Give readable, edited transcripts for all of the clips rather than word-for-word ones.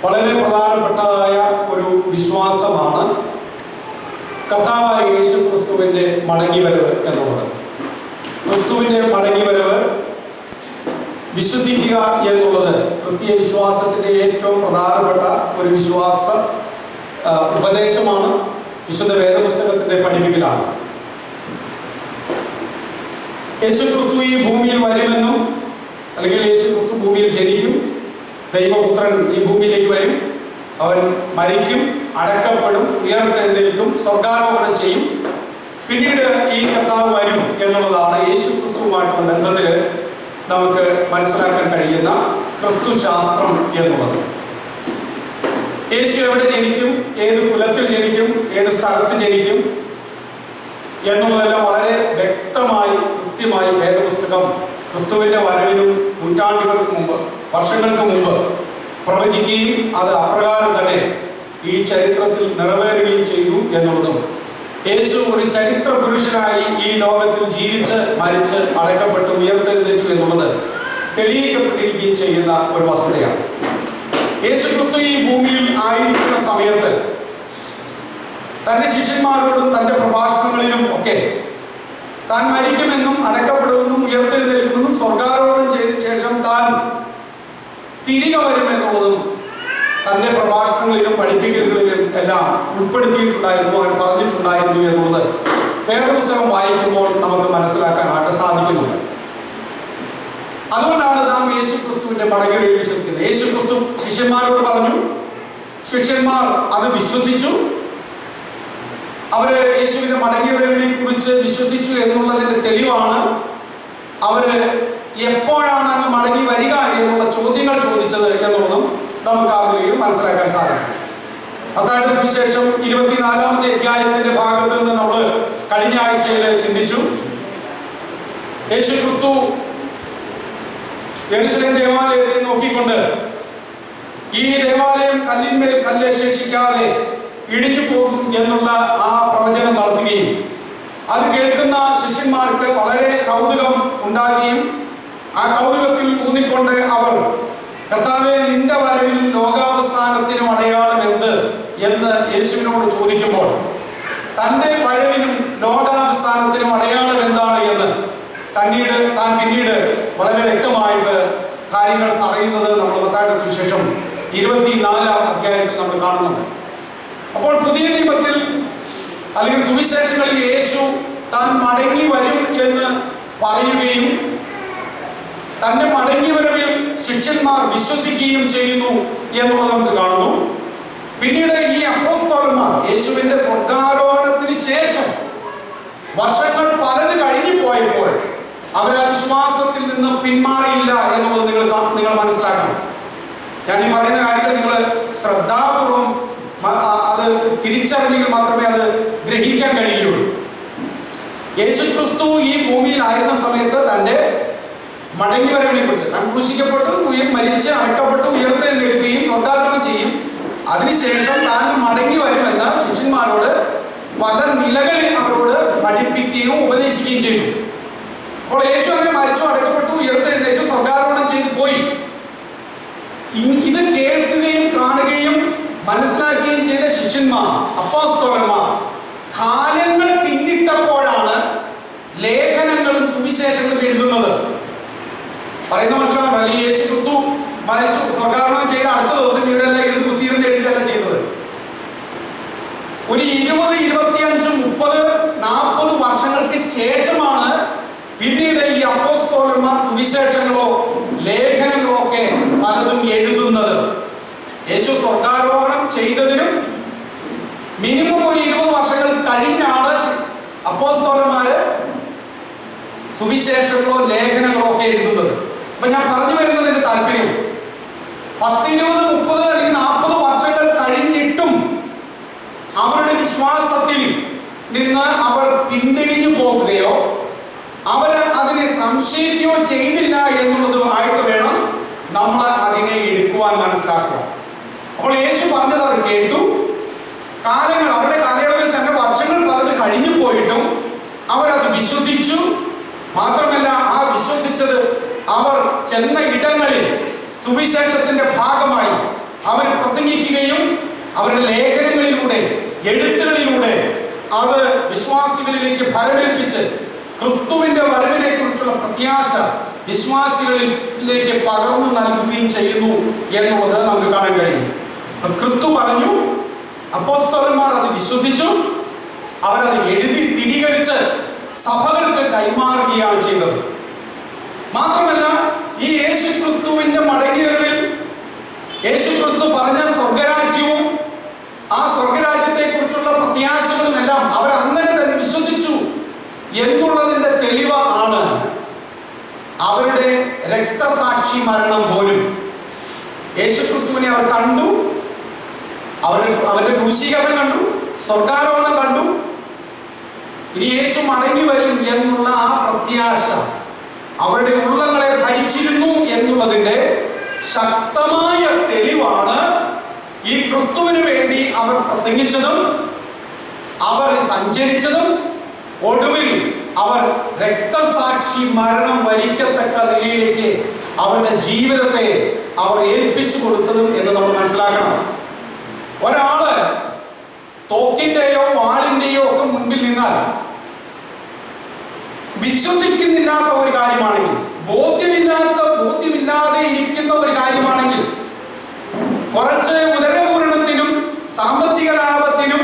വളരെ പ്രധാനപ്പെട്ടതായ ഒരു വിശ്വാസമാണ് കർത്താവായ യേശു ക്രിസ്തുവിൻ്റെ മടങ്ങിവരവ് എന്നുള്ളത്. ക്രിസ്തുവിൻ്റെ മടങ്ങിവരവ് വിശ്വസിക്കുക എന്നുള്ളത് ക്രിസ്തീയ വിശ്വാസത്തിൻ്റെ ഏറ്റവും പ്രധാനപ്പെട്ട ഒരു വിശ്വാസ ഉപദേശമാണ്. വിശുദ്ധ വേദപുസ്തകത്തിൻ്റെ പഠിപ്പിക്കലാണ്. യേശു ക്രിസ്തു ഈ ഭൂമിയിൽ വരുമെന്നും, അല്ലെങ്കിൽ യേശു ക്രിസ്തു ഭൂമിയിൽ ജനിക്കും, ദൈവപുത്രൻ ഈ ഭൂമിയിലേക്ക് വരും, അവൻ മരിക്കും, അടക്കപ്പെടും, ഉയർത്തെഴുന്നേൽക്കും, സ്വർഗാരോഹണം ചെയ്യും, പിന്നീട് ഈ കർത്താവ് വരും എന്നുള്ളതാണ് യേശു ക്രിസ്തുവുമായിട്ടുള്ള ബന്ധത്തിൽ നമുക്ക് മനസ്സിലാക്കാൻ കഴിയുന്ന ക്രിസ്തു ശാസ്ത്രം എന്നുള്ളത്. യേശു എവിടെ ജനിക്കും, ഏത് കുലത്തിൽ ജനിക്കും, ഏത് സ്ഥലത്ത് ജനിക്കും എന്നുള്ളതെല്ലാം വളരെ വ്യക്തമായി കൃത്യമായി വേദപുസ്തകം ക്രിസ്തുവിൻ്റെ വരവിനും നൂറ്റാണ്ടുകൾക്ക് മുമ്പ്, വർഷങ്ങൾക്ക് മുമ്പ് പ്രവചിക്കുകയും അത് അപ്രകാരം തന്നെ ഈ ചരിത്രത്തിൽ നിറവേറുകയും ചെയ്തു എന്നുള്ളതും, യേശു ഒരു ചരിത്ര പുരുഷനായി ഈ ലോകത്തിൽ ജീവിച്ച് മരിച്ച് അടക്കപ്പെട്ട് ഉയർത്തെഴുന്നേറ്റു എന്നുള്ളത് തെളിയിക്കപ്പെട്ടിരിക്കുകയും ചെയ്യുന്ന ഒരു വസ്തുതയാണ്. യേശു ക്രിസ്തു ഈ ഭൂമിയിൽ ആയിരിക്കുന്ന സമയത്ത് തൻ്റെ ശിഷ്യന്മാരോടും തൻ്റെ പ്രഭാഷണങ്ങളിലും ഒക്കെ താൻ മരിക്കുമെന്നും അടക്കപ്പെടുമെന്നും ഉയർത്തെഴുന്നേൽക്കുമെന്നും സ്വർഗാരോഹണം ചെയ്ത ശേഷം താൻ തിരികെ വരുമെന്നുള്ളതും തൻ്റെ പ്രഭാഷണങ്ങളിലും പഠിപ്പിക്കലുകളിലും എല്ലാം ഉൾപ്പെടുത്തിയിട്ടുണ്ടായിരുന്നു, അവൻ പറഞ്ഞിട്ടുണ്ടായിരുന്നു എന്നുള്ളത് വേദപുസ്തകം വായിക്കുമ്പോൾ നമുക്ക് മനസ്സിലാക്കാനായിട്ട് സാധിക്കുന്നുണ്ട്. അതുകൊണ്ടാണ് നാം യേശു ക്രിസ്തുവിന്റെ മടങ്ങിവരവിൽ വിശ്വസിക്കുന്നത്. യേശു ക്രിസ്തു ശിഷ്യന്മാരോട് പറഞ്ഞു, ശിഷ്യന്മാർ അത് വിശ്വസിച്ചു. അവര് യേശുവിന്റെ മടങ്ങിവരവിനെ കുറിച്ച് വിശ്വസിച്ചു എന്നുള്ളതിന്റെ തെളിവാണ് അവര് എപ്പോഴാണ് അങ്ങ് മടങ്ങി വരിക എന്നുള്ള ചോദ്യങ്ങൾ ചോദിച്ചത് എന്നുള്ളതും നമുക്ക് അതിൽ മനസ്സിലാക്കാൻ സാധിക്കും. മത്തായിയുടെ സുവിശേഷം 24-ാമത്തെ അധ്യായത്തിന്റെ ഭാഗത്ത് നിന്ന് നമ്മൾ കഴിഞ്ഞ ആഴ്ചയിൽ ചിന്തിച്ചു. യേശു ക്രിസ്തു യെരൂശലേം ദേവാലയത്തെ നോക്കിക്കൊണ്ട് ഈ ദേവാലയം കല്ലിന്മേൽ കല്ല് ശേഷിക്കാതെ ഇടിഞ്ഞു പോകും എന്നുള്ള ആ പ്രവചനം നടത്തുകയും അത് കേൾക്കുന്ന ശിഷ്യന്മാർക്ക് വളരെ കൗതുകം ഉണ്ടാകുകയും ആ കൗതുകത്തിൽ ഊന്നിക്കൊണ്ട് അവർ, കർത്താവേ, നിന്റെ വരവിനും ലോകാവസാനത്തിനും അടയാളം എന്ത് എന്ന് യേശുവിനോട് ചോദിക്കുമ്പോൾ തൻ്റെ വരവിനും ലോകാവസാനത്തിനും അടയാളം എന്താണ് എന്ന് താൻ പിന്നീട് വളരെ വ്യക്തമായിട്ട് കാര്യങ്ങൾ അറിയുന്നത് നമ്മൾ മത്തായിയുടെ സുവിശേഷം 24-ാം അധ്യായത്തിൽ നമ്മൾ കാണുന്നുണ്ട്. അപ്പോൾ പുതിയ നിയമത്തിൽ അല്ലെങ്കിൽ സുവിശേഷങ്ങളിൽ യേശു താൻ മടങ്ങി വരും എന്ന് പറയുകയും തൻ്റെ മടങ്ങിവരവിൽ ശിഷ്യന്മാർ വിശ്വസിക്കുകയും ചെയ്യുന്നു എന്നുള്ളത് നമുക്ക് കാണുന്നു. പിന്നീട് ഈ അപ്പോസ്തലന്മാർ യേശുവിന്റെ സ്വർഗാരോഹണത്തിന് ശേഷം വർഷങ്ങൾ പലത് കഴിഞ്ഞു പോയപ്പോൾ അവർ ആ വിശ്വാസത്തിൽ നിന്ന് പിന്മാറിയില്ല എന്നുള്ളത് നിങ്ങൾ മനസ്സിലാക്കണം. ഞാൻ ഈ പറയുന്ന കാര്യങ്ങൾ നിങ്ങൾ ശ്രദ്ധാപൂർവം അത് തിരിച്ചറിഞ്ഞെങ്കിൽ മാത്രമേ അത് ഗ്രഹിക്കാൻ കഴിയുള്ളൂ. യേശു ക്രിസ്തു ഈ ഭൂമിയിലായിരുന്ന സമയത്ത് തൻ്റെ മടങ്ങിവരവിനെ കുറിച്ച്, താൻ ക്രൂശിക്കപ്പെട്ടു, മരിച്ച് അടക്കപ്പെട്ടു, ഉയർത്തെഴുന്നേൽക്കുകയും സ്വർഗാരോഹണം ചെയ്യും, അതിനുശേഷം താൻ മടങ്ങി വരുമെന്ന് ശിഷ്യന്മാരോട് പല നിലകളിൽ അവരോട് പഠിപ്പിക്കുകയും ഉപദേശിക്കുകയും ചെയ്തു. അപ്പോൾ യേശു അങ്ങനെ മരിച്ചു, അടക്കപ്പെട്ടു, ഉയർത്തെഴുന്നേറ്റു, സ്വർഗാരോഹണം ചെയ്തു പോയി. ഇത് കേൾക്കുകയും കാണുകയും മനസ്സിലാക്കുകയും ചെയ്ത ശിഷ്യന്മാർ, അപ്പോസ്തലന്മാർ, കാലങ്ങൾ പിന്നിട്ടപ്പോഴാണ് ലേഖനങ്ങളും സുവിശേഷങ്ങളും എഴുതുന്നത്. പറയുന്ന മനസ്സിലാവും. ഈ യേശു ക്രിസ്തു മരിച്ചു സ്വർഗാരോഹണം ചെയ്ത അടുത്ത ദിവസം ഇവരെല്ലാം ഇരുന്ന് കുത്തിയിരുന്ന് എഴുതിയല്ല ചെയ്തത്. ഒരു 20, 25, 30, 40 വർഷങ്ങൾക്ക് ശേഷമാണ് പിന്നീട് ഈ അപ്പോസ്തലന്മാർ സുവിശേഷങ്ങളോ ലേഖനങ്ങളോ ഒക്കെ പലതും എഴുതുന്നത്. യേശു സ്വർഗാരോഹണം ചെയ്തതിനും മിനിമം ഒരു 20 വർഷങ്ങൾ കഴിഞ്ഞാണ് അപ്പോസ്തലന്മാര് സുവിശേഷങ്ങളോ ലേഖനങ്ങളോ ഒക്കെ എഴുതുന്നത്. അപ്പൊ ഞാൻ പറഞ്ഞു വരുന്നതിന്റെ താല്പര്യം, 10, 20, 30 അല്ലെങ്കിൽ 40 വർഷങ്ങൾ കഴിഞ്ഞിട്ടും അവരുടെ വിശ്വാസത്തിൽ നിന്ന് അവർ പിന്തിരിഞ്ഞു പോകുകയോ അവർ അതിനെ സംശയിക്കുകയോ ചെയ്തില്ല എന്നുള്ളതുമായിട്ട് വേണം നമ്മൾ അതിനെ എടുക്കുവാൻ മനസ്സിലാക്കുക. അപ്പോൾ യേശു പറഞ്ഞത് അവർ കേട്ടു. കാലങ്ങൾ, അവരുടെ കാലയളവിൽ തന്നെ വർഷങ്ങൾ പലത് കഴിഞ്ഞു പോയിട്ടും അവരത് വിശ്വസിച്ചു. മാത്രമല്ല, ആ വിശ്വസിച്ചത് അവർ ചെന്ന ഇടങ്ങളിൽ സുവിശേഷത്തിന്റെ ഭാഗമായി അവർ അത് വിശ്വാസികളിലേക്ക് ഫലമേൽപ്പിച്ച് ക്രിസ്തുവിന്റെ വരവിനെ കുറിച്ചുള്ള പ്രത്യാശ വിശ്വാസികളിലേക്ക് പകർന്നു നൽകുകയും ചെയ്യുന്നു എന്നുള്ളത് നമുക്ക് കാണാൻ കഴിയും. ക്രിസ്തു പറഞ്ഞു, അപ്പോസ്തലന്മാർ അത് വിശ്വസിച്ചു, അവരത് എഴുതി സ്ഥിരീകരിച്ച് സഭകൾക്ക് കൈമാറുകയാണ് ചെയ്തത്. മാത്രമല്ല, ഈ യേശുക്രിസ്തുവിന്റെ മടങ്ങിവരവിൽ യേശുക്രിസ്തു പറഞ്ഞ സ്വർഗരാജ്യവും ആ സ്വർഗരാജ്യത്തെ കുറിച്ചുള്ള പ്രത്യാശകളും എല്ലാം അവർ അങ്ങനെ തന്നെ വിശ്വസിച്ചു എന്നുള്ളതിന്റെ തെളിവാണ് അവരുടെ രക്തസാക്ഷി മരണം പോലും. യേശുക്രിസ്തുവിനെ അവർ കണ്ടു, അവരുടെ ക്രൂശീകരണം കണ്ടു, സ്വർഗാരോഹണം കണ്ടു, ഇനി യേശു മടങ്ങി വരും എന്നുള്ള ആ പ്രത്യാശ അവരുടെ ഉള്ളങ്ങളെ ഭരിച്ചിരുന്നു എന്നുള്ളതിന്റെ ശക്തമായ തെളിവാണ് ഈ ക്രിസ്തുവിന് വേണ്ടി അവർ പ്രസംഗിച്ചതും അവർ സഞ്ചരിച്ചതും ഒടുവിൽ അവർ രക്തസാക്ഷി മരണം വരിക്കത്തക്ക നിലയിലേക്ക് അവരുടെ ജീവിതത്തെ അവർ ഏൽപ്പിച്ചു കൊടുത്തതും എന്ന് നമ്മൾ മനസ്സിലാക്കണം. ഒരാള് തോക്കിന്റെയോ വാളിന്റെയോ ഒക്കെ മുൻപിൽ നിന്നാൽ വിശ്വസിക്കുന്നില്ലാത്ത ഒരു കാര്യമാണെങ്കിൽ, ബോധ്യമില്ലാതെ ഇരിക്കുന്ന ഒരു കാര്യമാണെങ്കിൽ, കുറച്ച് ഉദരപൂരണത്തിനും സാമ്പത്തിക ലാഭത്തിനും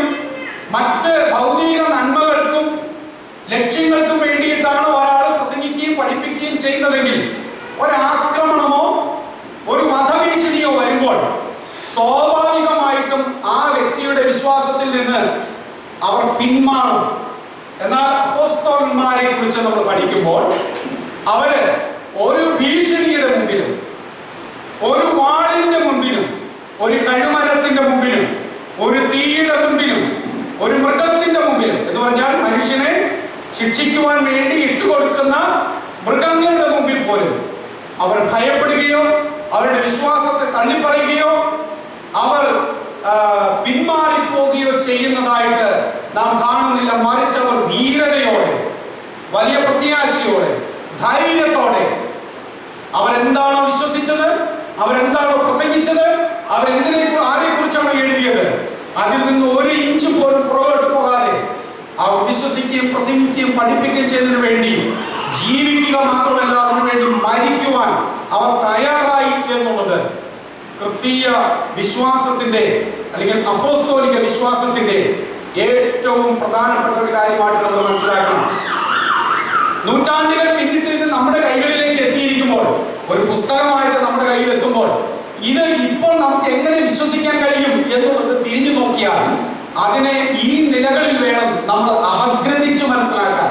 മറ്റ് ഭൗതിക നന്മകൾക്കും ലക്ഷ്യങ്ങൾക്കും വേണ്ടിയിട്ടാണ് ഒരാൾ പ്രസംഗിക്കുകയും പഠിപ്പിക്കുകയും ചെയ്യുന്നതെങ്കിൽ, ഒരാക്രമണമോ ഒരു വധഭീഷണിയോ വരുമ്പോൾ സ്വാഭാവികമായിട്ടും ആ വ്യക്തിയുടെ വിശ്വാസത്തിൽ നിന്ന് അവർ പിന്മാറും. എന്നാൽ അപ്പോസ്തലന്മാരെ കുറിച്ച് നമ്മൾ പഠിക്കുമ്പോൾ അവര് ഒരു ഭീഷണിയുടെ മുമ്പിലും ഒരു വാളിന്റെ മുമ്പിലും ഒരു കഴുമരത്തിന്റെ മുമ്പിലും ഒരു തീയുടെ മുമ്പിലും ഒരു മൃഗത്തിന്റെ മുമ്പിലും എന്ന് പറഞ്ഞാൽ മനുഷ്യനെ ശിക്ഷിക്കുവാൻ വേണ്ടി ഇട്ടുകൊടുക്കുന്ന മൃഗങ്ങളുടെ മുമ്പിൽ പോലും അവർ ഭയപ്പെടുകയോ അവരുടെ വിശ്വാസത്തെ തള്ളിപ്പറയുകയോ അവർ പിന്മാറിപ്പോകുകയോ ചെയ്യുന്നതായിട്ട് നാം കാണുന്നില്ല. മറിച്ച് അവർ ധീരതയോടെ, വലിയ പ്രത്യാശയോടെ, ധൈര്യത്തോടെ അവരെന്താണോ വിശ്വസിച്ചത്, അവരെന്താണോ പ്രസംഗിച്ചത്, ആരെ കുറിച്ചാണോ എഴുതിയത്, അതിൽ നിന്ന് ഒരു ഇഞ്ച് പോലും പുറകോട്ട് പോകാതെ അവർ വിശ്വസിക്കുകയും പ്രസംഗിക്കുകയും പഠിപ്പിക്കുകയും ചെയ്തതിനു വേണ്ടി ജീവിക്കുക മാത്രമല്ല, അതിനുവേണ്ടി മരിക്കുവാൻ അവർ തയ്യാറായി എന്നുള്ളത് ക്രിസ്തീയ വിശ്വാസത്തിന്റെ അല്ലെങ്കിൽ അപ്പോസ്തോലിക വിശ്വാസത്തിന്റെ ഏറ്റവും പ്രധാനപ്പെട്ട ഒരു കാര്യമായിട്ട് നമ്മൾ മനസ്സിലാക്കണം. നൂറ്റാണ്ടുകൾ പിന്നിട്ട് ഇത് നമ്മുടെ കൈകളിലേക്ക് എത്തിയിരിക്കുമ്പോൾ, ഒരു പുസ്തകമായിട്ട് നമ്മുടെ കയ്യിൽ എത്തുമ്പോൾ, ഇത് ഇപ്പോൾ നമുക്ക് എങ്ങനെ വിശ്വസിക്കാൻ കഴിയും എന്നുള്ളത് തിരിഞ്ഞു നോക്കിയാൽ അതിനെ ഈ നിലകളിൽ വേണം നമ്മൾ അപഗ്രഥിച്ചു മനസ്സിലാക്കാൻ.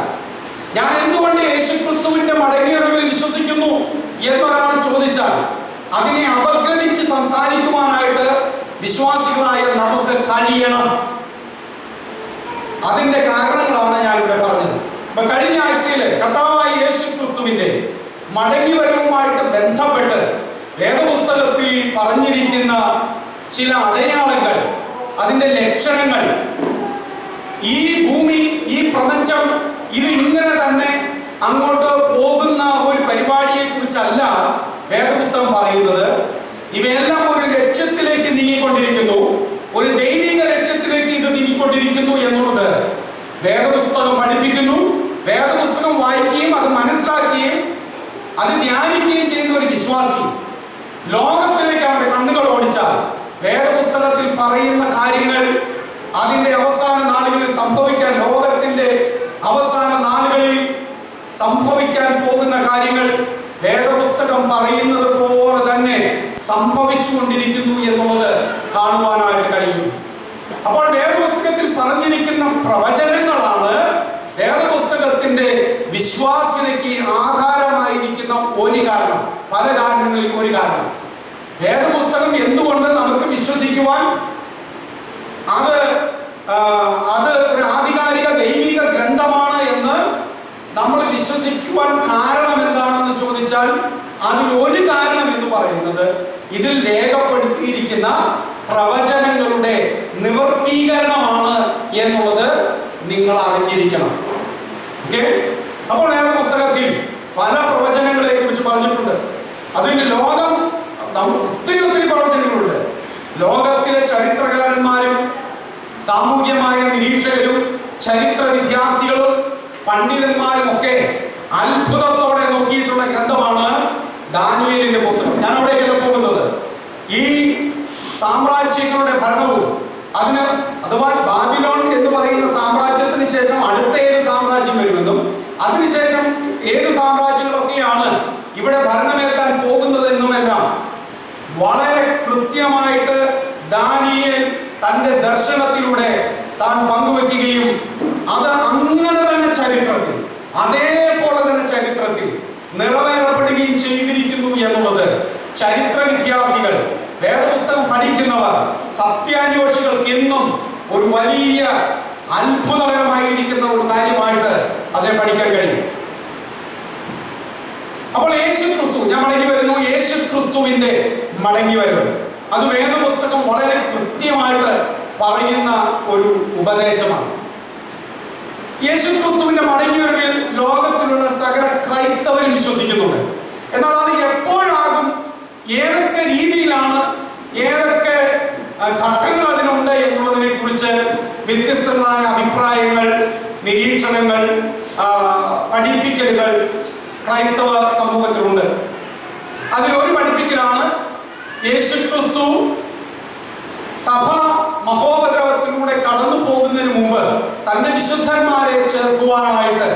ഞാൻ എന്തുകൊണ്ട് യേശുക്രിസ്തുവിന്റെ മടങ്ങിവരവിൽ വിശ്വസിക്കുന്നു എന്നൊരാൾ ചോദിച്ചാൽ അതിനെ അപഗ്രഥിച്ച് സംസാരിക്കുവാനായിട്ട് വിശ്വാസികളായ നമുക്ക് കഴിയണം. അതിന്റെ കാരണങ്ങളാണ് ഞാനിവിടെ പറഞ്ഞത്. കഴിഞ്ഞ ആഴ്ചയില് കർത്താവായ യേശുക്രിസ്തുവിന്റെ മടങ്ങിവരവുമായിട്ട് ബന്ധപ്പെട്ട് വേദപുസ്തകത്തിൽ പറഞ്ഞിരിക്കുന്ന ചില അടയാളങ്ങൾ, അതിന്റെ ലക്ഷണങ്ങൾ, ഈ ഭൂമി, ഈ പ്രപഞ്ചം ഇത് ഇങ്ങനെ തന്നെ അങ്ങോട്ട് പോകുന്ന ഒരു പരിപാടിയെ കുറിച്ചല്ല വേദപുസ്തകം പറയുന്നത്. ഇവയെല്ലാം ഒരു ലക്ഷ്യത്തിലേക്ക് നീങ്ങിക്കൊണ്ടിരിക്കുന്നു, ഒരു ദൈവിക ലക്ഷ്യത്തിലേക്ക് ഇത് നീങ്ങിക്കൊണ്ടിരിക്കുന്നു എന്നുള്ളത് വേദപുസ്തകം പഠിപ്പിക്കുന്നു. വേദപുസ്തകം വായിക്കുകയും അത് മനസ്സിലാക്കുകയും അത് ധ്യാനിക്കുകയും ചെയ്യുന്ന ഒരു വിശ്വാസി ലോകത്തിലേക്ക് അവരുടെ കണ്ണുകൾ ഓടിച്ചാൽ വേദപുസ്തകത്തിൽ പറയുന്ന കാര്യങ്ങൾ അതിന്റെ അവസാന നാളുകളിൽ സംഭവിക്കാൻ, ലോകത്തിന്റെ അവസാന നാളുകളിൽ സംഭവിക്കാൻ പോകുന്ന കാര്യങ്ങൾ വേദപുസ്തകം പറയുന്നത് പോലെ തന്നെ സംഭവിച്ചുകൊണ്ടിരിക്കുന്നു എന്നുള്ളത് കാണുവാനായിട്ട് കഴിയുന്നു. അപ്പോൾ വേദപുസ്തകത്തിൽ പറഞ്ഞിരിക്കുന്ന പ്രവചനങ്ങളാണ് വേദപുസ്തകത്തിന്റെ വിശ്വാസ്യതയ്ക്ക് ആധാരമായിരിക്കുന്ന ഒരു കാരണം, പല കാരണങ്ങളിൽ ഒരു കാരണം. വേദപുസ്തകം എന്തുകൊണ്ട് നമുക്ക് വിശ്വസിക്കുവാൻ അത് ഒരു ആധികാരിക ദൈവിക ഗ്രന്ഥമാണ് എന്ന് നമ്മൾ വിശ്വസിക്കുവാൻ കാരണം എന്താണെന്ന് ചോദിച്ചാൽ അതിൽ ഒരു കാരണം എന്ന് പറയുന്നത് ഇതിൽ രേഖപ്പെടുത്തിയിരിക്കുന്ന പ്രവചനങ്ങളുടെ നിവർത്തീകരണമാണ് എന്നുള്ളത് നിങ്ങൾ അറിഞ്ഞിരിക്കണം. ഓക്കെ, അപ്പോൾ വേദപുസ്തകത്തിൽ പല പ്രവചനങ്ങളെ കുറിച്ച് പറഞ്ഞിട്ടുണ്ട്. അതിന്റെ ലോകം ഒത്തിരി പ്രവചനങ്ങളുണ്ട്. ലോകത്തിലെ ചരിത്രകാരന്മാരും സാമൂഹ്യമായ നിരീക്ഷകരും ചരിത്ര വിദ്യാർത്ഥികളും പണ്ഡിതന്മാരും ഒക്കെ അത്ഭുതത്തോടെ നോക്കിയിട്ടുള്ള ഗ്രന്ഥമാണ് ദാനിയേലിന്റെ പുസ്തകം. ഞാൻ അവിടേക്കല്ല പോകുന്നത്. ഈ സാമ്രാജ്യങ്ങളുടെ ഭരണവും അതിന് അഥവാ ബാബിലോൺ എന്ന് പറയുന്ന സാമ്രാജ്യത്തിന് ശേഷം അടുത്ത ഏത് സാമ്രാജ്യം വരുമെന്നും അതിനുശേഷം ഏത് സാമ്രാജ്യങ്ങളൊക്കെയാണ് ഇവിടെ ഭരണമേൽക്കാൻ പോകുന്നതെന്നുമെല്ലാം വളരെ കൃത്യമായിട്ട് ദാനിയേൽ തന്റെ ദർശനത്തിലൂടെ താൻ പങ്കുവെക്കുകയും അത് അങ്ങനെ തന്നെ ചരിത്രത്തിൽ അതേപോലെ തന്നെ ചരിത്രത്തിൽ നിറവേറപ്പെടുകയും ചെയ്തിരിക്കുന്നു എന്നുള്ളത് ചരിത്ര വിദ്യാർത്ഥികൾ, വേദപുസ്തകം പഠിക്കുന്നവർ, സത്യാന്വേഷികൾക്ക് എന്നും ഒരു വലിയ അത്ഭുതകരമായിരിക്കുന്ന ഒരു കാര്യമായിട്ട് അതിനെ പഠിക്കാൻ കഴിയും. അപ്പോൾ യേശു ക്രിസ്തു, ഞാൻ മടങ്ങി വരുന്നു, യേശു ക്രിസ്തുവിന്റെ മടങ്ങി വരവ് അത് വേദപുസ്തകം വളരെ കൃത്യമായിട്ട് പറയുന്ന ഒരു ഉപദേശമാണ്. യേശു ക്രിസ്തുവിന്റെ മടങ്ങി വരവിൽ ലോകത്തിലുള്ള സകല ക്രൈസ്തവരും വിശ്വസിക്കുന്നുണ്ട്. എന്നാൽ അത് എപ്പോഴാകും, ഏതൊക്കെ രീതിയിലാണ്, ഏതൊക്കെ ഘട്ടങ്ങൾ അതിനുണ്ട് എന്നുള്ളതിനെ കുറിച്ച് വ്യത്യസ്തങ്ങളായ അഭിപ്രായങ്ങൾ, നിരീക്ഷണങ്ങൾ, പഠിപ്പിക്കലുകൾ ക്രൈസ്തവ സമൂഹത്തിലുണ്ട്. അതിലൊരു പഠിപ്പിക്കലാണ് യേശു ക്രിസ്തു സഭ മഹോപദ്രവത്തിലൂടെ കടന്നു പോകുന്നതിന് മുമ്പ് തന്റെ വിശുദ്ധന്മാരെ ചേർക്കുവാനായിട്ട്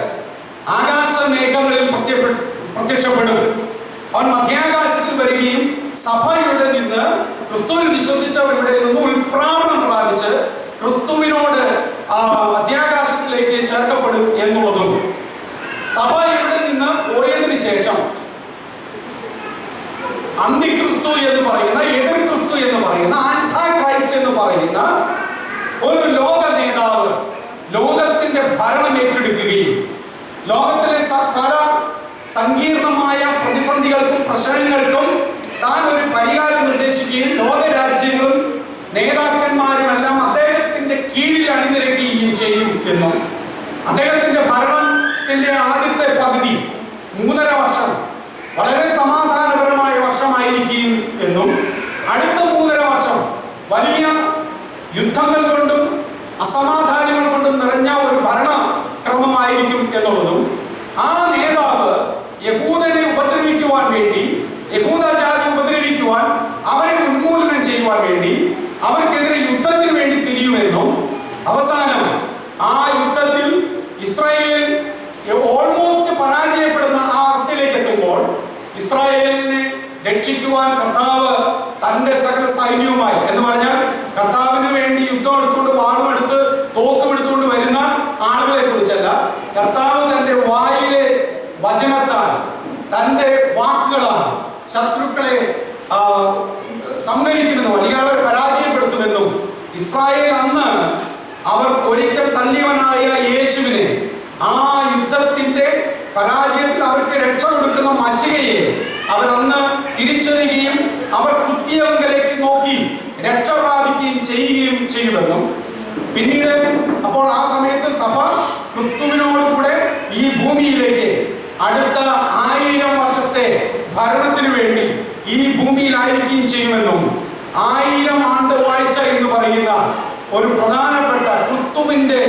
ആകാശ മേഘങ്ങളിൽ പ്രത്യക്ഷപ്പെടും. അവൻ മധ്യാകാശത്തിൽ വരികയും സഭയുടെ നിന്ന്, ക്രിസ്തുവിൽ വിശ്വസിച്ചവരുടെ നിന്ന് ഉൽപ്രാവണം പ്രാപിച്ച് ക്രിസ്തുവിനോട് മധ്യാകാശത്തിലേക്ക് ചേർക്കപ്പെടും എന്നുള്ളതും, സഭ ഇവിടെ നിന്ന് പോയതിനു ശേഷം അന്തിക്രിസ്തു എന്ന് പറയുന്ന, എതിർ ക്രിസ്തു എന്ന് പറയുന്ന, ആന്റി ക്രൈസ്റ്റ് എന്ന് പറയുന്ന ഒരു ലോക നേതാവ് ലോകത്തിന്റെ ഭരണം ഏറ്റെടുക്കുകയും ലോകത്തിലെ പല സങ്കീർണമായ പ്രതിസന്ധികൾക്കും പ്രശ്നങ്ങൾക്കും താൻ ഒരു പരിഹാരം നിർദ്ദേശിക്കുകയും ലോകരാജ്യങ്ങളും നേതാക്കന്മാരുമെല്ലാം അദ്ദേഹത്തിന്റെ കീഴിൽ അണിനിരക്കുകയും ചെയ്യും എന്നും, അദ്ദേഹത്തിന്റെ ഭരണത്തിന്റെ ആദ്യത്തെ പകുതി 3.5 വർഷം വളരെ സമാധാനപരമായ വർഷമായിരിക്കും എന്നും, അടുത്ത 3.5 വർഷം വലിയ യുദ്ധങ്ങൾ കൊണ്ടും അസമാധാനങ്ങൾ കൊണ്ടും നിറഞ്ഞ ഒരു ഭരണക്രമമായിരിക്കും എന്നുള്ളതും, ആ നേതാവ് യഹൂദനെ ഉപദ്രവിക്കുവാൻ വേണ്ടി, യഹൂദ ജാതി ഉപദ്രവിക്കുവാൻ, അവരെ ഉന്മൂലനം ചെയ്യുവാൻ വേണ്ടി, അവർക്കെതിരെ യുദ്ധത്തിന് വേണ്ടി തിരിയുമെന്നും, അവസാനം ആ യുദ്ധത്തിൽ ഇസ്രായേൽ ഓൾമോസ്റ്റ് പരാജയപ്പെടുന്ന ആ അവസ്ഥയിലേക്ക് എത്തുമ്പോൾ ഇസ്രായേലിനെ രക്ഷിക്കുവാൻ കർത്താവ് തന്റെ സകല സൈന്യവുമായി, എന്ന് പറഞ്ഞാൽ കർത്താവിന് വേണ്ടി യുദ്ധം എടുത്തുകൊണ്ട്, വാളുമെടുത്ത് തോക്കും എടുത്തുകൊണ്ട് വരുന്ന ആളുകളെ കുറിച്ചല്ല, കർത്താവ് തന്റെ വായിലെ വചനത്താൽ, തന്റെ വാക്കുകളാണ് ശത്രുക്കളെ സംഹരിക്കുമെന്നും അല്ലെങ്കിൽ അവരെ പരാജയപ്പെടുത്തുമെന്നും, ഇസ്രായേൽ അന്ന് അവർ ഒരിക്കൽ തല്ലിയവനായ യേശുവിനെ ആ യുദ്ധത്തിന്റെ പരാജയത്തിൽ അവർക്ക് രക്ഷ കൊടുക്കുന്ന മശികയെ അവർ അന്ന് തിരിച്ചറിയുകയും അവർ കുത്തിയവങ്കലേക്ക് നോക്കി രക്ഷ പ്രാപിക്കുകയും ചെയ്യുകയും ചെയ്യുമെന്നും, പിന്നീട് അപ്പോൾ ആ സമയത്ത് സഭ ക്രിസ്തുവിനോടുകൂടെ ഈ ഭൂമിയിലേക്ക് അടുത്ത 1000 വർഷത്തെ ഭരണത്തിനു വേണ്ടി ഈ ഭൂമിയിലായിരിക്കുകയും ചെയ്യുമെന്നും, 1000 ആണ്ട് വാഴ്ച എന്ന് പറയുന്ന ഒരു പ്രധാനപ്പെട്ട ക്രിസ്തുവിന്റെ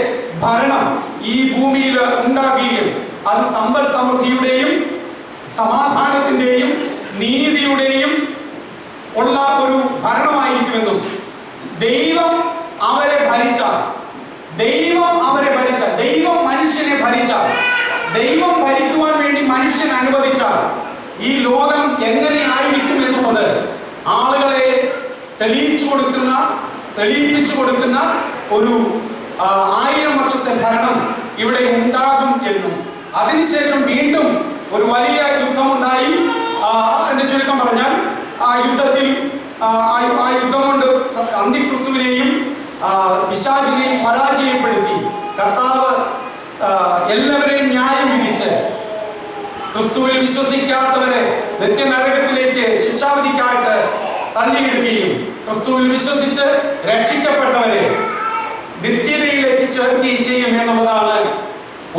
ഭരണം ഈ ഭൂമിയിൽ ഉണ്ടാകുകയും അത് സമ്പൽ സമൃദ്ധിയുടെയും സമാധാനത്തിന്റെയും നീതിയുടെയും ഉള്ള ഒരു ഭരണമായിരിക്കുമെന്നും, ദൈവം അവരെ ഭരിച്ചാൽ, ദൈവം മനുഷ്യനെ ഭരിച്ചാൽ, ദൈവം ഭരിക്കുവാൻ വേണ്ടി മനുഷ്യൻ അനുവദിച്ചാൽ ഈ ലോകം എങ്ങനെയായിരിക്കും എന്നുള്ളത് ആളുകളെ തെളിയിപ്പിച്ചു കൊടുക്കുന്ന ഒരു 1000 വർഷത്തെ ഭരണം ഇവിടെ ഉണ്ടാകും എന്നും, അതിനുശേഷം വീണ്ടും ഒരു വലിയ യുദ്ധമുണ്ടായി. എന്റെ ചുരുക്കം പറഞ്ഞാൽ ആ യുദ്ധത്തിൽ ആ യുദ്ധം കൊണ്ട് അന്തിക്രിസ്തുവിനെയും പിശാചിനെയും പരാജയപ്പെടുത്തി കർത്താവ് എല്ലാവരെയും ന്യായം വിധിച്ച് ക്രിസ്തുവിൽ വിശ്വസിക്കാത്തവരെ നിത്യനരകത്തിലേക്ക് ശിക്ഷാവിധിക്കായിട്ട് തള്ളിയിടുകയും ക്രിസ്തുവിൽ വിശ്വസിച്ച് രക്ഷിക്കപ്പെട്ടവരെ നിത്യതയിലേക്ക് ചേർക്കുകയും ചെയ്യും എന്നുള്ളതാണ്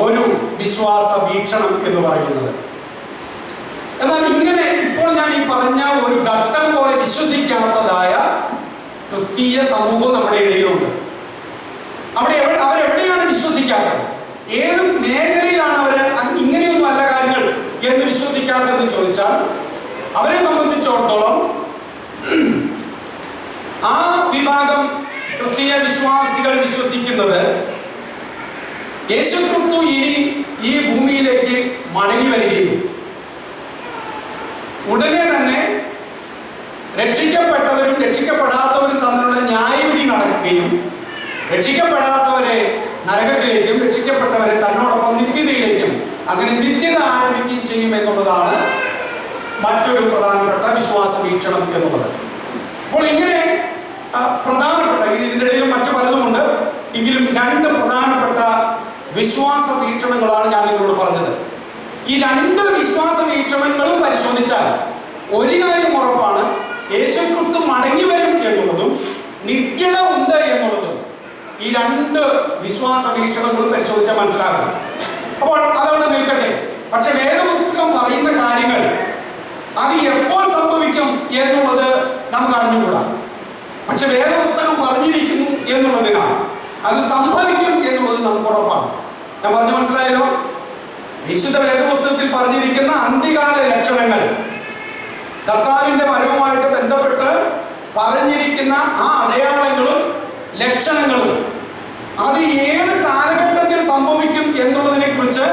ഒരു വിശ്വാസ വീക്ഷണം എന്ന് പറയുന്നത്. എന്നാൽ ഇങ്ങനെ ഇപ്പോൾ ഞാൻ ഈ പറഞ്ഞ ഒരു ഘട്ടം പോലെ വിശ്വസിക്കാത്തതായ ക്രിസ്തീയ സമൂഹം നമ്മുടെ ഇടയിലുണ്ട്. അവരെവിടെയാണ് വിശ്വസിക്കാത്തത്? ഏത് മേഖലയിലാണ് അവർ ഇങ്ങനെയൊന്നും അല്ല കാര്യങ്ങൾ എന്ന് വിശ്വസിക്കാത്തതെന്ന് ചോദിച്ചാൽ, അവരെ സംബന്ധിച്ചിടത്തോളം ആ വിഭാഗം ക്രിസ്തീയ വിശ്വാസികൾ വിശ്വസിക്കുന്നത് യേശുക്രിസ്തു ഇനി ഈ ഭൂമിയിലേക്ക് മടങ്ങി വരികയും ഉടനെ തന്നെ രക്ഷിക്കപ്പെട്ടവരും രക്ഷിക്കപ്പെടാത്തവരും തമ്മിലുള്ള ന്യായവിധി നടക്കുകയും രക്ഷിക്കപ്പെടാത്തവരെ നരകത്തിലേക്കും രക്ഷിക്കപ്പെട്ടവരെ തന്നോടൊപ്പം നിത്യതയിലേക്കും അങ്ങനെ നിത്യത ആരംഭിക്കുകയും ചെയ്യും എന്നുള്ളതാണ് മറ്റൊരു പ്രധാനപ്പെട്ട വിശ്വാസ വീക്ഷണം എന്നുള്ളത്. അപ്പോൾ ഇങ്ങനെ പ്രധാനപ്പെട്ട, ഇതിൻ്റെ ഇടയിൽ മറ്റു പലതുമുണ്ട്, എങ്കിലും രണ്ട് പ്രധാനപ്പെട്ട വിശ്വാസ വീക്ഷണങ്ങളാണ് ഞാൻ നിങ്ങളോട് പറഞ്ഞത്. ഈ രണ്ട് വിശ്വാസ വീക്ഷണങ്ങളും പരിശോധിച്ചാൽ ഒരു കാര്യം ഉറപ്പാണ്, യേശുക്രിസ്തു മടങ്ങി വരും എന്നുള്ളതും നിത്യത ഉണ്ട് എന്നുള്ളതും ഈ രണ്ട് വിശ്വാസ വീക്ഷണങ്ങളും പരിശോധിച്ചാൽ മനസ്സിലാകും. അപ്പോൾ അതവിടെ നിൽക്കട്ടെ. പക്ഷെ വേദപുസ്തകം പറയുന്ന കാര്യങ്ങൾ അത് എപ്പോൾ സംഭവിക്കും എന്നുള്ളത് നമുക്ക് അറിഞ്ഞുകൂടാ. പക്ഷെ വേദപുസ്തകം പറഞ്ഞിരിക്കുന്നു എന്നുള്ളതിനാൽ അത് സംഭവിക്കും എന്നുള്ളത് നമുക്ക് ഉറപ്പാണ്. ഞാൻ പറഞ്ഞു മനസ്സിലായല്ലോ? വിശുദ്ധ വേദപുസ്തകത്തിൽ പറഞ്ഞിരിക്കുന്ന അന്ത്യകാല ലക്ഷണങ്ങൾ, കർത്താവിന്റെ വരവുമായിട്ട് ബന്ധപ്പെട്ട് പറഞ്ഞിരിക്കുന്ന ആ അടയാളങ്ങളും ലക്ഷണങ്ങളും അത് ഏത് കാലഘട്ടത്തിൽ സംഭവിക്കും എന്നുള്ളതിനെ കുറിച്ച്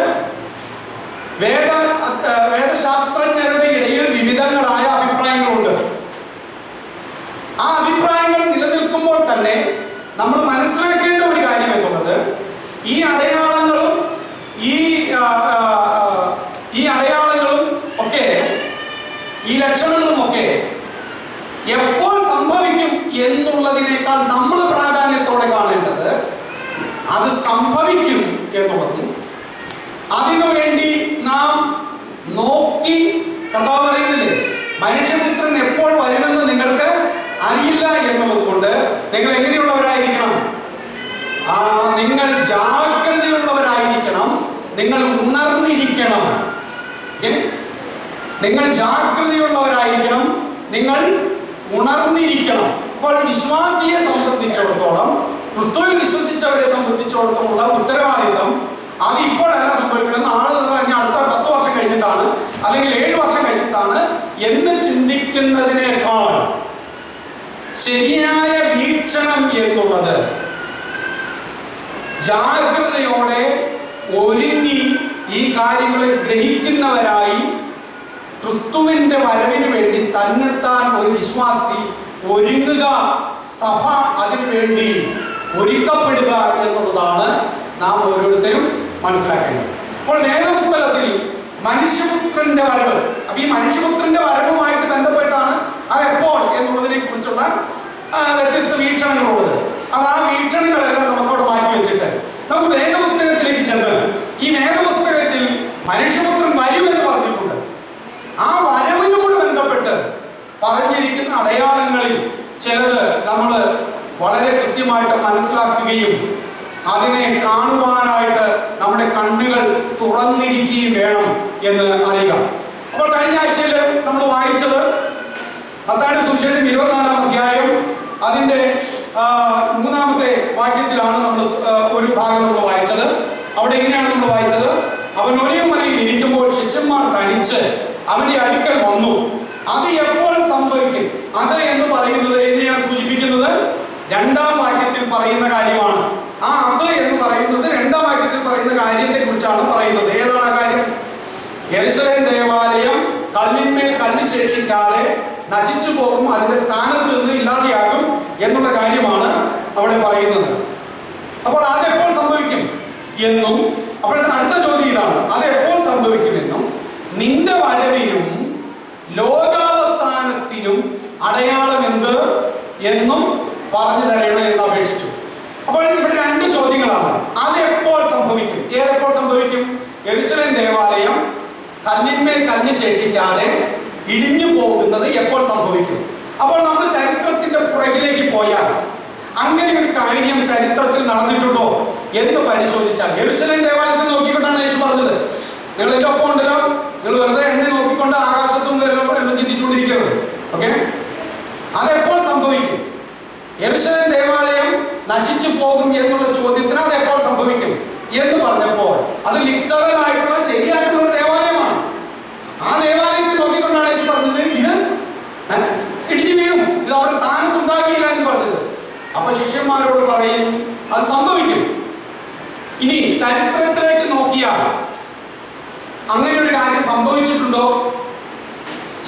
വേദശാസ്ത്രജ്ഞരുടെ ഇടയിൽ വിവിധങ്ങളായ അഭിപ്രായങ്ങളുണ്ട്. ആ അഭിപ്രായങ്ങൾ നിലനിൽക്കുമ്പോൾ തന്നെ നമ്മൾ മനസ്സിലാക്കേണ്ട ഒരു കാര്യം എന്നുള്ളത്, ഈ അടയാളങ്ങളും ഒക്കെ, ഈ ലക്ഷണങ്ങളും ഒക്കെ എപ്പോൾ സംഭവിക്കും എന്നുള്ളതിനേക്കാൾ നമ്മൾ പ്രാധാന്യത്തോടെ കാണേണ്ടത് അത് സംഭവിക്കും എന്നുള്ളതും അതിനുവേണ്ടി നാം നോക്കി, കർത്താവ് പറയുന്നില്ലേ, മനുഷ്യപുത്രൻ എപ്പോൾ വരുമെന്ന് നിങ്ങൾക്ക് അറിയില്ല എന്നുള്ളത് കൊണ്ട് നിങ്ങൾ എങ്ങനെയുള്ളവരായിരിക്കണം? നിങ്ങൾ ജാഗ്രതയുള്ളവരായിരിക്കണം, നിങ്ങൾ ഉണർന്നിരിക്കണം. നിങ്ങൾ ജാഗ്രതയുള്ളവരായിരിക്കണം, നിങ്ങൾ ഉണർന്നിരിക്കണം. അപ്പോൾ വിശ്വാസിയെ സംബന്ധിച്ചിടത്തോളം, ക്രിസ്തുവിൽ വിശ്വസിച്ചവരെ സംബന്ധിച്ചിടത്തോളമുള്ള ഉത്തരവാദിത്വം അത് ഇപ്പോഴല്ല സംഭവിക്കണം, നാളെ അടുത്ത 10 വർഷം കഴിഞ്ഞിട്ടാണ് അല്ലെങ്കിൽ 7 വർഷം കഴിഞ്ഞിട്ടാണ് എന്ന് ചിന്തിക്കുന്നതിനേക്കാൾ ശരിയായ വീക്ഷണം എന്നുള്ളത് ജാഗ്രതയോടെ ഒരുങ്ങി ഈ കാര്യങ്ങളെ ഗ്രഹിക്കുന്നവരായി ക്രിസ്തുവിന്റെ വരവിന് വേണ്ടി തന്നെത്താൻ ഒരു വിശ്വാസി ഒരുങ്ങുക, സഭ അതിനുവേണ്ടി ഒരുക്കപ്പെടുക എന്നുള്ളതാണ് നാം ഓരോരുത്തരും മനസ്സിലാക്കേണ്ടത്. അപ്പോൾ വേദപുസ്തകത്തിൽ മനുഷ്യപുത്രന്റെ വരവ്, അപ്പൊ ഈ മനുഷ്യപുത്രന്റെ വരവുമായിട്ട് ബന്ധപ്പെട്ടാണ് അത് എപ്പോൾ എന്നുള്ളതിനെ കുറിച്ചുള്ള വ്യത്യസ്ത വീക്ഷണങ്ങളുള്ളത്. അത് ആ വീക്ഷണങ്ങളെല്ലാം നമുക്കവിടെ മാറ്റി വെച്ചിട്ട് നമുക്ക് വേദപുസ്തകത്തിലേക്ക് ചെന്ന്, ഈ വേദപുസ്തകത്തിൽ മനുഷ്യപുത്രൻ വരുമെന്ന് പറഞ്ഞിട്ടുണ്ട്. ആ വരവിനോട് ബന്ധപ്പെട്ട് പറഞ്ഞിരിക്കുന്ന അടയാളങ്ങളിൽ ചിലത് നമ്മൾ വളരെ കൃത്യമായിട്ട് മനസ്സിലാക്കുകയും അതിനെ കാണുവാനായിട്ട് നമ്മുടെ കണ്ണുകൾ തുറന്നിരിക്കുകയും വേണം എന്ന് അറിയുക. അപ്പോൾ കഴിഞ്ഞ ആഴ്ചയിൽ നമ്മൾ വായിച്ചത് മത്തായിയുടെ സുവിശേഷം 24-ാം അധ്യായം അതിൻ്റെ 3-ാമത്തെ വാക്യത്തിലാണ് നമ്മൾ ഒരു ഭാഗം നമ്മൾ വായിച്ചത്. അവിടെ എങ്ങനെയാണ് നമ്മൾ വായിച്ചത്? അവൻ ഒലിവ് മലയിൽ ഇരിക്കുമ്പോൾ ശിഷ്യന്മാർ തനിച്ച് അവന്റെ അടുക്കൽ വന്നു. അത് എപ്പോൾ സംഭവിക്കും? അത് എന്ന് പറയുന്നത് എങ്ങനെയാണ് സൂചിപ്പിക്കുന്നത്? 2-ാം വാക്യത്തിൽ പറയുന്ന കാര്യമാണ്. ആ അത് എന്ന് പറയുന്നത് 2-ാം വാക്യത്തിൽ പറയുന്ന കാര്യത്തെ കുറിച്ചാണ് പറയുന്നത്. ഏതാണ് ആ കാര്യം? യെരൂശലേം ദേവാലയം കല്ലിന്മേൽ കല്ല് ശേഷിക്കാതെ നശിച്ചു പോകും, അതിന്റെ സ്ഥാനത്ത് നിന്ന് ഇല്ലാതെയാകും എന്നുള്ള കാര്യമാണ് അവിടെ പറയുന്നത്. അപ്പോൾ അതെപ്പോൾ സംഭവിക്കും എന്നും, അപ്പോഴത്തെ അടുത്ത ചോദ്യം ഇതാണ്, അതെപ്പോൾ സംഭവിക്കുമെന്നും നിന്റെ വരവിനും ലോകാവസാനത്തിനും അടയാളം എന്ത് എന്നും പറഞ്ഞു തരണം എന്ന് അപേക്ഷിച്ചു. അപ്പോൾ ഇവിടെ 2 ചോദ്യങ്ങളാണ്. അതെപ്പോൾ സംഭവിക്കും? ഏതെപ്പോൾ സംഭവിക്കും? യെരൂശലേം ദേവാലയം കല്ലിന്മേൽ കല്ല് ശേഷിക്കാതെ ഇടിഞ്ഞു പോകുന്നത് എപ്പോൾ സംഭവിക്കും? അപ്പോൾ നമ്മൾ ചരിത്രത്തിന്റെ പുറകിലേക്ക് പോയാൽ അങ്ങനെ ഒരു കാര്യം ചരിത്രത്തിൽ നടന്നിട്ടുണ്ടോ എന്ന് പരിശോധിച്ചാൽ, യെരൂശലേം ദേവാലയത്തിൽ നോക്കിക്കൊണ്ടാണ് യേശു പറഞ്ഞത്, നിങ്ങൾ എൻ്റെ ഒപ്പം ഉണ്ടല്ലോ, നിങ്ങൾ വെറുതെ എന്നെ നോക്കിക്കൊണ്ട് ആകാശത്തും എല്ലാം ചിന്തിച്ചുകൊണ്ടിരിക്കരുത്. ഓക്കെ, അതെപ്പോൾ സംഭവിക്കും? യെരൂശലേം ദേവാലയം നശിച്ചു പോകും എന്നുള്ള ചോദ്യത്തിന് അതെപ്പോൾ സംഭവിക്കും? അവിടെ സ്ഥാനത്തുണ്ടാകില്ല എന്ന് പറഞ്ഞത്. അപ്പൊ ശിഷ്യന്മാരോട് പറയും അത് സംഭവിക്കും. ഇനി ചരിത്രത്തിലേക്ക് നോക്കിയാൽ അങ്ങനെ ഒരു കാര്യം സംഭവിച്ചിട്ടുണ്ടോ?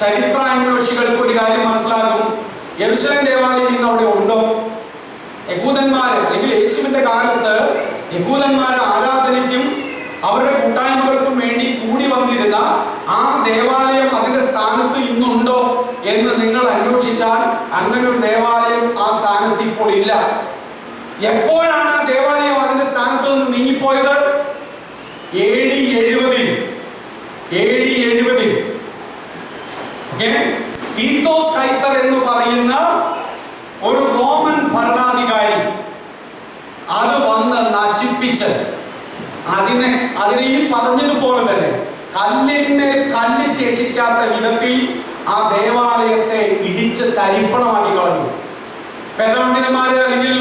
ചരിത്രാന്വേഷികൾക്ക് ഒരു കാര്യം മനസ്സിലാകും. യെരൂശലേം ദേവാലയം ഇന്ന് അവിടെ ഉണ്ടോ? യഹൂദന്മാർ അല്ലെങ്കിൽ യേശുവിന്റെ കാലത്ത് യഹൂദന്മാർ ആരാധനയ്ക്കും അവരുടെ കൂട്ടായ്മകൾക്കും വേണ്ടി കൂടി വന്നിരുന്ന ആ ദേവാലയം അതിന്റെ സ്ഥാനത്ത് ഇന്നുണ്ടോ എന്ന് നിങ്ങൾ അന്വേഷിച്ചാൽ അങ്ങനെ ഒരു ദേവാലയം ആ സ്ഥാനത്ത് ഇപ്പോൾ ഇല്ല. എപ്പോഴാണ് ആ ദേവാലയം അതിന്റെ സ്ഥാനത്ത് നിന്ന് നീങ്ങിപ്പോയത്? AD 70 തീത്തോസ് കൈസർ എന്ന് പറയുന്ന ഒരു റോമൻ ഭരണാധികാരി അത് വന്ന് നശിപ്പിച്ച് അതിനെയും പറഞ്ഞതുപോലെ തന്നെ കല്ലിന്മേൽ കല്ല് ശേഷിക്കാത്ത വിധത്തിൽ ആ ദേവാലയത്തെ ഇടിച്ച് തരിപ്പണമാക്കി കളഞ്ഞു. വേദപണ്ഡിതന്മാര് അല്ലെങ്കിൽ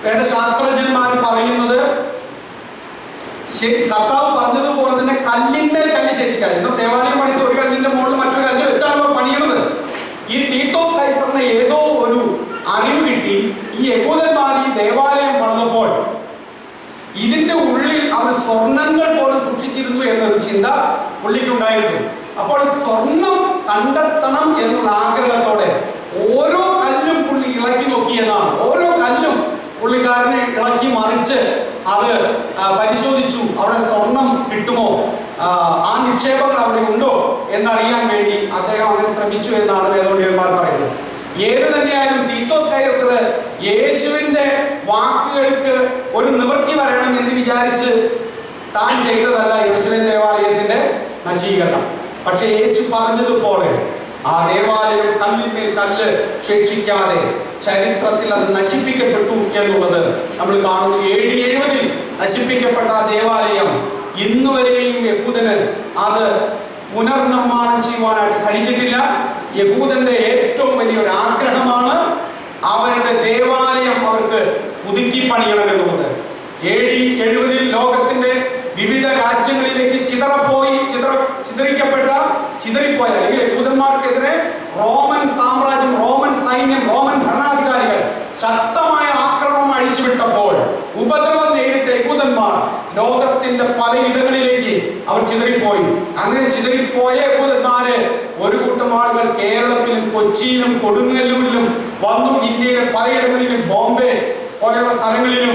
വേദശാസ്ത്രജ്ഞന്മാർ പറയുന്നത് കർത്താവ് പറഞ്ഞതുപോലെ തന്നെ കല്ലിന്മേൽ കല്ല് ശേഷിക്കാതെ. ഇന്ന് ദേവാലയം പണിത് ഒരു കല്ലിന്റെ മുകളിൽ മറ്റൊരു കല്ല് വെച്ചാണല്ലോ പണിയുന്നത്. ഈ തീത്തോസ് കൈസറിന് ഏതോ ഒരു അറിവ് കിട്ടി. ഈ യഹൂദന്മാർ ഈ ദേവാലയം പണിതപ്പോൾ ഇതിന്റെ ഉള്ളിൽ അവർ സ്വർണങ്ങൾ പോലും സൂക്ഷിച്ചിരുന്നു എന്നൊരു ചിന്ത പുള്ളിക്കുണ്ടായിരുന്നു. അപ്പോൾ സ്വർണം കണ്ടെത്തണം എന്നുള്ള ആഗ്രഹത്തോടെ ഓരോ കല്ലും പുള്ളി ഇളക്കി നോക്കിയെന്നാണ്. ഓരോ കല്ലും പുള്ളിക്കാരനെ ഇളക്കി മറിച്ച് അത് പരിശോധിച്ചു. അവിടെ സ്വർണം കിട്ടുമോ, ആ നിക്ഷേപങ്ങൾ അവിടെ ഉണ്ടോ എന്നറിയാൻ വേണ്ടി അദ്ദേഹം അങ്ങനെ ശ്രമിച്ചു എന്നാണ് വേദപണ്ഡിതന്മാർ പറയുന്നത്. ഏത് തന്നെയായാലും തീത്തോസ് കൈസർ യേശുവിന്റെ വാക്കുകൾക്ക് ഒരു നിവൃത്തി വരണം എന്ന് വിചാരിച്ച് താൻ ചെയ്തതല്ല യെരൂശലേം ദേവാലയത്തിന്റെ നശീകരണം. പക്ഷെ യേശു പറഞ്ഞതുപോലെ ആ ദേവാലയം കല്ലിന്മേൽ കല്ല് ശേഷിക്കാതെ ചരിത്രത്തിൽ അത് നശിപ്പിക്കപ്പെട്ടു എന്നുള്ളത് നമ്മൾ കാണുന്നു. AD 70 നശിപ്പിക്കപ്പെട്ട ആ ദേവാലയം ഇന്നുവരെയും യഹൂദന് അത് പുനർനിർമ്മാണം ചെയ്യുവാനായിട്ട് കഴിഞ്ഞിട്ടില്ല. യഹൂദന്റെ ഏറ്റവും വലിയൊരു ആഗ്രഹമാണ് അവരുടെ ദേവാലയം അവർക്ക് പുതുക്കി പണിയണം എന്നുള്ളത്. AD 70 ലോകത്തിന്റെ വിവിധ രാജ്യങ്ങളിലേക്ക് ചിതറിപ്പോയ അല്ലെങ്കിൽ യഹൂദന്മാർക്കെതിരെ റോമൻ സാമ്രാജ്യം, റോമൻ സൈന്യം, റോമൻ ഭരണാധികാരികൾ ശക്തമായ ആക്രമണം അഴിച്ചുവിട്ടപ്പോൾ ഉപദ്രവം നേരിട്ട യഹൂദന്മാർ ലോകത്തിന്റെ പലയിടങ്ങളിലേക്ക് അവർ ചിതറിപ്പോയി. അങ്ങനെ ചിതറിപ്പോയ യഹൂദന്മാര് ഒരു കൂട്ടം ആളുകൾ കേരളത്തിലും കൊച്ചിയിലും കൊടുങ്ങല്ലൂരിലും വന്നു. ഇന്ത്യയിലെ പലയിടങ്ങളിലും ബോംബെ പോലെയുള്ള സ്ഥലങ്ങളിലും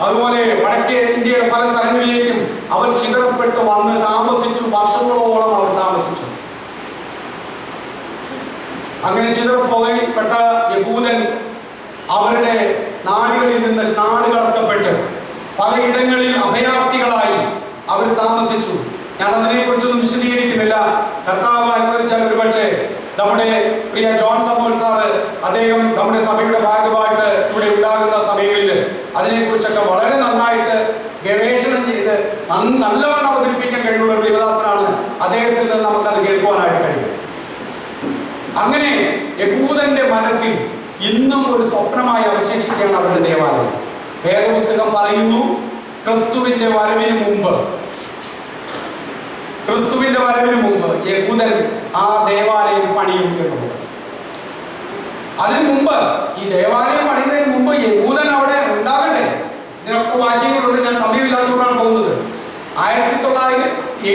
അതുപോലെ വടക്കേ ഇന്ത്യയുടെ പല സ്ഥലങ്ങളിലേക്കും അവർ ചിതറപ്പെട്ട് വന്ന് താമസിച്ചു. വർഷങ്ങളോളം അവർ താമസിച്ചു. അങ്ങനെ ചിതറപ്പോകപ്പെട്ട യഹൂദൻ അവരുടെ നാടുകളിൽ നിന്ന് നാട് കടത്തപ്പെട്ട് പലയിടങ്ങളിൽ അഭയാർത്ഥികളായി അവർ താമസിച്ചു. ഞാൻ അതിനെക്കുറിച്ചൊന്നും വിശദീകരിക്കുന്നില്ല. കർത്താവ് അനുവദിച്ചാൽ ഒരുപക്ഷെ നമ്മുടെ പ്രിയ ജോൺ സാമുവൽ സാറ് അദ്ദേഹം നമ്മുടെ സഭയുടെ ഭാഗമായിട്ട് ഇവിടെ ഉണ്ടാകുന്ന സമയങ്ങളിൽ അതിനെക്കുറിച്ചൊക്കെ വളരെ നന്നായിട്ട് ഗവേഷണം ചെയ്ത് നല്ലവണ്ണം അവതരിപ്പിക്കാൻ കഴിവുള്ള ഒരു ദേവദാസനാണ്. അദ്ദേഹത്തിൽ നിന്ന് നമുക്കത് കേൾക്കുവാനായിട്ട് കഴിയും. അങ്ങനെ യഹൂദന്റെ മനസ്സിൽ ഇന്നും ഒരു സ്വപ്നമായി അവശേഷിക്കുകയാണ് അവരുടെ ദേവാലയം. വേദപുസ്തകം പറയുന്നു ക്രിസ്തുവിന്റെ വരവിന് മുമ്പ് യഹൂദൻ ആ ദേവാലയം പണിയും എന്നുള്ളത്. അതിനു മുമ്പ് ഈ ദേവാലയം പണിയുന്നതിന് മുമ്പ് യഹൂദൻ അവിടെ ഉണ്ടാകണ്ടേ? ഇതിനൊക്കെ വാക്യങ്ങളുണ്ട്. ഞാൻ സമയമില്ലാത്തതുകൊണ്ടാണ് പോകുന്നത്. 1900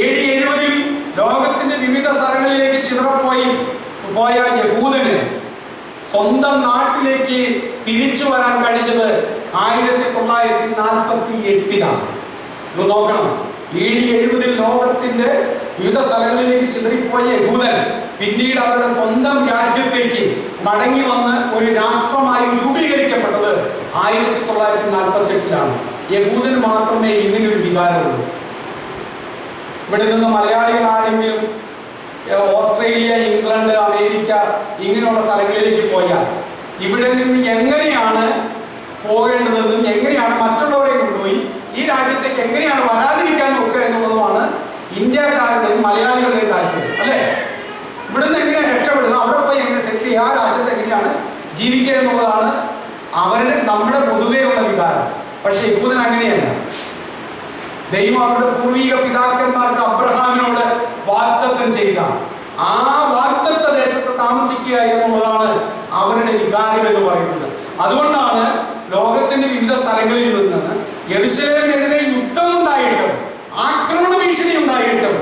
AD 70 ലോകത്തിന്റെ വിവിധ സ്ഥലങ്ങളിലേക്ക് ചിതറപ്പോയ യഹൂദന് സ്വന്തം നാട്ടിലേക്ക് തിരിച്ചു വരാൻ കഴിഞ്ഞത് 1948 നോക്കണം. AD 70 ലോകത്തിന്റെ വിവിധ സ്ഥലങ്ങളിലേക്ക് ചിതറിപ്പോയ യഹൂദൻ പിന്നീട് അവരുടെ സ്വന്തം രാജ്യത്തേക്ക് മടങ്ങി വന്ന് ഒരു രാഷ്ട്രമായി രൂപീകരിക്കപ്പെട്ടത് 1948 യഹൂദന് മാത്രമേ ഇങ്ങനൊരു വികാരമുള്ളൂ. ഇവിടെ നിന്ന് മലയാളികൾ ആരെങ്കിലും ഓസ്ട്രേലിയ, ഇംഗ്ലണ്ട്, അമേരിക്ക ഇങ്ങനെയുള്ള സ്ഥലങ്ങളിലേക്ക് പോയാൽ ഇവിടെ നിന്ന് എങ്ങനെയാണ് പോകേണ്ടതെന്നും എങ്ങനെയാണ് മറ്റുള്ളവരെ കൊണ്ടുപോയി ഈ രാജ്യത്തേക്ക് എങ്ങനെയാണ് വരാതിരിക്കാൻ നോക്കുക എന്നുള്ളതുമാണ് ഇന്ത്യക്കാരുടെയും മലയാളികളുടെയും താല്പര്യം, അല്ലേ? ഇവിടെ നിന്ന് എങ്ങനെയാണ് രക്ഷപ്പെടുന്നത്, അവിടെ പോയി എങ്ങനെ സെറ്റിൽ ചെയ്യുക, ആ രാജ്യത്ത് എങ്ങനെയാണ് ജീവിക്കുക എന്നുള്ളതാണ് നമ്മുടെ പൊതുവെയുള്ള വികാരം. പക്ഷെ യഹൂദൻ അങ്ങനെയല്ല. ദൈവം അവരുടെ പൂർവിക പിതാക്കന്മാർക്ക് അബ്രഹാമിനോട് വാഗ്ദത്തം ചെയ്യുക, ആ വാഗ്ദത്ത ദേശത്ത് താമസിക്കുക എന്നുള്ളതാണ് അവരുടെ വികാരം എന്ന് പറയുന്നത്. അതുകൊണ്ടാണ് ലോകത്തിന്റെ വിവിധ സ്ഥലങ്ങളിൽ നിന്ന് യെരൂശലേമിനെതിരെ യുദ്ധം ഉണ്ടായിട്ടും ആക്രമണ ഭീഷണി ഉണ്ടായിട്ടും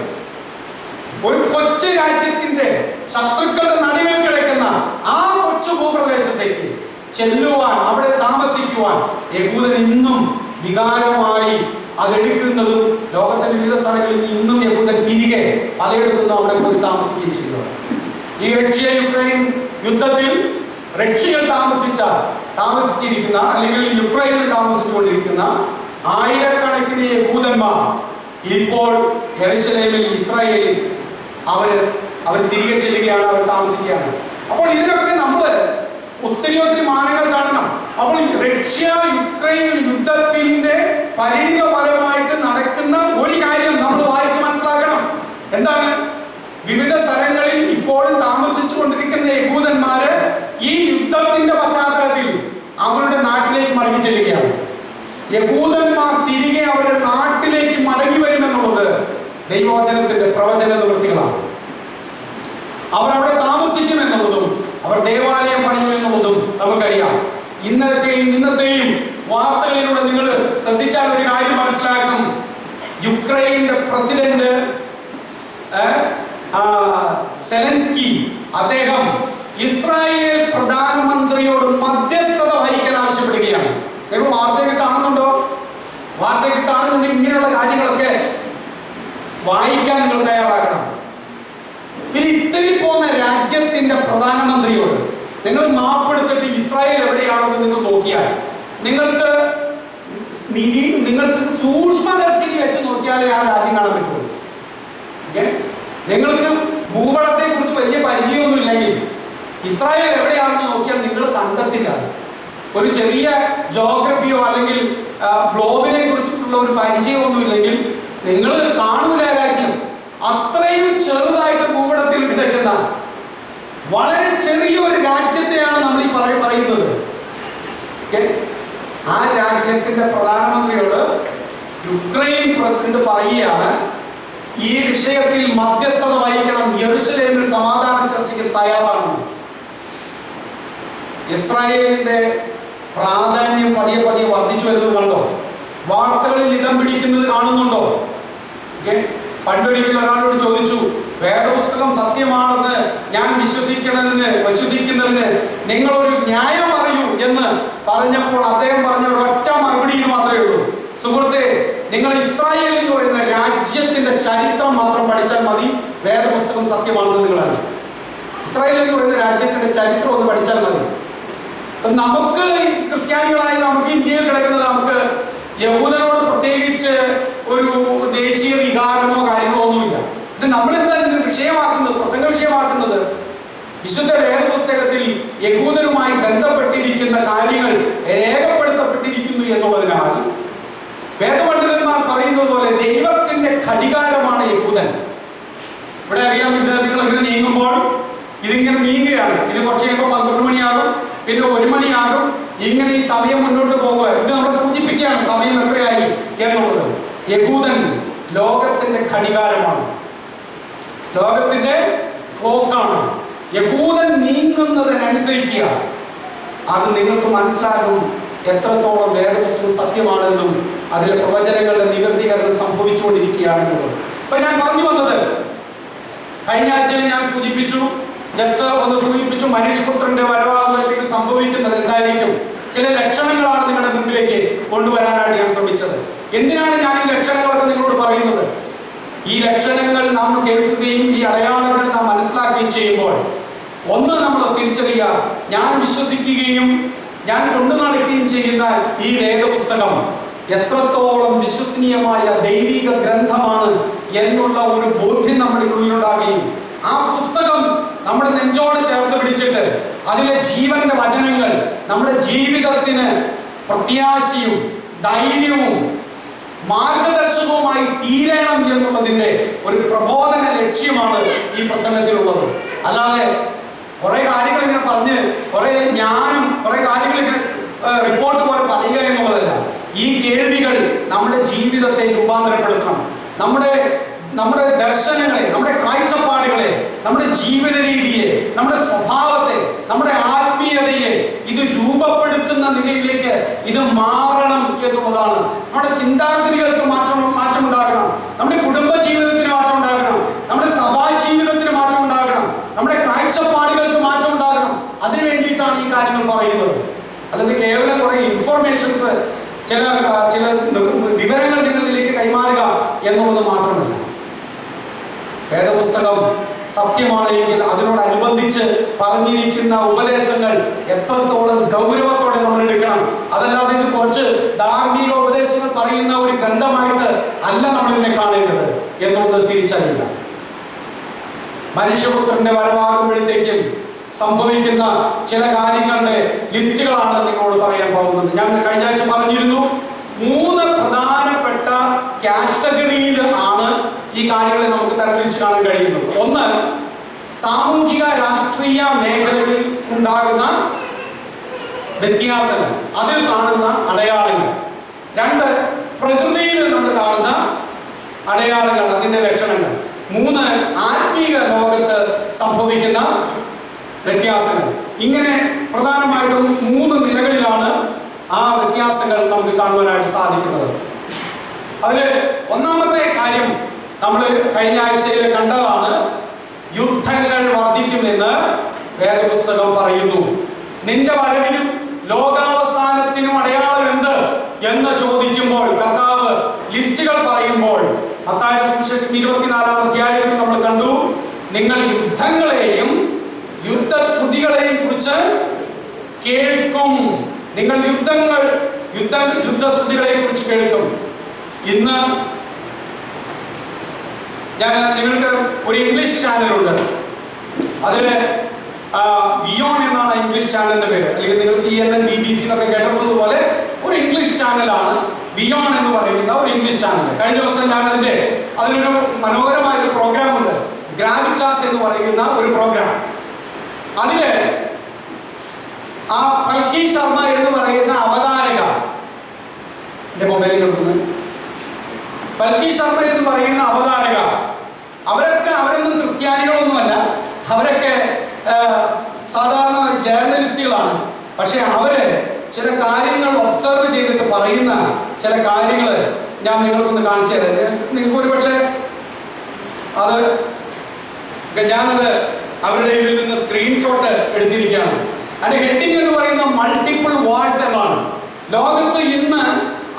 ഒരു കൊച്ചു രാജ്യത്തിന്റെ ശത്രുക്കളുടെ നടുവിൽ കിടക്കുന്ന ആ കൊച്ചു ഭൂപ്രദേശത്തേക്ക് ചെല്ലുവാൻ, അവിടെ താമസിക്കുവാൻ യഹൂദൻ ഇന്നും വികാരമായി അതെടുക്കുന്നതും ലോകത്തിന്റെ വിവിധ സ്ഥലങ്ങളിൽ ഇന്നും യഹൂദൻ തിരികെ പലയിടത്തുനിന്നും അവിടെ പോയി താമസിക്കുകയും ചെയ്യുന്നത്. ഈ റഷ്യ യുക്രൈൻ യുദ്ധത്തിൽ റഷ്യയിൽ താമസിച്ചിരിക്കുന്ന അല്ലെങ്കിൽ യുക്രൈനിൽ താമസിച്ചുകൊണ്ടിരിക്കുന്ന ആയിരക്കണക്കിന് യഹൂദന്മാർ ഇപ്പോൾ യെരൂശലേമിൽ, ഇസ്രായേലിൽ അവർ തിരികെ ചെല്ലുകയാണ്, അവർ താമസിക്കുകയാണ്. അപ്പോൾ ഇതിനൊക്കെ നമ്മൾ ഒത്തിരി മാനങ്ങൾ കാണണം. അപ്പോൾ റഷ്യ യുക്രൈൻ യുദ്ധത്തിന്റെ പരിണിത ഫലമായിട്ട് നടക്കുന്ന ഒരു കാര്യം നമ്മൾ വായിച്ച് മനസ്സിലാക്കണം. എന്താണ്? വിവിധ സ്ഥലങ്ങളിൽ ഇപ്പോഴും താമസിച്ചു കൊണ്ടിരിക്കുന്ന യഹൂദന്മാര് ഈ യുദ്ധത്തിന്റെ പശ്ചാത്തലത്തിൽ അവരുടെ നാട്ടിലേക്ക് മടങ്ങി ചെല്ലുകയാണ്. യഹൂദന്മാർ തിരികെ അവരുടെ നാട്ടിലേക്ക് മടങ്ങി വരുമെന്നുള്ളത് ദൈവവചനത്തിന്റെ പ്രവചന നിവൃത്തികളാണ്. അവർ അവിടെ താമസിക്കുമെന്നുള്ളതും അവർ ദേവാലയം പണിയുമെന്നുള്ളതും നമുക്കറിയാം. ഇന്നത്തെയും വാർത്തകളിലൂടെ നിങ്ങൾ ശ്രദ്ധിച്ചാൽ ഒരു കാര്യം മനസ്സിലാക്കും. യുക്രൈന്റെ പ്രസിഡന്റ് സെലൻസ്കി അദ്ദേഹം ഇസ്രായേൽ പ്രധാനമന്ത്രിയോട് മധ്യസ്ഥത വഹിക്കാൻ ആവശ്യപ്പെടുകയാണ്. നിങ്ങൾ വാർത്തയൊക്കെ കാണുന്നുണ്ടോ? വാർത്തയൊക്കെ കാണുന്നുണ്ടെങ്കിൽ ഇങ്ങനെയുള്ള കാര്യങ്ങളൊക്കെ വായിക്കാൻ നിങ്ങൾ തയ്യാറാക്കണം. പിന്നെ ഇത്തിരി പോകുന്ന രാജ്യത്തിന്റെ പ്രധാനമന്ത്രിയോട് നിങ്ങൾ മാപ്പെടുത്തിട്ട് ഇസ്രായേൽ എവിടെയാണെന്ന് നിങ്ങൾ നോക്കിയാൽ നിങ്ങൾക്ക് സൂക്ഷ്മദർശിനി വെച്ച് നോക്കിയാലേ ആ രാജ്യം കാണാൻ പറ്റുള്ളൂ. നിങ്ങൾക്ക് ഭൂപടത്തെ കുറിച്ച് വലിയ പരിചയമൊന്നും ഇല്ലെങ്കിൽ ഇസ്രായേൽ എവിടെയാണെന്ന് നോക്കിയാൽ നിങ്ങൾ കണ്ടെത്തില്ല. ഒരു ചെറിയ ജോഗ്രഫിയോ അല്ലെങ്കിൽ ഗ്ലോബിനെ കുറിച്ചിട്ടുള്ള ഒരു പരിചയമൊന്നും ഇല്ലെങ്കിൽ നിങ്ങൾ കാണൂല രാജ്യം. അത്രയും ചെറുതായിട്ട് ഭൂപടത്തിൽ കിടക്കുന്ന വളരെ ചെറിയ ഒരു രാജ്യത്തെയാണ് നമ്മൾ ഈ പറയുന്നത്. ആ രാജ്യത്തിന്റെ പ്രധാനമന്ത്രിയോട് യുക്രൈൻ പ്രസിഡന്റ് പറയുകയാണ്, ഈ വിഷയത്തിൽ മധ്യസ്ഥത വഹിക്കണം, യെരൂശലേമിൽ സമാധാന ചർച്ചയ്ക്ക് തയ്യാറാണ്. ഇസ്രായേലിന്റെ പ്രാധാന്യം പതിയെ വർദ്ധിച്ചു വരുന്നത് കണ്ടോ? വാർത്തകളിൽ ഇടം പിടിക്കുന്നത് കാണുന്നുണ്ടോ? പണ്ടൊരിക്കൽ ഒരാളോട് ചോദിച്ചു, വേദപുസ്തകം സത്യമാണെന്ന് ഞാൻ വിശ്വസിക്കുന്നതിന് നിങ്ങളൊരു ന്യായം പറയൂ എന്ന് പറഞ്ഞപ്പോൾ അദ്ദേഹം പറഞ്ഞ ഒരൊറ്റ മറുപടി മാത്രമേ ഉള്ളൂ, സുഹൃത്തെ, നിങ്ങൾ ഇസ്രായേൽ എന്ന് പറയുന്ന രാജ്യത്തിന്റെ ചരിത്രം മാത്രം പഠിച്ചാൽ മതി, വേദപുസ്തകം സത്യമാണെന്ന് നിങ്ങളാണ്. ഇസ്രായേൽ എന്ന് പറയുന്ന രാജ്യത്തിന്റെ ചരിത്രം ഒന്ന് പഠിച്ചാൽ മതി. നമുക്ക് ക്രിസ്ത്യാനികളായി നമുക്ക് ഇന്ത്യയിൽ കിടക്കുന്നത് നമുക്ക് യഹൂദനോട് പ്രത്യേകിച്ച് ഒരു ദേശീയ വികാരമോ കാര്യങ്ങളോ ഒന്നുമില്ല. നമ്മളെന്താ വിഷയമാക്കുന്നത്, പ്രസംഗ വിഷയമാക്കുന്നത് വിശുദ്ധ വേദപുസ്തകത്തിൽ യഹൂദനുമായി ബന്ധപ്പെട്ടിരിക്കുന്ന കാര്യങ്ങൾ രേഖപ്പെടുത്തപ്പെട്ടിരിക്കുന്നു എന്നുള്ളതിനാൽ വേദപണ്ഡിതന്മാർ പറയുന്നത് പോലെ ദൈവത്തിന്റെ ഘടികാരമാണ് യഹൂദൻ. ഇവിടെ അറിയാം, ഇത് നിങ്ങൾ ഇങ്ങനെ നീങ്ങുമ്പോൾ ഇതിങ്ങനെ നീങ്ങുകയാണ്. ഇത് കുറച്ച് കഴിയുമ്പോൾ 12 മണിയാകും, പിന്നെ 1 മണിയാകും. ഇങ്ങനെ ഈ സമയം മുന്നോട്ട് പോകുക. ഇത് നമ്മളെ സൂചിപ്പിക്കുകയാണ് സമയം എത്രയായി എന്നുള്ളത്. യഹൂദൻ ലോകത്തിന്റെ ഘടികാരമാണ്, ലോകത്തിന്റെ ക്ലോക്കാണ്. യഹൂദൻ നീങ്ങുന്നതിനനുസരിക്കുക. അത് നിങ്ങൾക്ക് മനസ്സിലാകും എത്രത്തോളം വേദപുസ്തകം സത്യമാണെന്നും അതിലെ പ്രവചനങ്ങളുടെ നിവർത്തീകരണം സംഭവിച്ചുകൊണ്ടിരിക്കുകയാണെന്നുള്ളത്. അപ്പൊ ഞാൻ പറഞ്ഞു വന്നത്, കഴിഞ്ഞ ആഴ്ചയിൽ ഞാൻ സൂചിപ്പിച്ചു, മനുഷ്യപുത്രന്റെ വരവാകുമ്പോഴത്തേക്ക് സംഭവിക്കുന്നത് എന്തായിരിക്കും? ചില ലക്ഷണങ്ങളാണ് നിങ്ങളുടെ മുമ്പിലേക്ക് കൊണ്ടുവരാനാണ് ഞാൻ ശ്രമിച്ചത്. എന്തിനാണ് ഞാൻ ഈ ലക്ഷണങ്ങളൊക്കെ നിങ്ങളോട് പറയുന്നത്? ഈ ലക്ഷണങ്ങൾ നാം കേൾക്കുകയും ഈ അടയാളങ്ങൾ നാം മനസ്സിലാക്കുകയും ചെയ്യുമ്പോൾ ഒന്ന് നമ്മൾ തിരിച്ചറിയുക, ഞാൻ വിശ്വസിക്കുകയും ഞാൻ കൊണ്ടു നടക്കുകയും ചെയ്യുന്ന ഈ വേദപുസ്തകം എത്രത്തോളം വിശ്വസനീയമായ ദൈവിക ഗ്രന്ഥമാണ് എന്നുള്ള ഒരു ബോധ്യം നമ്മുടെ ഉള്ളിലുണ്ടാകുകയും ആ പുസ്തകം നമ്മുടെ നെഞ്ചോട് ചേർത്ത് പിടിച്ചിട്ട് അതിലെ ജീവന്റെ വചനങ്ങൾ നമ്മുടെ ജീവിതത്തിന് പ്രത്യാശയും ധൈര്യവും മാർഗദർശകവുമായി തീരണം എന്നുള്ളതിന്റെ ഒരു പ്രബോധന ലക്ഷ്യമാണ് ഈ പ്രസംഗത്തിലുള്ളത്. അല്ലാതെ കുറെ കാര്യങ്ങൾ ഇങ്ങനെ പറഞ്ഞ് കുറെ ജ്ഞാനം കുറെ കാര്യങ്ങൾ ഇങ്ങനെ റിപ്പോർട്ട് പോലെ പറയുക എന്നുള്ളതല്ല. ഈ കേൾവികൾ നമ്മുടെ ജീവിതത്തെ രൂപാന്തരപ്പെടുത്തണം, നമ്മുടെ നമ്മുടെ ദർശനങ്ങളെ, നമ്മുടെ കാഴ്ചപ്പാടുകളെ, നമ്മുടെ ജീവിത രീതിയെ, നമ്മുടെ സ്വഭാവത്തെ, നമ്മുടെ ആത്മീയതയെ ഇത് രൂപപ്പെടുത്തുന്ന നിലയിലേക്ക് ഇത് മാറണം എന്നുള്ളതാണ്. നമ്മുടെ ചിന്താഗതികൾക്ക് മാറ്റമുണ്ടാകണം, നമ്മുടെ കുടുംബ ജീവിതത്തിന് മാറ്റം ഉണ്ടാകണം, നമ്മുടെ സഭാ ജീവിതത്തിന് മാറ്റം ഉണ്ടാകണം, നമ്മുടെ കാഴ്ചപ്പാടുകൾക്ക് മാറ്റം ഉണ്ടാകണം. അതിനു വേണ്ടിയിട്ടാണ് ഈ കാര്യങ്ങൾ പറയുന്നത്. അല്ലാതെ കേവലം കുറെ ഇൻഫോർമേഷൻസ്, ചില വിവരങ്ങൾ നിങ്ങളിലേക്ക് കൈമാറുക എന്നുള്ളത് മാത്രമല്ല. വേദപുസ്തകം സത്യമാണെങ്കിൽ അതിനോടനുബന്ധിച്ച് പറഞ്ഞിരിക്കുന്ന ഉപദേശങ്ങൾ എത്രത്തോളം ഗൗരവത്തോടെ നമ്മൾ എടുക്കണം. അതല്ലാതെ ഇത് കുറച്ച് ധാർമ്മിക ഉപദേശങ്ങൾ പറയുന്ന ഒരു ഗ്രന്ഥമായിട്ട് അല്ല നമ്മളിതിനെ കാണേണ്ടത് എന്നുള്ളത് തിരിച്ചറിയുക. മനുഷ്യപുത്രന്റെ വരവാകുമ്പോഴത്തേക്കും സംഭവിക്കുന്ന ചില കാര്യങ്ങളുടെ ലിസ്റ്റുകളാണ് നിങ്ങളോട് പറയാൻ പോകുന്നത്. ഞാൻ കഴിഞ്ഞ ആഴ്ച പറഞ്ഞിരുന്നു, 3 പ്രധാനപ്പെട്ട കാറ്റഗറിയിൽ ആണ് ഈ കാര്യങ്ങളെ നമുക്ക് തരംതിരിച്ച് കാണാൻ കഴിയുന്നത്. ഒന്ന്, സാമൂഹിക രാഷ്ട്രീയ മേഖലകളിൽ ഉണ്ടാകുന്ന വ്യത്യാസങ്ങൾ, അതിൽ കാണുന്ന അടയാളങ്ങൾ. 2, പ്രകൃതിയിൽ നമ്മൾ കാണുന്ന അടയാളങ്ങൾ, അതിന്റെ ലക്ഷണങ്ങൾ. 3, ആത്മീയ ലോകത്ത് സംഭവിക്കുന്ന വ്യത്യാസങ്ങൾ. ഇങ്ങനെ പ്രധാനമായിട്ടും 3 നിലകളിലാണ് ആ വ്യത്യാസങ്ങൾ നമുക്ക് കാണുവാനായിട്ട് സാധിക്കുന്നത്. അതില് ഒന്നാമത്തെ കാര്യം നമ്മൾ കഴിഞ്ഞ ആഴ്ചയിൽ കണ്ടതാണ്. യുദ്ധങ്ങൾ വർദ്ധിക്കുമെന്ന് വേദപുസ്തകം പറയുന്നു. നിന്റെ വരവിനും ലോകാവസാനത്തിനും അടയാളം എന്ത് എന്ന് ചോദിക്കുമ്പോൾ കർത്താവ് ലിസ്റ്റുകൾ പറയുമ്പോൾ മത്തായി സുവിശേഷം 24-ാം അധ്യായത്തിൽ നമ്മൾ കണ്ടു, നിങ്ങൾ യുദ്ധങ്ങളെയും യുദ്ധശ്രുതികളെയും കുറിച്ച് കേൾക്കും. നിങ്ങൾ യുദ്ധശ്രുതികളെ കുറിച്ച് കേൾക്കും. ഇന്ന് നിങ്ങൾക്ക് ഒരു ഇംഗ്ലീഷ് ചാനലുണ്ട്. അതില് വിയോൺ എന്നാണ് ഇംഗ്ലീഷ് ചാനലിന്റെ പേര്. അല്ലെങ്കിൽ നിങ്ങൾ CNN, BBC എന്നൊക്കെ കേട്ടിട്ടുള്ളതുപോലെ ഒരു ഇംഗ്ലീഷ് ചാനലാണ് വിയോൺ എന്ന് പറയുന്ന ഒരു ഇംഗ്ലീഷ് ചാനൽ. കഴിഞ്ഞ ദിവസം ഞാൻ അതിലൊരു മനോഹരമായ ഒരു പ്രോഗ്രാം ഉണ്ട്, ഗ്രാവിറ്റാസ് എന്ന് പറയുന്ന ഒരു പ്രോഗ്രാം. അതില് ആ പൽക്കി ശർമ്മ എന്ന് പറയുന്ന അവതാരക, എന്റെ മൊബൈലിൽ കൊടുക്കുന്നത്, പൽക്കി ശർമ്മ എന്ന് പറയുന്ന അവതാരക, അവരൊന്നും ക്രിസ്ത്യാനികളൊന്നുമല്ല, അവരൊക്കെ സാധാരണ ജേർണലിസ്റ്റുകളാണ്. പക്ഷെ അവര് ചില കാര്യങ്ങൾ ഒബ്സർവ് ചെയ്തിട്ട് പറയുന്ന ചില കാര്യങ്ങൾ ഞാൻ നിങ്ങൾക്കൊന്ന് കാണിച്ചു തരാം. നിങ്ങൾക്ക് ഒരു പക്ഷേ ഞാനത് അവരുടെ ഇതിൽ നിന്ന് സ്ക്രീൻഷോട്ട് എടുത്തിരിക്കുകയാണ്. അതിന്റെ ഹെഡിങ് എന്ന് പറയുന്ന മൾട്ടിപ്പിൾ വാർസ് എന്നാണ്. ലോകത്ത് ഇന്ന്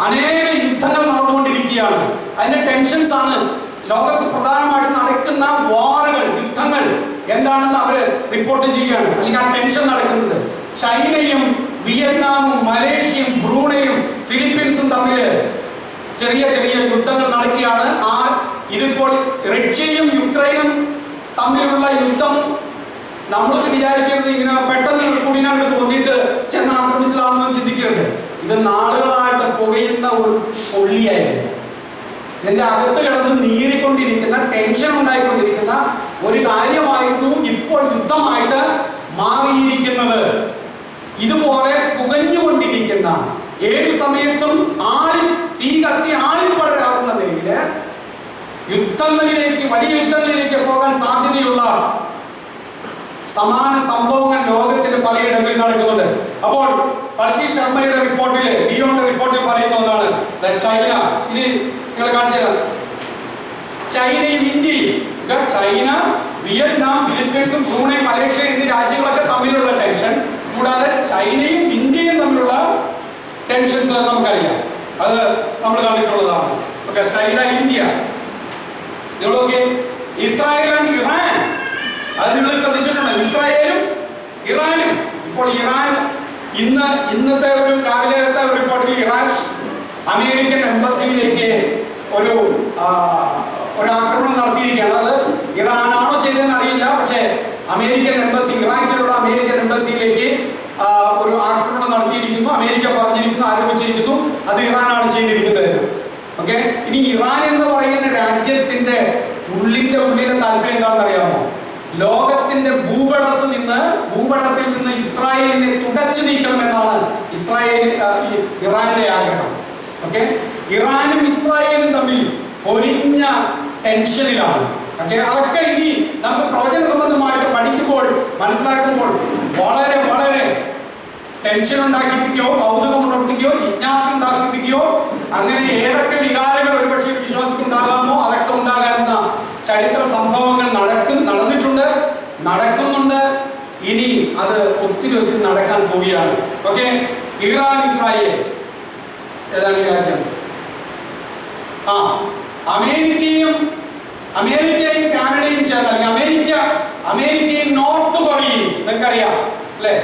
അനേക യുദ്ധങ്ങൾ നടന്നുകൊണ്ടിരിക്കുകയാണ്. അതിന്റെ ടെൻഷൻസ് ആണ് ലോകത്ത് പ്രധാനമായിട്ട് നടക്കുന്ന വാറുകൾ, യുദ്ധങ്ങൾ എന്താണെന്ന് അവര് റിപ്പോർട്ട് ചെയ്യുകയാണ്. അല്ലെങ്കിൽ ആ ടെൻഷൻ നടക്കുന്നത് ചൈനയും വിയറ്റ്നാമും മലേഷ്യയും ബ്രൂണയും ഫിലിപ്പീൻസും തമ്മിൽ ചെറിയ ചെറിയ യുദ്ധങ്ങൾ നടക്കുകയാണ്. ഇതിപ്പോൾ റഷ്യയും യുക്രൈനും തമ്മിലുള്ള യുദ്ധം നമ്മൾക്ക് വിചാരിക്കുന്നത് ഇങ്ങനെ പെട്ടെന്ന് കുടിനകത്ത് വന്നിട്ട് ചെന്ന് ആക്രമിച്ചതാണെന്ന് ചിന്തിക്കരുത്. ഇത് നാളുകളായിട്ട് പുകയുന്ന ഒരു പൊള്ളിയായിരുന്നു. ഇതിന്റെ അകത്ത് കിടന്ന് നീറിക്കൊണ്ടിരിക്കുന്ന, ടെൻഷൻ ഉണ്ടായിക്കൊണ്ടിരിക്കുന്ന ഒരു കാര്യമായിരുന്നു ഇപ്പോൾ യുദ്ധമായിട്ട് മാറിയിരിക്കുന്നത്. ഇതുപോലെ പുകഞ്ഞുകൊണ്ടിരിക്കുന്ന, ഏത് സമയത്തും തീ കത്തി ആളിപ്പടരാകുന്ന നിലയില് യുദ്ധങ്ങളിലേക്ക്, വലിയ യുദ്ധങ്ങളിലേക്ക് പോകാൻ സാധ്യതയുള്ള സമാന സംഭവങ്ങൾ ലോകത്തിന്റെ പലയിടങ്ങളിൽ നടക്കുന്നുണ്ട്. അപ്പോൾ പൽക്കി ശർമ്മയുടെ റിപ്പോർട്ടില്, വിയോന്റെ റിപ്പോർട്ടിൽ പറയുന്ന ഒന്നാണ് ചൈന. ഇനി നിങ്ങൾ കാണിച്ചത് ചൈനയും ഇന്ത്യയും, ചൈന, വിയറ്റ്നാം, ഫിലിപ്പീൻസും ബ്രൂണൈ, മലേഷ്യ എന്നീ രാജ്യങ്ങളൊക്കെ തമ്മിലുള്ള ടെൻഷൻ, കൂടാതെ ചൈനയും ഇന്ത്യയും തമ്മിലുള്ള ടെൻഷൻസ് നമുക്കറിയാം. അത് നമ്മൾ കണ്ടിട്ടുള്ളതാണ്. Okay, China, India. നിങ്ങളൊക്കെ ഇസ്രായേൽ ആൻഡ് ഇറാൻ, അത് നിങ്ങൾ ശ്രദ്ധിച്ചിട്ടുണ്ടോ? ഇസ്രായേലും ഇറാനും. ഇപ്പോൾ ഇറാൻ ഇന്നത്തെ ഒരു രാവിലത്തെ ഒരു റിപ്പോർട്ടിൽ ഇറാൻ അമേരിക്കൻ എംബസിയിലേക്ക് ഒരു ആക്രമണം നടത്തിയിരിക്കുകയാണ്. അത് ഇറാനാണോ ചെയ്തതെന്ന് അറിയില്ല. പക്ഷേ അമേരിക്കൻ എംബസി, ഇറാഖിലുള്ള അമേരിക്കൻ എംബസിയിലേക്ക് ഒരു ആക്രമണം നടത്തിയിരിക്കുന്നു. അമേരിക്ക പറഞ്ഞിരിക്കുന്നു, ആരംഭിച്ചിരിക്കുന്നു, അത് ഇറാനാണ് ചെയ്തിരിക്കുന്നത്. ഓക്കെ, ഇനി ഇറാൻ എന്ന് പറയുന്ന രാജ്യത്തിന്റെ ഉള്ളിലെ താല്പര്യം എന്താണെന്ന് അറിയാമോ? ലോകത്തിന്റെ ഭൂപടത്തിൽ നിന്ന് ഇസ്രായേലിനെ തുടച്ചു നീക്കണമെന്നാണ് ഇറാന്റെ ആഗ്രഹം. ഓക്കെ, ഇറാനും ഇസ്രായേലും തമ്മിൽ പൊരിഞ്ഞ ടെൻഷനിലാണ്. ഓക്കെ, അതൊക്കെ ഇനി നമുക്ക് പ്രവചന സംബന്ധമായിട്ട് പഠിക്കുമ്പോൾ മനസ്സിലാക്കുമ്പോൾ വളരെ വളരെ ടെൻഷൻ ഉണ്ടാക്കിപ്പിക്കുകയോ കൗതുകം ഉണർത്തുകയോ ജിജ്ഞാസ ഉണ്ടാക്കിപ്പിക്കുകയോ അങ്ങനെ ഏതൊക്കെ വികാരങ്ങൾ ഒരുപക്ഷെ വിശ്വാസിക്ക് ഉണ്ടാകാമോ അതൊക്കെ ഉണ്ടാകാവുന്ന ചരിത്ര സംഭവങ്ങൾ നടന്നിട്ടുണ്ട്, നടക്കുന്നുണ്ട്. ഇനി അത് ഒത്തിരി ഒത്തിരി നടക്കാൻ പോവുകയാണ്. ഓക്കെ, ഇറാൻ ഇസ്രായേൽ ഏതാണ് ഈ രാജ്യം? അമേരിക്കയും കാനഡയും ചേർന്ന്, അല്ലെങ്കിൽ അമേരിക്കയും നോർത്ത് കൊറിയയും നിങ്ങൾക്കറിയാം അല്ലേ?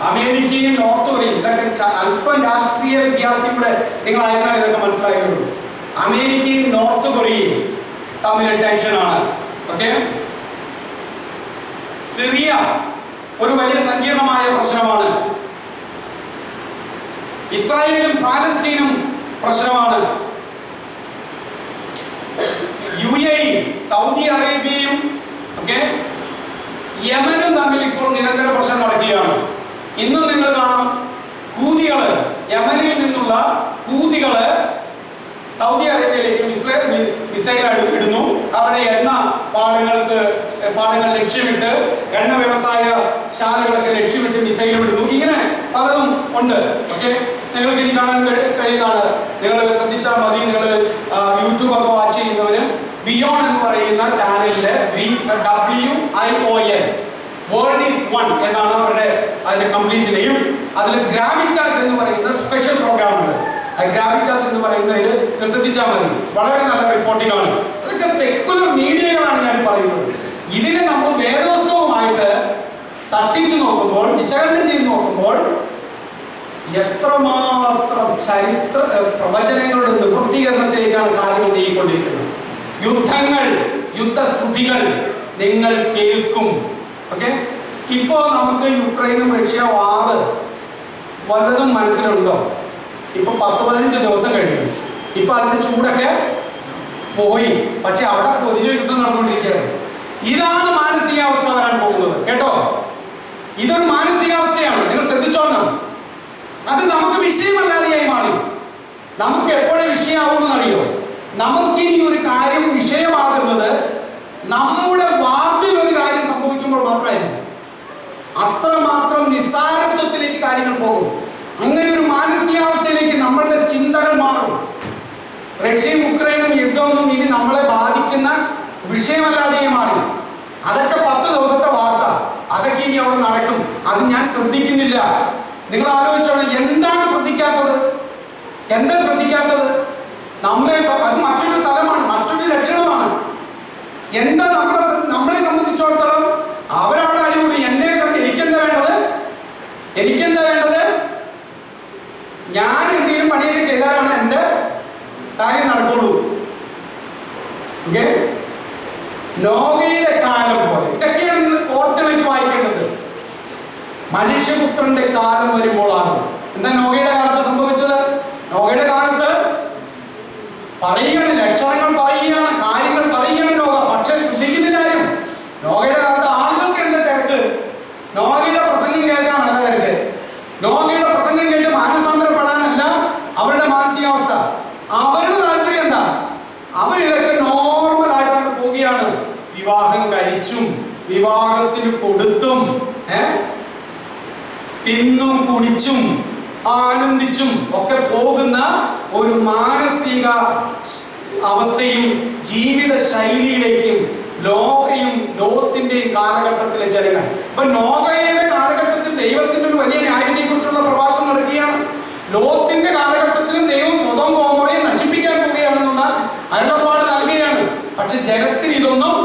അമേരിക്കയും നോർത്ത് കൊറിയയും ഇതൊക്കെ അല്പം രാഷ്ട്രീയ വിദ്യാർത്ഥിയുടെ നിങ്ങളായിരുന്നാൽ ഇതൊക്കെ മനസ്സിലാക്കുള്ളൂ. അമേരിക്കയും നോർത്ത് കൊറിയയും തമ്മിൽ ടെൻഷനാണ്. ഓക്കെ, സിറിയ ഒരു വലിയ സങ്കീർണമായ പ്രശ്നമാണ്. ഇസ്രായേലും പാലസ്തീനും പ്രശ്നമാണ്. UAE സൗദി അറേബ്യയും യമനും തമ്മിൽ ഇപ്പോൾ നിരന്തര പ്രശ്നം നടക്കുകയാണ്. ഇന്നും നിങ്ങൾ കാണാം, ഹൂതികള് യമനിൽ നിന്നുള്ള ഹൂതികള് സൗദി അറേബ്യയിലേക്ക് മിസൈൽ ഇടുന്നു. അവിടെ എണ്ണ പാടങ്ങൾ ലക്ഷ്യമിട്ട്, എണ്ണ വ്യവസായ ശാലകളൊക്കെ ലക്ഷ്യമിട്ട് മിസൈൽ വിടുന്നു. ഇങ്ങനെ പലതും ഉണ്ട്. ഓക്കെ, നിങ്ങൾക്ക് ഇനി കാണാൻ കഴിയുന്നതാണ്. നിങ്ങൾ ശ്രദ്ധിച്ചാൽ മതി. നിങ്ങൾ യൂട്യൂബ് ഒക്കെ വാച്ച് ചെയ്യുന്നവര് വിയോൺ എന്ന് പറയുന്ന ചാനലിലെ WION വേൾഡ് ഈസ് വൺ എന്നാണ് അവരുടെ അതിന്റെ കംപ്ലീറ്റ് നെയിം. അതിൽ ഗ്രാവിറ്റാസ് എന്ന് പറയുന്ന സ്പെഷ്യൽ പ്രോഗ്രാം ഉണ്ട്. ഗ്രാവിറ്റാസ് എന്ന് പറയുന്നതിൽ ശ്രദ്ധിച്ചാൽ മതി. വളരെ നല്ല റിപ്പോർട്ടിംഗ് ആണ്. അതൊക്കെ സെക്യുലർ മീഡിയകളാണ് ഞാൻ പറയുന്നത്. ഇതിനെ നമ്മൾ വേദോത്സവമായിട്ട് തട്ടിച്ചു നോക്കുമ്പോൾ, വിശകലനം ചെയ്ത് നോക്കുമ്പോൾ എത്രമാത്രം ചരിത്ര പ്രവചനങ്ങളുടെ നിവൃത്തീകരണത്തിലേക്കാണ് കാര്യങ്ങൾ നീങ്ങിക്കൊണ്ടിരിക്കുന്നത്. യുദ്ധങ്ങൾ, യുദ്ധശ്രുതികൾ നിങ്ങൾ കേൾക്കും. ഓക്കെ, ഇപ്പോ നമുക്ക് യുക്രൈനും റഷ്യ വാറ് വല്ലതും മനസ്സിലുണ്ടോ? ഇപ്പൊ 10-15 ദിവസം കഴിഞ്ഞു. ഇപ്പൊ അതിന്റെ ചൂടൊക്കെ പോയി. പക്ഷെ അവിടെ പൊതുവെ യുദ്ധം നടന്നുകൊണ്ടിരിക്കുകയാണ്. ഇതാണ് മാനസികാവസ്ഥ വരാൻ പോകുന്നത്. കേട്ടോ, ഇതൊരു മാനസികാവസ്ഥയാണ്. നിങ്ങൾ ശ്രദ്ധിച്ചോണം. അത് നമുക്ക് വിഷയമല്ലാതെയായി മാറി. നമുക്ക് എപ്പോഴും വിഷയമാവുമെന്ന് അറിയോ? നമുക്കിനി ഒരു കാര്യം വിഷയമാകുന്നത് നമ്മുടെ വാർഡിൽ ഒരു കാര്യം സംഭവിക്കുമ്പോൾ മാത്രമായിരുന്നു. അത്രമാത്രം നിസ്സാരത്വത്തിലേക്ക് കാര്യങ്ങൾ പോകും. അങ്ങനെ ഒരു മാനസികാവസ്ഥയിലേക്ക് നമ്മളുടെ ചിന്തകൾ മാറും. റഷ്യയും ഉക്രൈനും യുദ്ധമൊന്നും ഇനി നമ്മളെ ബാധിക്കുന്ന വിഷയമല്ലാതെ മാറി. അതൊക്കെ 10 ദിവസത്തെ വാർത്ത, അതൊക്കെ ഇനി അവിടെ നടക്കും. അത് ഞാൻ ശ്രദ്ധിക്കുന്നില്ല. നിങ്ങൾ ആലോചിച്ചോളൂ, എന്താണ് ശ്രദ്ധിക്കാത്തത്? എന്താ ശ്രദ്ധിക്കാത്തത്? അത് മറ്റൊരു തലമാണ്, മറ്റൊരു ലക്ഷണമാണ്. എന്താ നമ്മളെ സംബന്ധിച്ചിടത്തോളം അവരവിടെ അടികൂടി. എനിക്കെന്താ വേണ്ടത്? ഞാൻ എന്തെങ്കിലും പണിയൊക്കെ ചെയ്താലാണ് എൻ്റെ കാര്യം നടക്കുള്ളൂ. ഓക്കെ, നോഗയുടെ കാലം പോലെ ഇതൊക്കെയാണ് ഓർത്തിണക്കി വായിക്കേണ്ടത്. മനുഷ്യപുത്രന്റെ കാലം വരുമ്പോഴാണ്. എന്താ നോഗയുടെ കാലത്ത് സംഭവിച്ചത്? നോഗയുടെ കാലത്ത് പറയുകയാണ്, ലക്ഷണങ്ങൾ പറയുകയാണ്, കാര്യങ്ങൾ പറയുകയാണ് ലോക. പക്ഷെ ശ്രദ്ധിക്കുന്നില്ല ആരും. നോഗയുടെ കാലത്ത് ആളുകൾക്ക് എന്താ തിരക്ക്? നോഗയുടെ പ്രസംഗം കേൾക്കാനല്ല തിരക്ക്. നോഗയുടെ പ്രസംഗം കേട്ട് മാനസാന്തരപ്പെടാനല്ല അവരുടെ മാനസികാവസ്ഥ. അവരുടെ താല്പര്യം എന്താ? അവരിതൊക്കെ നോർമലായിട്ടാണ് പോവുകയാണ്. വിവാഹം കഴിച്ചും വിവാഹത്തിന് കൊടുത്തും തിന്നും കുടിച്ചും ആനന്ദിച്ചും ഒക്കെ പോകുന്ന ഒരു മാനസിക അവസ്ഥയും ജീവിത ശൈലിയിലേക്കും ലോകത്തിന്റെയും കാലഘട്ടത്തിലെ ജനങ്ങൾ. അപ്പൊ നോഗയുടെ കാലഘട്ടത്തിൽ ദൈവത്തിന്റെ ഒരു വലിയ ന്യായത്തെ കുറിച്ചുള്ള പ്രവാചകം നടക്കുകയാണ്. ലോകത്തിന്റെ കാലഘട്ടത്തിലും ദൈവം സ്വതം ഗോമോറയെ നശിപ്പിക്കാൻ പോവുകയാണെന്നുള്ള അരുളപ്പാട് നൽകുകയാണ്. പക്ഷെ ജനത്തിന് ഇതൊന്നും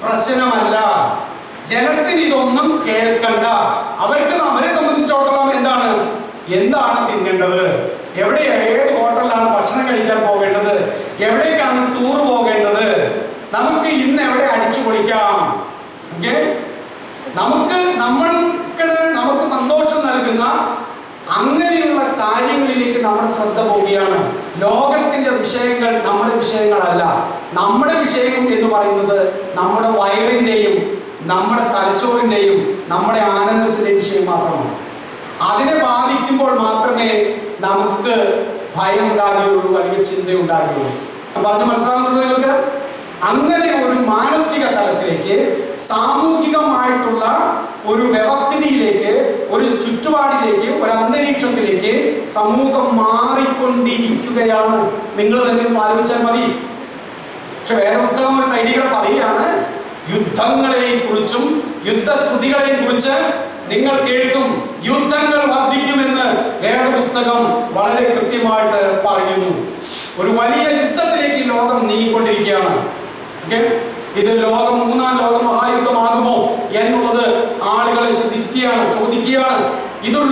പ്രശ്നമല്ല. ജനത്തിന് ഇതൊന്നും കേൾക്കണ്ട. അവരെ സംബന്ധിച്ചിടത്തോളം എന്താണ് തിന്നേണ്ടത്, ഏത് ഹോട്ടലിലാണ് ഭക്ഷണം കഴിക്കാൻ പോകേണ്ടത്, എവിടേക്കാണ് ടൂർ പോകേണ്ടത്, നമുക്ക് ഇന്ന് എവിടെ അടിച്ചു പൊളിക്കാം, നമുക്ക് സന്തോഷം നൽകുന്ന അങ്ങനെയുള്ള കാര്യങ്ങളിലേക്ക് നമ്മുടെ ശ്രദ്ധ പോവുകയാണ്. ലോകത്തിന്റെ വിഷയങ്ങൾ നമ്മുടെ വിഷയങ്ങളല്ല. നമ്മുടെ വിഷയം എന്ന് പറയുന്നത് നമ്മുടെ വയറിന്റെയും നമ്മുടെ തലച്ചോറിന്റെയും നമ്മുടെ ആനന്ദത്തിന്റെയും വിഷയം മാത്രമാണ്. അതിനെ ബാധിക്കുമ്പോൾ മാത്രമേ നമുക്ക് ഭയം ഉണ്ടാകുകയുള്ളൂ, അല്ലെങ്കിൽ ചിന്ത ഉണ്ടാകുകയുള്ളൂ. പറഞ്ഞ് മനസ്സിലാകുന്നത് നിങ്ങൾക്ക്? അങ്ങനെ ഒരു മാനസിക തലത്തിലേക്ക്, സാമൂഹികമായിട്ടുള്ള ഒരു വ്യവസ്ഥിതിയിലേക്ക്, ഒരു ചുറ്റുപാടിലേക്ക്, ഒരു അന്തരീക്ഷത്തിലേക്ക് സമൂഹം മാറിക്കൊണ്ടിരിക്കുകയാണ്. നിങ്ങൾ തന്നെ ആലോചിച്ചാൽ മതി. പക്ഷെ വേദപുസ്തകം ഒരു സൈഡികളെ പറയുകയാണ്, യുദ്ധങ്ങളെയും കുറിച്ചും യുദ്ധശ്രുതികളെയും കുറിച്ച് നിങ്ങൾ കേൾക്കും, യുദ്ധങ്ങൾ വർദ്ധിക്കുമെന്ന് വേദപുസ്തകം വളരെ കൃത്യമായിട്ട് പറയുന്നു. ഒരു വലിയ യുദ്ധത്തിലേക്ക് ലോകം നീങ്ങിക്കൊണ്ടിരിക്കുകയാണ്. ഇത് ലോകം മൂന്നാം ലോക മഹായുദ്ധമാകുമോ എന്നുള്ളത് ആളുകളെ ചോദിക്കുകയാണ്. ഇതൊരു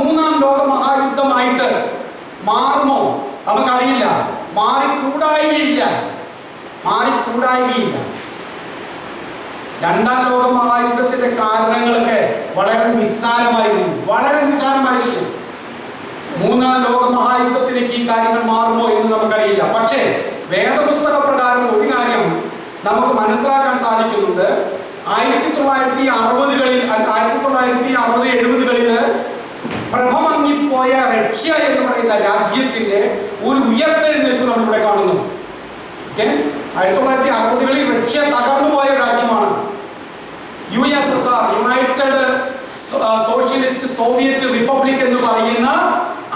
മൂന്നാം ലോക മഹായുദ്ധമായിട്ട് മാറുമോ? നമുക്കറിയില്ല. മാറിക്കൂടായികയില്ല. രണ്ടാം ലോക മഹായുദ്ധത്തിന്റെ കാരണങ്ങളൊക്കെ വളരെ നിസ്സാരമായിരുന്നു. മൂന്നാം ലോക മഹായുദ്ധത്തിലേക്ക് ഈ കാര്യങ്ങൾ മാറുമോ എന്ന് നമുക്കറിയില്ല. പക്ഷേ വേദപുസ്തക പ്രകാരം ഒരു കാര്യം നമുക്ക് മനസ്സിലാക്കാൻ സാധിക്കുന്നുണ്ട്. 1960-70കളിൽ പ്രഭമങ്ങിപ്പോയ റഷ്യ എന്ന് പറയുന്ന രാജ്യത്തിന്റെ ഒരു ഉയർത്തെഴുന്നേൽപ്പ് നമ്മളിവിടെ കാണുന്നു. 1960കളിൽ റഷ്യ തകർന്നുപോയ രാജ്യമാണ്. USSR, United socialist Soviet republic എന്ന് പറയുന്ന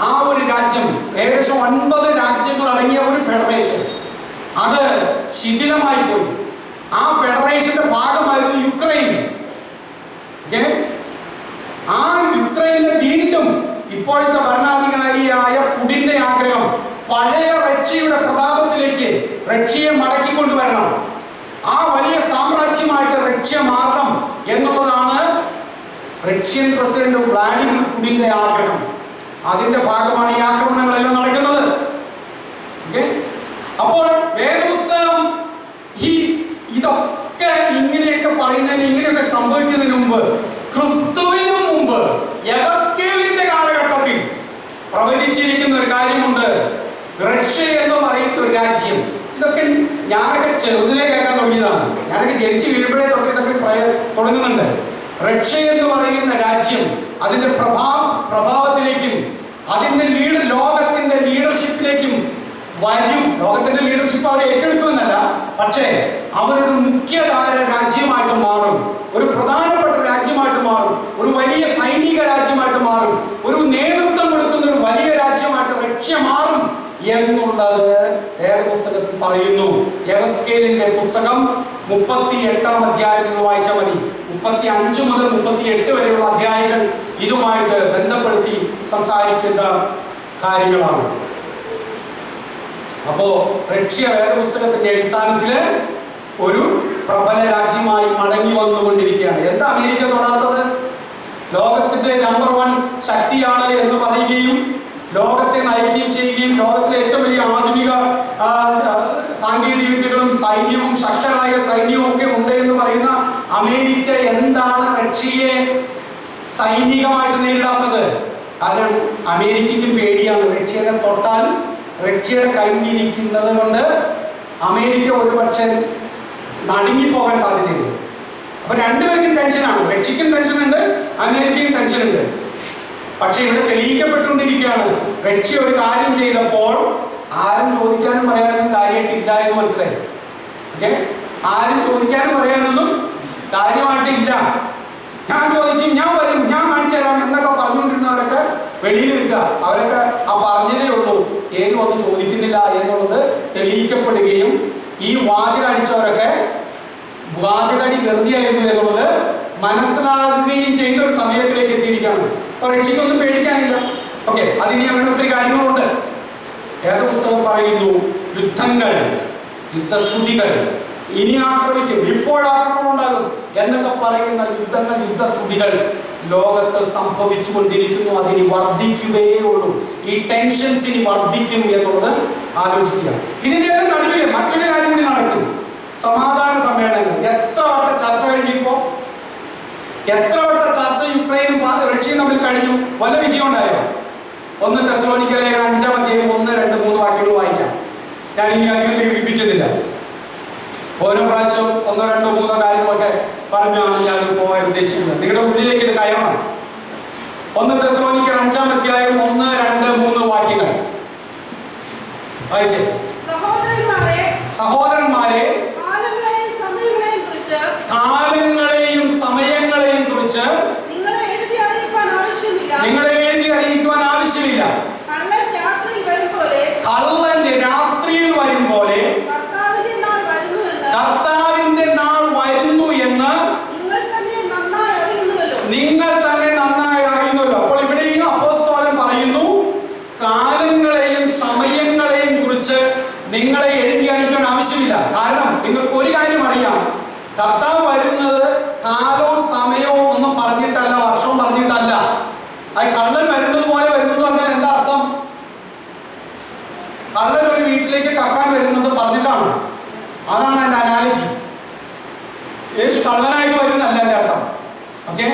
ആ ഒരു രാജ്യം, ഏകദേശം 9 രാജ്യങ്ങൾ അടങ്ങിയ ഒരു ഫെഡറേഷൻ, അത് ശിഥിലമായി പോയി. ആ ഫെഡറേഷന്റെ ഭാഗമായിരുന്നു യുക്രൈൻ. ആ യുക്രൈനിലെ വീണ്ടും ഇപ്പോഴത്തെ ഭരണാധികാരിയായ പുടിന്റെ ആഗ്രഹം പഴയ റഷ്യയുടെ പ്രതാപത്തിലേക്ക് റഷ്യയെ മടക്കിക്കൊണ്ടുവരണം, ആ വലിയ സാമ്രാജ്യമായിട്ട് റഷ്യ മാറണം എന്നുള്ളതാണ് റഷ്യൻ പ്രസിഡന്റ് വ്ളാഡിമിർ പുടിന്റെ ആഗ്രഹം. അതിന്റെ ഭാഗമാണ് ഈ ആക്രമണങ്ങളെല്ലാം നടക്കുന്നത്. അപ്പോൾ വേദപുസ്തകം ഇതൊക്കെ ഇങ്ങനെയൊക്കെ പറയുന്നതിന്, ഇങ്ങനെയൊക്കെ സംഭവിക്കുന്നതിന് മുമ്പ്, ക്രിസ്തുവിന് മുമ്പ് യെഹെസ്കേലിന്റെ കാലഘട്ടത്തിൽ പ്രവചിച്ചിരിക്കുന്ന ഒരു കാര്യമുണ്ട്. റഷ്യ എന്ന് പറയുന്ന ഒരു രാജ്യം. ഇതൊക്കെ ഞാനൊക്കെ ചെറുതിലേ കേൾക്കാൻ തുടങ്ങിയതാണ്. ഞാനൊക്കെ ജനിച്ച് വീഴുമ്പോഴേ തുടങ്ങുന്നുണ്ട്. റഷ്യ എന്ന് പറയുന്ന രാജ്യം അതിന്റെ പ്രഭാവത്തിലേക്കും അതിന്റെ ലോകത്തിന്റെ ലീഡർഷിപ്പിലേക്കും വരും. ലോകത്തിന്റെ ലീഡർഷിപ്പ് അവർ ഏറ്റെടുക്കുമെന്നല്ല, പക്ഷേ അവരൊരു മുഖ്യധാര രാജ്യമായിട്ട് മാറും, ഒരു പ്രധാനപ്പെട്ട രാജ്യമായിട്ട് മാറും, ഒരു വലിയ സൈനിക രാജ്യമായിട്ട് മാറും, ഒരു നേതൃത്വം കൊടുക്കുന്ന ഒരു വലിയ രാജ്യമായിട്ട് റഷ്യ മാറും എന്നുള്ളത് വേദപുസ്തകത്തിൽ പറയുന്നു. യെഹെസ്കേലിന്റെ പുസ്തകം 38-ാം അധ്യായത്തിൽ വായിച്ചാൽ മതി. 35 മുതൽ 38 വരെയുള്ള അധ്യായങ്ങൾ ഇതുമായിട്ട് ബന്ധപ്പെടുത്തി സംസാരിക്കുന്ന കാര്യങ്ങളാണ്. അപ്പോ റഷ്യ വേദപുസ്തകത്തിന്റെ അടിസ്ഥാനത്തിൽ ഒരു പ്രബല രാജ്യമായി മടങ്ങി വന്നുകൊണ്ടിരിക്കുകയാണ്. എന്താ അമേരിക്ക തൊടാത്തത്? ലോകത്തിന്റെ നമ്പർ 1 ശക്തിയാണ് എന്ന് പറയുകയും ലോകത്തെ നയിക്കുകയും ചെയ്യുകയും ലോകത്തിലെ ഏറ്റവും വലിയ ആധുനിക സാങ്കേതിക വിദ്യകളും സൈന്യവും ശക്തരായ സൈന്യവും ഒക്കെ ഉണ്ട് എന്ന് പറയുന്ന അമേരിക്ക എന്താണ് റഷ്യയെ സൈനികമായിട്ട് നേരിടാത്തത്? കാരണം അമേരിക്കയ്ക്കും പേടിയാണ്. റഷ്യയെ തൊട്ടാൽ റഷ്യയുടെ കയ്യിലിരിക്കുന്നത് കൊണ്ട് അമേരിക്ക ഒരുപക്ഷെ നടുങ്ങിപ്പോകാൻ സാധ്യതയുണ്ട്. അപ്പൊ രണ്ടുപേർക്കും ടെൻഷനാണ്. റഷ്യക്കും ടെൻഷനുണ്ട്, അമേരിക്കയും ടെൻഷനുണ്ട്. പക്ഷെ ഇവിടെ തെളിയിക്കപ്പെട്ടുകൊണ്ടിരിക്കുകയാണ്, റഷ്യ ഒരു കാര്യം ചെയ്തപ്പോൾ ആരും ചോദിക്കാനും പറയാനൊന്നും കാര്യമായിട്ടില്ല എന്ന് മനസ്സിലായി. ആരും ചോദിക്കാനും പറയാനൊന്നും കാര്യമായിട്ടില്ല. ഞാൻ ചോദിക്കും, ഞാൻ വരും, ഞാൻ കാണിച്ചു തരാം എന്നൊക്കെ പറഞ്ഞുകൊണ്ടിരുന്നവരൊക്കെ വെളിയിൽ നിൽക്കുക. അവരൊക്കെ ആ പറഞ്ഞതേ ഉള്ളൂ, ഏതും ഒന്നും ചോദിക്കുന്നില്ല എന്നുള്ളത് തെളിയിക്കപ്പെടുകയും ഈ വാചകം അടിച്ചവരൊക്കെ വാചകടി വെറുതെയായിരുന്നു എന്നുള്ളത് മനസ്സിലാക്കുകയും ചെയ്ത ഒരു സമയത്തിലേക്ക് എത്തിയിരിക്കുകയാണ്. അപ്പൊ റഷ്യക്കൊന്നും പേടിക്കാനില്ല. ഓക്കെ, അതിന് അങ്ങനെ ഒത്തിരി കാര്യങ്ങളുണ്ട്. വേദപുസ്തകം പറയുന്നു, യുദ്ധങ്ങൾ, യുദ്ധശ്രുതികൾ ഇനി ആക്രമിക്കും, ഇപ്പോൾ ആക്രമണം ഉണ്ടാകും എന്നൊക്കെ പറയുന്ന യുദ്ധങ്ങൾ, യുദ്ധശ്രുതികൾ ലോകത്ത് സംഭവിച്ചു കൊണ്ടിരിക്കുന്നു. അതിന് വർദ്ധിക്കുകയേ ഉള്ളൂ. ഈ ടെൻഷൻസ് ഇനി വർദ്ധിക്കും എന്നുള്ളത് ആലോചിക്കുക. ഇതിന്റെ നടുവിൽ മറ്റൊരു കാര്യം കൂടി നടക്കും. സമാധാന സമ്മേളനങ്ങൾ. എത്ര വട്ട ചർച്ച കഴിഞ്ഞിപ്പോ, എത്ര വട്ട ചർച്ച യുക്രൈനും റഷ്യയും തമ്മിൽ കഴിഞ്ഞു? വല്ല വിജയം ഉണ്ടായോ? 1 തെസ്സലോനിക്കയിലെ 5-ാം അധ്യായം 1, 2, 3 വാക്യങ്ങൾ വായിക്കാം. ഞാൻ ഇനി അധികം ദീപിപ്പിക്കുന്നില്ല. ഓരോ പ്രാവശ്യം 1, 2, 3 കാര്യങ്ങളൊക്കെ പറഞ്ഞാണ് ഞാൻ പോകാൻ ഉദ്ദേശിക്കുന്നത്. നിങ്ങളുടെ ഉള്ളിലേക്ക് ഇത് കയറണം. 1 തെസ്സലോനിക്കർ 5-ാം അധ്യായം 1, 2, 3 വാക്യങ്ങൾ വായിച്ചേ. സഹോദരന്മാരെ, കർത്താവ് വരുന്നത് കാലവും സമയവും ഒന്നും പറഞ്ഞിട്ടല്ല, വർഷവും പറഞ്ഞിട്ടല്ല. അത് കള്ളൻ വരുന്നത് പോലെ വരുന്നത് പറഞ്ഞാൽ എന്താ അർത്ഥം? കള്ളൻ ഒരു വീട്ടിലേക്ക് കക്കാൻ വരുന്നത് പറഞ്ഞിട്ടാണ്. അതാണ് എൻ്റെ അനാലജി. യേശു കള്ളനായിട്ട് വരുന്നല്ല എൻ്റെ അർത്ഥം. ഓക്കെ,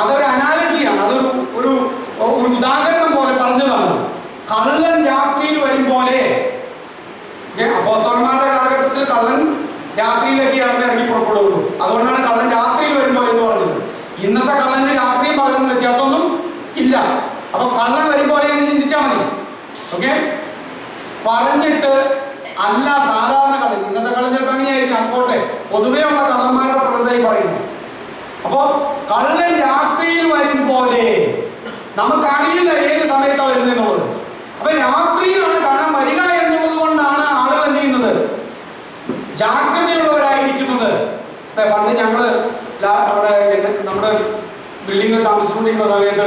അതൊരു അനാലജിയാണ്, അതൊരു ഒരു ഒരു ഉദാഹരണം പോലെ പറഞ്ഞതാണ്. കള്ളൻ രാത്രിയിൽ വരും പോലെ. അപ്പോസ്തലന്മാരുടെ കാലഘട്ടത്തിൽ കള്ളൻ രാത്രിയിലേക്ക് ഇറങ്ങി പുറപ്പെടുള്ളൂ. അതുകൊണ്ടാണ് കള്ളൻ രാത്രിയിൽ വരും പോലെ എന്ന് പറഞ്ഞത്. ഇന്നത്തെ കള്ളന് രാത്രിയും പകലും വ്യത്യാസമൊന്നും ഇല്ല. അപ്പൊ കള്ളൻ വരും പോലെ എന്ന് ചിന്തിച്ചാൽ മതി. ഓക്കെ, പറഞ്ഞിട്ട് അല്ല സാധാരണ കള്ളൻ. ഇന്നത്തെ കള്ളൻ ചിലപ്പോൾ അങ്ങനെയായിരിക്കും, അപ്പോട്ടെ പൊതുവെയുള്ള കള്ളന്മാരുടെ പ്രകൃതമായി പറയുന്നത്. അപ്പോ കള്ളൻ രാത്രിയിൽ വരും പോലെ നമുക്കറിയില്ല ഏത് സമയത്താണ് വരുന്നത്. അപ്പൊ രാത്രിയിലാണ് കാണാൻ വരിക എന്നുള്ളത് കൊണ്ടാണ് ആളുകൾ എന്ത് ചെയ്യുന്നത്, ജാഗ്രതയുള്ളവരായിരിക്കുന്നത്. പണ്ട് ഞങ്ങള് അവിടെ നമ്മുടെ ബിൽഡിങ്ങിൽ താമസിച്ചുകൊണ്ടിരിക്കുന്ന സമയത്ത്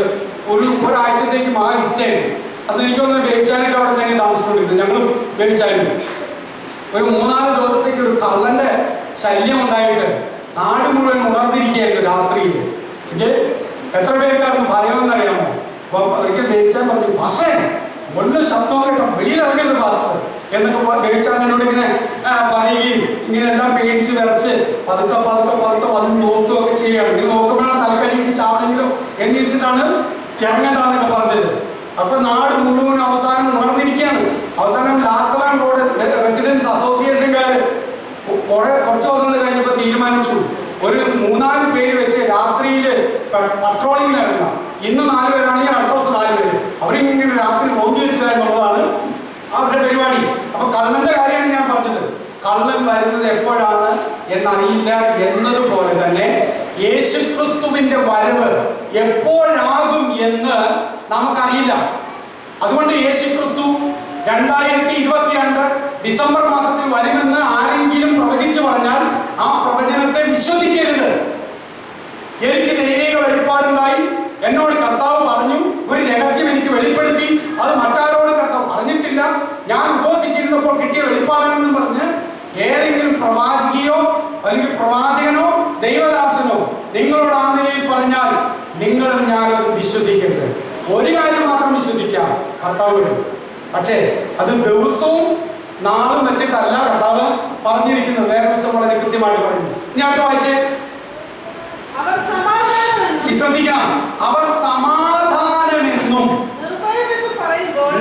ഒരാഴ്ചത്തേക്ക് മഹാ ഹിറ്റായിരുന്നു. അത് എനിക്കൊന്ന് വേവിച്ചാനൊക്കെ അവിടെ തന്നെ താമസിച്ചുകൊണ്ടിരുന്നത്. ഞങ്ങൾ വേവിച്ചായിരുന്നു. ഒരു 3-4 ദിവസത്തേക്ക് ഒരു കള്ളന്റെ ശല്യം ഉണ്ടായിട്ട് നാട് മുഴുവൻ ഉണർന്നിരിക്കുകയായിരുന്നു രാത്രിയിൽ. എത്ര പേർക്കായിരുന്നു ഭയമെന്നറിയാമോ? അപ്പൊ ഒരിക്കൽ വേവിച്ചാൻ പറഞ്ഞു, പാസ്റ്റേ ഒന്നും ശബ്ദവും കേട്ടോ, വെളിയിലിറങ്ങരുത് പാസ്റ്റർ എന്നൊക്കെ വേവിച്ചാനോട് ഇങ്ങനെ പറയുകയും ഇങ്ങനെ എല്ലാം പേടിച്ച് വിറച്ച് പതുക്കെ പതുക്കെ പതുക്കെ വന്ന് നോക്കുകയൊക്കെ ചെയ്യുകയാണ്. ഇങ്ങനെ നോക്കുമ്പോഴാണ് തലക്കടിയിട്ട് ചാവണെങ്കിലും എന്നിരിച്ചിട്ടാണ് ഇറങ്ങേണ്ടതെന്നൊക്കെ പറഞ്ഞത്. അപ്പൊ നാട് മുഴുവൻ അവസാനം ഉണർന്നിരിക്കുകയാണ്. അവസാനം ലാക്സലാൻ റോഡ് റെസിഡൻസ് അസോസിയേഷൻകാർ കുറച്ച് ദിവസങ്ങൾ കഴിഞ്ഞപ്പോൾ തീരുമാനിച്ചു, ഒരു 3-4 പേര് വെച്ച് രാത്രിയിൽ പട്രോളിങ്ങിന് ഇറങ്ങാം. ഇന്ന് 4 പേരാണെങ്കിൽ അടുത്ത ദിവസം 4 പേര്. അവരിങ്ങനെ രാത്രി നോക്കി വെക്കുക എന്നുള്ളതാണ് അവരുടെ പരിപാടി. അപ്പൊ കള്ളന്റെ കാര്യമാണ് ഞാൻ പറഞ്ഞത്. കള്ളൻ വരുന്നത് എപ്പോഴാണ് എന്നറിയില്ല എന്നതുപോലെ തന്നെ യേശുക്രിസ്തുവിന്റെ വരവ് എപ്പോഴാകും എന്ന് നമുക്കറിയില്ല. അതുകൊണ്ട് യേശുക്രിസ്തു 2022 ഡിസംബർ മാസത്തിൽ വരുമെന്ന് ആരെങ്കിലും പ്രവചിച്ചു പറഞ്ഞാൽ ആ പ്രവചനത്തെ വിശ്വസിക്കരുത്. എനിക്ക് ദൈവിക വെളിപ്പാടുണ്ടായി, എന്നോട് കർത്താവ് പറഞ്ഞു, ഒരു രഹസ്യം എനിക്ക് വെളിപ്പെടുത്തി, അത് മറ്റാരോട് കർത്താവ് പറഞ്ഞിട്ടില്ല, ഞാൻ ഉപവസിച്ചിരുന്നപ്പോൾ കിട്ടിയ വെളിപ്പാടെന്നും പറഞ്ഞ് ഏതെങ്കിലും പ്രവാചകിയോ അല്ലെങ്കിൽ പ്രവാചകനോ ദൈവദാസനോ നിങ്ങളോട് ആ നിലയിൽ പറഞ്ഞാൽ നിങ്ങളും ഞാനത് വിശ്വസിക്കരുത്. ഒരു കാര്യം മാത്രം വിശ്വസിക്കാം, കർത്താവ് വരും. പക്ഷേ അത് ദിവസവും നാളും വെച്ചിട്ടല്ല കർത്താവ് പറഞ്ഞിരിക്കുന്നത്. വേറെ പുസ്തകം വളരെ കൃത്യമായിട്ട് പറയുന്നു. ഇനി അടുത്ത വായിച്ചേ. ശ്രദ്ധിക്കണം, അവർ സമാധാനമെന്നും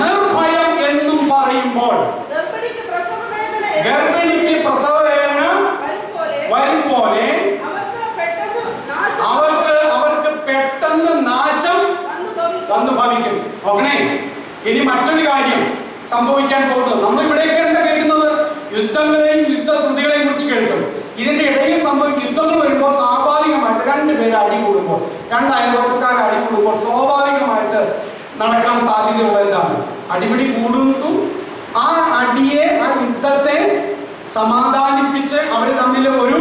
നിർഭയം എന്നും പറയുമ്പോൾ ഗർഭിണിക്ക് പ്രസവവേദന വരും പോലെ അവർക്ക് പെട്ടെന്ന് നാശം വന്നു ഭവിക്കും. ഓക്കേ, ഇനി മറ്റൊരു കാര്യം സംഭവിക്കാൻ പോകുന്നത്, നമ്മൾ ഇവിടെയൊക്കെ എന്താ കേൾക്കുന്നത്? യുദ്ധങ്ങളെയും യുദ്ധശ്രുതികളെയും കുറിച്ച് കേൾക്കും. ഇതിന്റെ ഇടയിൽ സംഭവിക്കും യുദ്ധങ്ങൾ വരുമ്പോൾ സ്വാഭാവികമായിട്ട് 2 പേര് അടി കൂടുമ്പോൾ, 2 അയൽവക്കക്കാർ അടി കൂടുമ്പോൾ സ്വാഭാവികമായിട്ട് നടക്കാൻ സാധ്യതയുള്ള എന്താണ്? അടിപിടി കൂടുന്നു. ആ അടിയെ, ആ യുദ്ധത്തെ സമാധാനിപ്പിച്ച് അവർ തമ്മിൽ ഒരു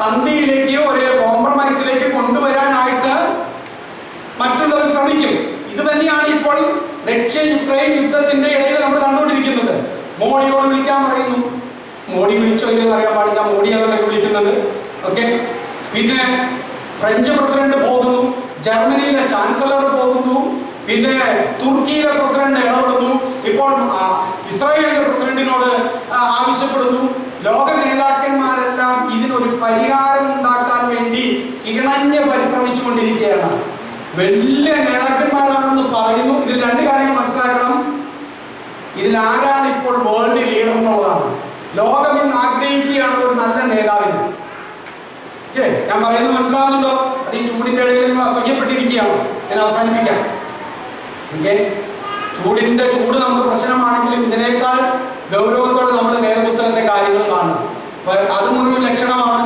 സന്ധിയിലേക്ക്, ഒരു കോംപ്രമൈസിലേക്ക് കൊണ്ടുവരാനായിട്ട് മറ്റുള്ളവർ ശ്രമിക്കും. ഇത് തന്നെയാണ് ഇപ്പോൾ റഷ്യ-യുക്രൈൻ യുദ്ധത്തിന്റെ ഇടയിൽ നമ്മൾ കണ്ടുകൊണ്ടിരിക്കുന്നത്. മോഡിയോട് വിളിക്കാൻ പറയുന്നു. മോഡി വിളിച്ചോ ഇല്ലെന്ന് അറിയാൻ പാടില്ല, മോഡിയാണ് വിളിക്കുന്നത്. ഓക്കെ, പിന്നെ ഫ്രഞ്ച് പ്രസിഡന്റ് പോകുന്നു, ജർമ്മനിയിലെ ചാൻസലർ പോകുന്നു, പിന്നെ തുർക്കിയിലെ പ്രസിഡന്റ് ഇടപെടുന്നു, ഇപ്പോൾ ഇസ്രായേലിന്റെ പ്രസിഡന്റിനോട് ആവശ്യപ്പെടുന്നു. ലോക നേതാക്കന്മാരെല്ലാം ഇതിനൊരു പരിഹാരം ഉണ്ടാക്കാൻ വേണ്ടി കിണഞ്ഞ് പരിശ്രമിച്ചുകൊണ്ടിരിക്കുകയാണ്. വലിയ നേതാക്കന്മാരാണെന്ന് പറയുന്നു. ഇതിൽ 2 കാര്യങ്ങൾ മനസ്സിലാക്കണം. ഇതിൽ ആരാണ് ഇപ്പോൾ വേൾഡ് ലീഡർ എന്നുള്ളതാണ്. ലോകം ഇന്ന് ആഗ്രഹിക്കുകയാണ് ഒരു നല്ല നേതാവിന്. ഓക്കെ, ഞാൻ പറയുന്നത് മനസ്സിലാവുന്നുണ്ടോ? അത് ഈ ചൂടിന്റെ ഇടയിൽ നിങ്ങൾ അസഹ്യപ്പെട്ടിരിക്കുകയാണ്. ഞാൻ അവസാനിപ്പിക്കാം. ഓക്കെ, ചൂടിന്റെ ചൂട് നമുക്ക് പ്രശ്നമാണെങ്കിലും ഇതിനേക്കാൾ ഗൗരവത്തോടെ നമ്മൾ വേദപുസ്തകത്തെ കാര്യങ്ങൾ കാണുന്നത്. അതും ഒരു ലക്ഷണമാണ്.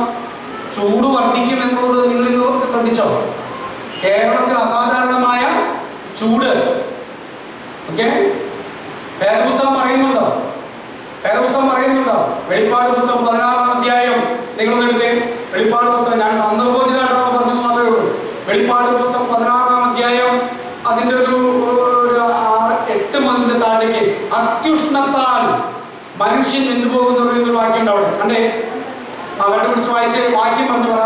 ചൂട് വർദ്ധിക്കും എന്നുള്ളത് നിങ്ങൾ ശ്രദ്ധിച്ചോ? കേരളത്തിൽ അസാധാരണമായ ചൂട്. ഓക്കെ, വേദപുസ്തകം പറയുന്നുണ്ടോ? വേദപുസ്തകം പറയുന്നുണ്ടോ? വെളിപ്പാട് പുസ്തകം 16-ാം അധ്യായം നിങ്ങളൊന്ന് എടുത്തേ. വെളിപ്പാട് പുസ്തകം, ഞാൻ സന്ദർഭോചിതമായിട്ടാണ് പറഞ്ഞത് മാത്രമേ ഉള്ളൂ. വെളിപ്പാട് പുസ്തകം 16-ാം അധ്യായം അതിന്റെ ഒരു 6-8 മതിന്റെ താഴേക്ക് അത്യുഷ്ണത്താൽ മനുഷ്യൻ എന്ത് പോകുന്നു എന്നൊരു വാക്യം ഉണ്ട് അവിടെ. കണ്ടേ, കണ്ടുപിടിച്ച് വായിച്ചേ, വാക്യം പറഞ്ഞു പറ.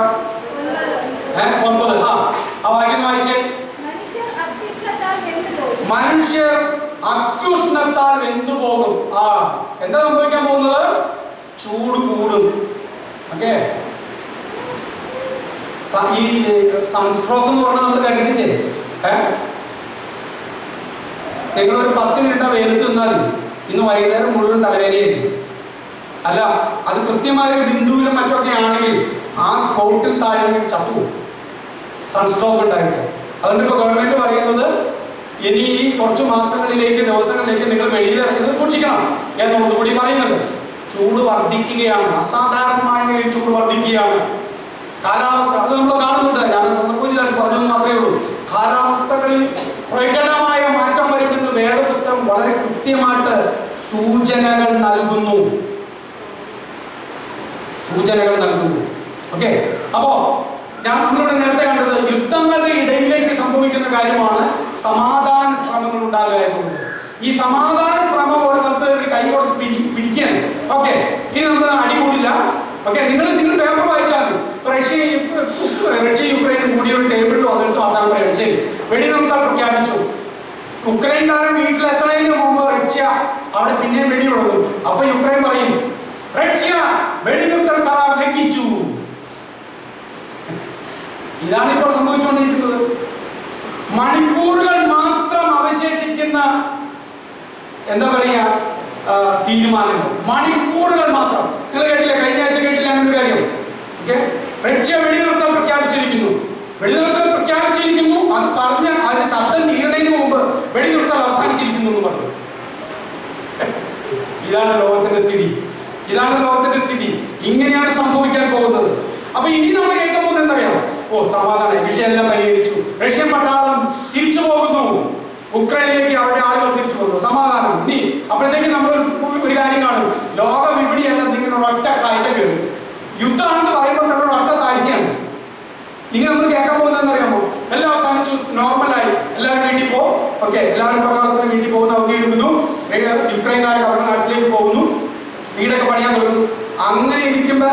9. ആ വാക്യം വായിച്ചേ. മനുഷ്യർ അത്യുഷ്ണത്താൽ വെന്തുപോകും. എന്താ സംഭവിക്കാൻ പോകുന്നത്? ചൂട് കൂടും. ഓക്കെ, ഈ സൺസ്ട്രോക്ക് എന്ന് പറഞ്ഞാൽ നമ്മൾ കേട്ടിട്ടില്ലേ? നിങ്ങളൊരു 10 മിനിറ്റ് വെയിലത്ത് നിന്നാൽ ഇന്ന് വൈകുന്നേരം മുഴുവൻ തലവേദനയായിരിക്കും. അല്ല, അത് കൃത്യമായ ഒരു ബിന്ദുവിലും മറ്റൊക്കെ ആണെങ്കിൽ ആ സ്പോട്ടിൽ താഴെ ചത്തുപോകും, സൺസ്ട്രോക്ക് ഉണ്ടായിട്ട്. അതുകൊണ്ട് ഇപ്പോൾ ഗവൺമെന്റ് പറയുന്നത് ഇനി ഈ കുറച്ച് മാസങ്ങളിലേക്ക്, ദിവസങ്ങളിലേക്ക് നിങ്ങൾ വെളിയിൽ ഇറങ്ങുന്നത് സൂക്ഷിക്കണം എന്നുള്ളത് കൂടി പറയുന്നുണ്ട്. ചൂട് വർദ്ധിക്കുകയാണ്, അസാധാരണമായ നിലയിൽ ചൂട് വർദ്ധിക്കുകയാണ്. കാലാവസ്ഥ അത് നമ്മൾ കാണുന്നുണ്ട്. ഞാൻ സന്ദർഭം പറഞ്ഞത് മാത്രമേ ഉള്ളൂ. കാലാവസ്ഥകളിൽ പ്രകടമായ മാറ്റം വരുമെന്ന് വേദപുസ്തകം വളരെ കൃത്യമായിട്ട് സൂചനകൾ നൽകുന്നു. ഓക്കെ, അപ്പോ നമ്മളിവിടെ നേരത്തെ കണ്ടത് യുദ്ധങ്ങളുടെ ഇടയിലേക്ക് സംഭവിക്കുന്ന കാര്യമാണ് സമാധാന ശ്രമങ്ങൾ ഉണ്ടാകുക എന്നുള്ളത്. ഈ സമാധാന ശ്രമം ഒരു സ്ഥലത്ത് ഒരു കൈ കൊടുത്ത് പിടിക്കാൻ. ഓക്കെ, ഇനി നമ്മൾ അടികൂടില്ല. ഓക്കെ, നിങ്ങൾ പേപ്പർ വായിച്ചാൽ മതി. റഷ്യ യുക്രൈനും കൂടി ഒരു ടേബിളിൽ വന്നിട്ട് മാതാൻ പറയാം. ശരി, വെടിനിർത്തൽ പ്രഖ്യാപിച്ചു. യുക്രൈൻകാരൻ വീട്ടിൽ എത്തുന്നതിന് മുമ്പ് റഷ്യ അവിടെ പിന്നെയും വെടി തുടങ്ങും. അപ്പൊ യുക്രൈൻ പറയും, റഷ്യ വെടിനിർത്തൽ കരാർ ലംഘിച്ചു. ഇതാണ് ഇപ്പോൾ സംഭവിച്ചുകൊണ്ടിരിക്കുന്നത്. മണിക്കൂറുകൾ മാത്രം അവശേഷിക്കുന്ന എന്താ പറയുക തീരുമാനങ്ങൾ, മണിക്കൂറുകൾ മാത്രം. നിങ്ങൾ കേട്ടില്ല, കഴിഞ്ഞ ആഴ്ച കേട്ടില്ല എന്നൊരു കാര്യം. ഓക്കെ, റഷ്യ വെടിനിർത്തൽ പ്രഖ്യാപിച്ചിരിക്കുന്നു. അത് പറഞ്ഞ് അതിന് ശബ്ദം തീരുന്നതിന് മുമ്പ് വെടിനിർത്തൽ അവസാനിച്ചിരിക്കുന്നു എന്ന് പറഞ്ഞു. ഇതാണ് ലോകത്തിന്റെ സ്ഥിതി. ഇങ്ങനെയാണ് സംഭവിക്കാൻ പോകുന്നത്. അപ്പൊ ഇനി നമ്മൾ കേൾക്കാൻ പോകുന്നത് എന്തറിയാം? സമാധാനം, വിഷയമെല്ലാം പരിഹരിച്ചു, റഷ്യൻ പട്ടാളം തിരിച്ചു പോകുന്നു, ഉക്രൈനിലേക്ക് അവിടെ ആളുകൾ തിരിച്ചു പോകുന്നു, സമാധാനം. ഇനി അപ്പോഴത്തേക്ക് നമ്മൾ ഒരു കാര്യം കാണും, ലോക വിപണി എന്ന നിങ്ങളുടെ ഒറ്റ കാഴ്ച കയറി. യുദ്ധമാണെന്ന് പറയുമ്പോൾ നമ്മുടെ ഒറ്റ താഴ്ചയാണ്. ഇനി നമ്മൾ കേൾക്കാൻ പോകുന്നതെന്ന് അറിയാമോ? എല്ലാം അവസാനിച്ചു, നോർമലായി, എല്ലാവരും വീട്ടിൽ പോകും. ഓക്കെ, എല്ലാവരും പ്രകാരത്തിന് വീട്ടിൽ പോകുന്നു, അവധി എടുക്കുന്നു. യുക്രൈൻകാർ അവരുടെ നാട്ടിലേക്ക് പോകുന്നു, വീടൊക്കെ പണിയാൻ തുടങ്ങുന്നു. അങ്ങനെ ഇരിക്കുമ്പോ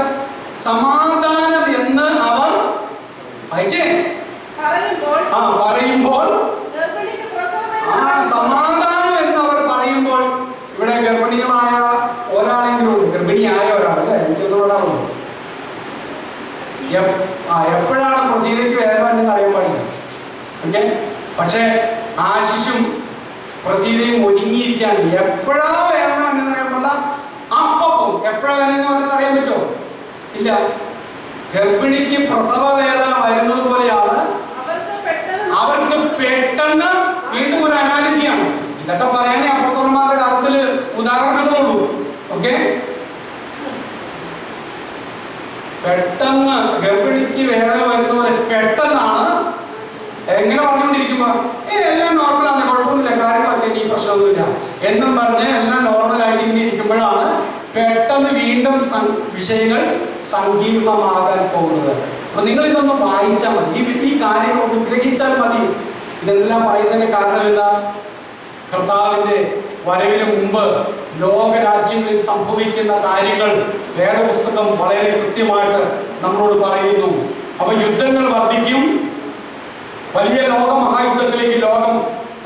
സമാധാനം എന്ന് അവർ പറയുമ്പോൾ സമാധാനം എന്ന് അവർ പറയുമ്പോൾ ഇവിടെ ഗർഭിണികളായ ഒരാളെങ്കിലും ഉണ്ട്. ഗർഭിണിയായ ഒരാളല്ലേ, എനിക്ക് ഒരാളുണ്ട്. എപ്പോഴാണ് പ്രസീതയ്ക്ക് വേദന എന്ന് അറിയാൻ പാടില്ല. ഓക്കെ, പക്ഷെ ആശിഷും പ്രസീതയും ഒരുങ്ങിയിരിക്കുകയാണ്. എപ്പോഴാ വേദന എന്ന് അറിയാൻ അപ്പം എപ്പോഴാ വേദന എന്ന് പറഞ്ഞത് അറിയാൻ പറ്റുമോ? ഇല്ല. ഗർഭിണിക്ക് പ്രസവ വേദന വരുന്നത് പോലെയാണ് അവർക്ക് പെട്ടെന്ന്. വീണ്ടും ഒരു അനാലിറ്റിയാണ് ഇതൊക്കെ പറയാനേ അപ്പോസ്തലന്മാരുടെ കാലത്തില് ഉദാഹരണങ്ങളുള്ളൂ. ഓക്കെ, പെട്ടെന്ന് ഗർഭിണിക്ക് വേദന വരുന്ന പോലെ പെട്ടെന്നാണ്. എങ്ങനെ പറഞ്ഞുകൊണ്ടിരിക്കുമ്പോ എല്ലാം നോർമലാണ്, കുഴപ്പമൊന്നുമില്ല, കാര്യങ്ങളൊക്കെ ഈ പ്രശ്നമൊന്നുമില്ല എന്നും പറഞ്ഞ് എല്ലാം നോർമലായിട്ട് ഇങ്ങനെ ഇരിക്കുമ്പോഴാണ് പെട്ടെന്ന് വീണ്ടും വിഷയങ്ങൾ സങ്കീർണമാകാൻ പോകുന്നത്. അപ്പൊ നിങ്ങൾ ഇതൊന്ന് വായിച്ചാൽ മതി, ഈ കാര്യങ്ങളൊന്ന് ഗ്രഹിച്ചാൽ മതി. ഇതെല്ലാം പറയുന്നതിന് കാരണം എന്താ? കർത്താവിന്റെ വരവിന് മുമ്പ് ലോകരാജ്യങ്ങളിൽ സംഭവിക്കുന്ന കാര്യങ്ങൾ വേദപുസ്തകം വളരെ കൃത്യമായിട്ട് നമ്മളോട് പറയുന്നു. അപ്പൊ യുദ്ധങ്ങൾ വർദ്ധിക്കും. വലിയ മഹായുദ്ധത്തിലേക്ക് ലോകം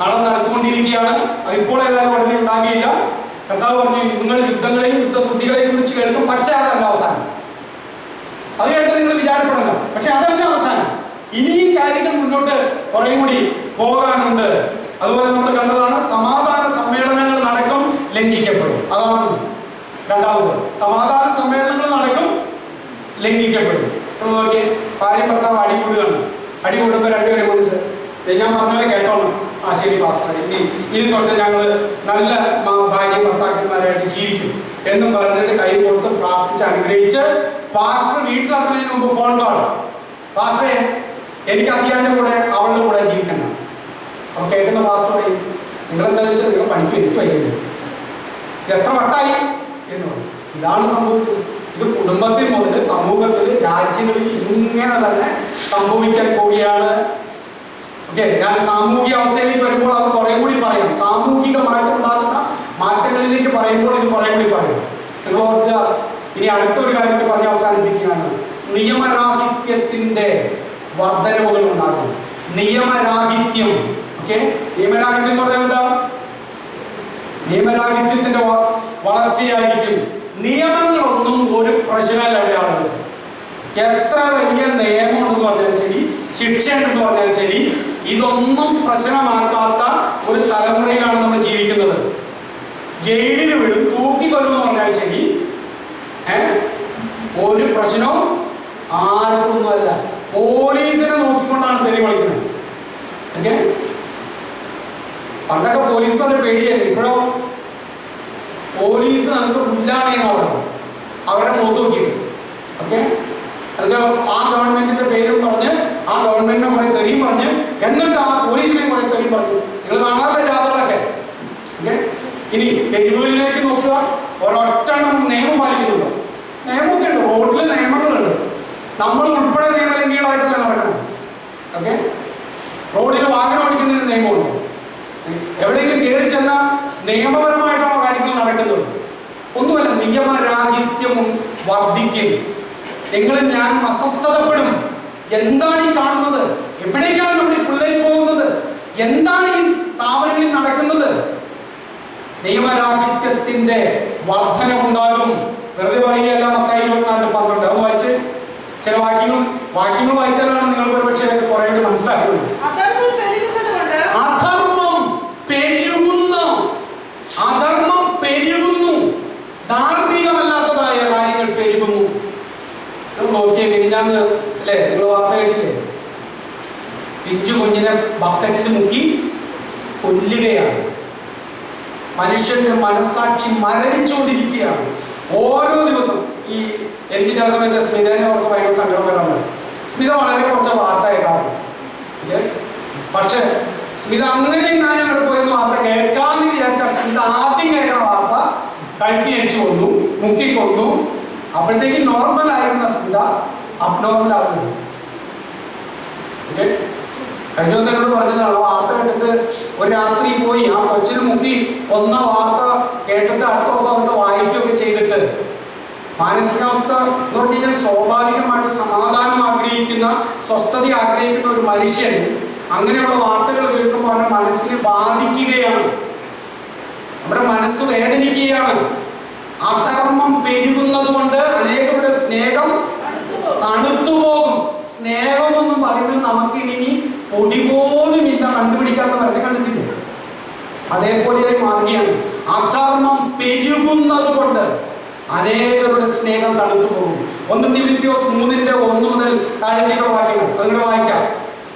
നടന്നുകൊണ്ടിരിക്കുകയാണ്. അതിപ്പോൾ ഏതായാലും ഉടനെ ഉണ്ടാകില്ല. കർത്താവ് പറഞ്ഞു, നിങ്ങൾ യുദ്ധങ്ങളെയും യുദ്ധശ്രുതികളെയും കുറിച്ച് കേൾക്കും, പക്ഷേ അതല്ല അവസാനം. അത് കേട്ട് നിങ്ങൾ വിചാരപ്പെടണം, പക്ഷെ അതല്ല അവസാനം. ഇനിയും കാര്യങ്ങൾ മുന്നോട്ട് കുറേ കൂടി പോകാനുണ്ട്. അതുപോലെ നമ്മൾ കണ്ടതാണ്, സമാധാന സമ്മേളനങ്ങൾ നടക്കും, ലംഘിക്കപ്പെടും. അതാണ് രണ്ടാമത്. സമാധാന സമ്മേളനങ്ങൾ നടക്കും, ലംഘിക്കപ്പെടും. നോക്കിയേ, ഭാര്യ ഭർത്താവ് അടികൂടുമ്പോൾ രണ്ടുപേരെ കൊണ്ടിട്ട് ഞാൻ പറഞ്ഞാലേ കേട്ടോളൂ. ശരി പാസ്റ്റർ, ഇനി തൊട്ട് ഞങ്ങൾ നല്ല ഭാര്യ ഭർത്താക്കന്മാരായിട്ട് ജീവിക്കും എന്നും പറഞ്ഞിട്ട് കൈ കൊടുത്ത് പ്രാർത്ഥിച്ച് അനുഗ്രഹിച്ച് പാസ്റ്റർ വീട്ടിലെത്തുന്നതിന് മുമ്പ് ഫോൺ കോൾ, പാസ്റ്ററെ എനിക്ക് അധ്യാന്റെ കൂടെ അവളുടെ കൂടെ ജീവിക്കണ്ട. അപ്പോൾ കേൾക്കുന്ന പാസ്റ്റർ പറയും, നിങ്ങളെന്താ വെച്ചാൽ നിങ്ങൾ പണിക്ക് എനിക്ക് വയ്ക്കുന്നത്, എത്ര വട്ടായി എന്ന് പറയും. ഇതാണ് സംഭവിക്കുന്നത്. ഇത് കുടുംബത്തിൽ മുതൽ സമൂഹത്തിൽ രാജ്യങ്ങളിൽ ഇങ്ങനെ തന്നെ സംഭവിക്കാൻ കൂടിയാണ്. ഓക്കെ, ഞാൻ സാമൂഹിക അവസ്ഥയിലേക്ക് വരുമ്പോൾ അത് കുറേ കൂടി പറയാം. സാമൂഹികമായിട്ടുണ്ടാകുന്ന മാറ്റങ്ങളിലേക്ക് പറയുമ്പോൾ ഇത് കുറേ കൂടി പറയാം. നിങ്ങൾ ഓർക്കുക, ഇനി അടുത്തൊരു കാര്യം കൂടി പറഞ്ഞ് അവസാനിപ്പിക്കുകയാണ്. നിയമരാഹിത്യത്തിന്റെ വർധനവുകൾ ഉണ്ടാകും. നിയമരാഹിത്യം. ഓക്കെ, നിയമരാഹിത്യം എന്ന് പറഞ്ഞാൽ എന്താ? നിയമരാഹിത്യത്തിന്റെ വളർച്ചയായിരിക്കും. നിയമങ്ങളൊന്നും ഒരു പ്രശ്നമല്ല ഇവിടെ ആളുകൾ. എത്ര വലിയ നിയമമുണ്ടെന്ന് പറഞ്ഞാലും ശരി, ശിക്ഷ ഉണ്ടെന്ന് പറഞ്ഞാലും ശരി, ഇതൊന്നും പ്രശ്നമാക്കാത്ത ഒരു തലമുറയിലാണ് നമ്മൾ ജീവിക്കുന്നത്. ജയിലിൽ വിടും, തൂക്കിക്കൊല്ലും എന്ന് പറഞ്ഞാൽ ശരി, ഒരു പ്രശ്നവും ആർക്കൊന്നുമല്ല. പോലീസിനെ നോക്കിക്കൊണ്ടാണ് തെറി വിളിക്കുന്നത്. ഓക്കെ, പണ്ടൊക്കെ പോലീസ് തന്നെ പേടിയായിരുന്നു. ഇപ്പോഴോ പോലീസ് നമുക്ക് പുല്ലാണെന്ന് പറയുന്നത്, അവരെ മുഖത്ത് നോക്കിയിട്ട്. ഓക്കെ, അതിന്റെ ആ ഗവൺമെന്റിന്റെ പേരും പറഞ്ഞ് ആ ഗവൺമെന്റിനെ കുറെ തെറിയും പറഞ്ഞ് എന്നിട്ട് ആ പോലീസിനെ കുറെ തെറിയും പറഞ്ഞു. നിങ്ങൾ കാണാത്ത ജാഥകളൊക്കെ. ഓക്കെ, ഇനി തെരുവുകളിലേക്ക് നോക്കുക, ഒരൊറ്റ നിയമം പാലിക്കുന്നുണ്ടോ? നിയമമൊക്കെ ഉണ്ട്, റോഡിൽ നിയമങ്ങളുണ്ട്. നമ്മൾ ഉൾപ്പെടെ നിയമലംഘികളായിട്ടല്ല നടക്കണം. ഓക്കെ, റോഡിൽ വാഹനം ഓടിക്കുന്നതിന് നിയമമുണ്ട്. എവിടെയെങ്കിലും കയറി ചെന്നാൽ നിയമപരമായിട്ടാണോ കാര്യങ്ങൾ നടക്കുന്നത്? ഒന്നുമല്ല. നിയമരാഹിത്യം വർദ്ധിക്കും. നിങ്ങളും ഞാനും അസ്വസ്ഥതപ്പെടും. എന്താണ് ഈ കാണുന്നത്? എവിടേക്കാണ് നമ്മുടെ പിള്ളേർ പോകുന്നത്? എന്താണ് ഈ സ്ഥാപനങ്ങളിൽ നടക്കുന്നത്? നിയമരാഹിത്യത്തിന്റെ വർധനമുണ്ടാകും. വെറുതെ പറയുകയല്ല. മത്തായി 24:12 അത് വായിച്ച് ചില വാക്യങ്ങൾ വായിച്ചാലാണ് നിങ്ങൾക്ക് ഒരു പക്ഷേ കുറെ കൂടി മനസ്സിലാക്കുന്നത്. അധർമ്മം പെരുകുന്നു, ധാർമ്മികമല്ലാത്തതായ കാര്യങ്ങൾ പെരുകുന്നു. നോക്കിയേ, മിനിഞ്ഞാന്ന് അല്ലേ നിങ്ങൾ വാർത്ത കേട്ടില്ലേ? പിഞ്ചു കുഞ്ഞിനെ ബക്കറ്റിൽ മുക്കി കൊല്ലുകയാണ്. മനുഷ്യന്റെ മനസ്സാക്ഷി മരവിച്ചുകൊണ്ടിരിക്കുകയാണ് ഓരോ ദിവസം. ഈ എനിക്ക് ചില സമയത്ത് സ്മിതനെ ഓർത്ത് ഭയങ്കര സങ്കടം വരാറുണ്ട്. സ്മിത വളരെ കുറച്ച് വാർത്ത കേൾക്കാറുണ്ട്. പക്ഷെ സ്മിത അങ്ങനെ ഞാൻ അങ്ങോട്ട് പോയെന്ന് വാർത്ത കേൾക്കാമെന്ന് വിചാരിച്ചാൽ സ്മിത ആദ്യം കേൾക്കുന്ന വാർത്ത കഴുത്തി അരിച്ചു കൊന്നു, മുക്കിക്കൊന്നു. അപ്പോഴത്തേക്ക് നോർമൽ ആയിരുന്ന സ്മിത അബ്നോർമൽ ആകുന്നു. കഴിഞ്ഞ ദിവസം എന്നോട് പറഞ്ഞതാണ്, വാർത്ത കേട്ടിട്ട് ഒരു രാത്രി പോയി ആ കൊച്ചിന് മുക്കി കൊന്ന വാർത്ത കേട്ടിട്ട് അടുത്ത ദിവസം അവർക്ക് വായിക്കുകയൊക്കെ ചെയ്തിട്ട് മാനസികാവസ്ഥ എന്ന് പറഞ്ഞു കഴിഞ്ഞാൽ സ്വാഭാവികമായിട്ട് സമാധാനം ആഗ്രഹിക്കുന്ന, സ്വസ്ഥത ആഗ്രഹിക്കുന്ന ഒരു മനുഷ്യൻ അങ്ങനെയുള്ള വാർത്തകൾ കേൾക്കുമ്പോൾ അവരുടെ മനസ്സിനെ ബാധിക്കുകയാണ്. നമ്മുടെ മനസ്സ് വേദനിക്കുകയാണ്. അധർമ്മം പെരുകുന്നത് കൊണ്ട് അനേകരുടെ സ്നേഹം തണുത്തുപോകും. സ്നേഹം എന്നും പറയുന്നത് നമുക്ക് ഇനി പൊടി പോലും ഇല്ല, കണ്ടുപിടിക്കാത്ത വരത്തെ കണ്ടിട്ടില്ല. അതേപോലെയായി മാറുകയാണ്. അധർമ്മം പെരുകുന്നത് കൊണ്ട് അനേകരുടെ സ്നേഹം തണുത്തു പോകും. 1 തിമോഥെയോസ് 3:1 മുതൽ താഴേക്കുള്ള വാക്യങ്ങൾ അതുകൂടെ വായിക്കാം.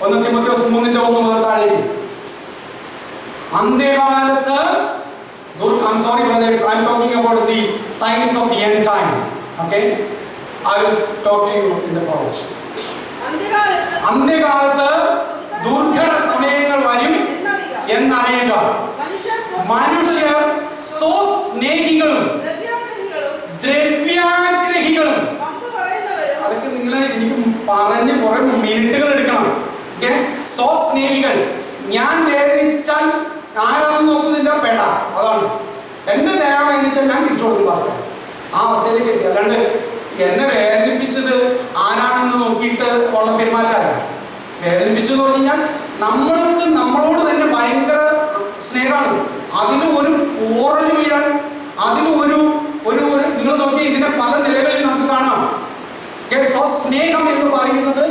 1 തിമോഥെയോസ് 3:1 മുതൽ താഴേക്ക്. അന്ത്യകാലത്ത് I'm sorry brothers, I'm talking about the signs of the end time. Okay, I will talk to you in the college. അന്ത്യകാലത്ത് ദുർഘട സമയങ്ങൾ വരും എന്നറിയുക. മനുഷ്യർ സ്വസ്നേഹികളും ദ്രവ്യാഗ്രഹികളും. അതൊക്കെ നിങ്ങൾ എനിക്ക് പറഞ്ഞ് കുറെ മിനിറ്റുകൾ എടുക്കണം. ഓക്കെ, സ്വസ്നേഹികൾ. ഞാൻ വേദനിച്ചാൽ ആരാണെന്ന് നോക്കുന്നില്ല, പെട. അതാണ് എന്റെ ദേഹം വേദനിച്ചാൽ ഞാൻ തിരിച്ചു കൊടുക്കും. ആ അവസ്ഥയിലേക്ക് എത്തി. അല്ലാണ്ട് എന്നെ വേദനിപ്പിച്ചത് ആരാണെന്ന് നോക്കിയിട്ട് ഉള്ള പെരുമാറ്റമല്ല. വേദനിപ്പിച്ചെന്ന് പറഞ്ഞു കഴിഞ്ഞാൽ നമ്മൾക്ക് നമ്മളോട് തന്നെ ഭയങ്കര സ്നേഹമാണ്. അതിന് ഒരു ഓറൽ വീഴാൻ, അതിന് ഒരു നിങ്ങൾ നോക്കി ഇതിന്റെ പല നിലകളിൽ നമുക്ക് കാണാം. സ്വസ്നേഹം എന്ന് പറയുന്നത്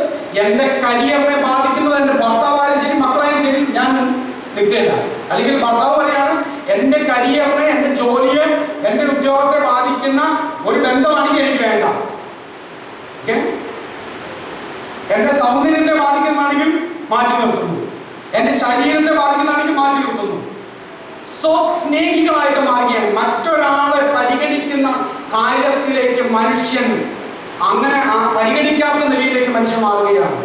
എന്റെ കരിയറിനെ ബാധിക്കുന്നത്. എന്റെ ഭർത്താവായാലും ശരി, മക്കളായാലും ശരി, ഞാൻ നിൽക്കില്ല. അല്ലെങ്കിൽ ഭർത്താവ് പറയാണ് എന്റെ കരിയറിനെ, എന്റെ ജോലിയെ, എന്റെ ഉദ്യോഗത്തെ ബാധിക്കുന്ന ഒരു ബന്ധമാണെങ്കിൽ എനിക്ക് വേണ്ട. എന്റെ സൗന്ദര്യത്തെ ബാധിക്കുന്നതാണെങ്കിൽ മാറ്റി നിർത്തുന്നു, എന്റെ ശരീരത്തെ ബാധിക്കുന്നതാണെങ്കിൽ മാറ്റി നിർത്തുന്നു. സ്വസ്നേഹികളായിട്ട് മാറുകയാണ്. മറ്റൊരാളെ പരിഗണിക്കുന്ന കാര്യത്തിലേക്ക് മനുഷ്യൻ അങ്ങനെ പരിഗണിക്കാത്ത നിലയിലേക്ക് മനുഷ്യൻ മാറുകയാണ്.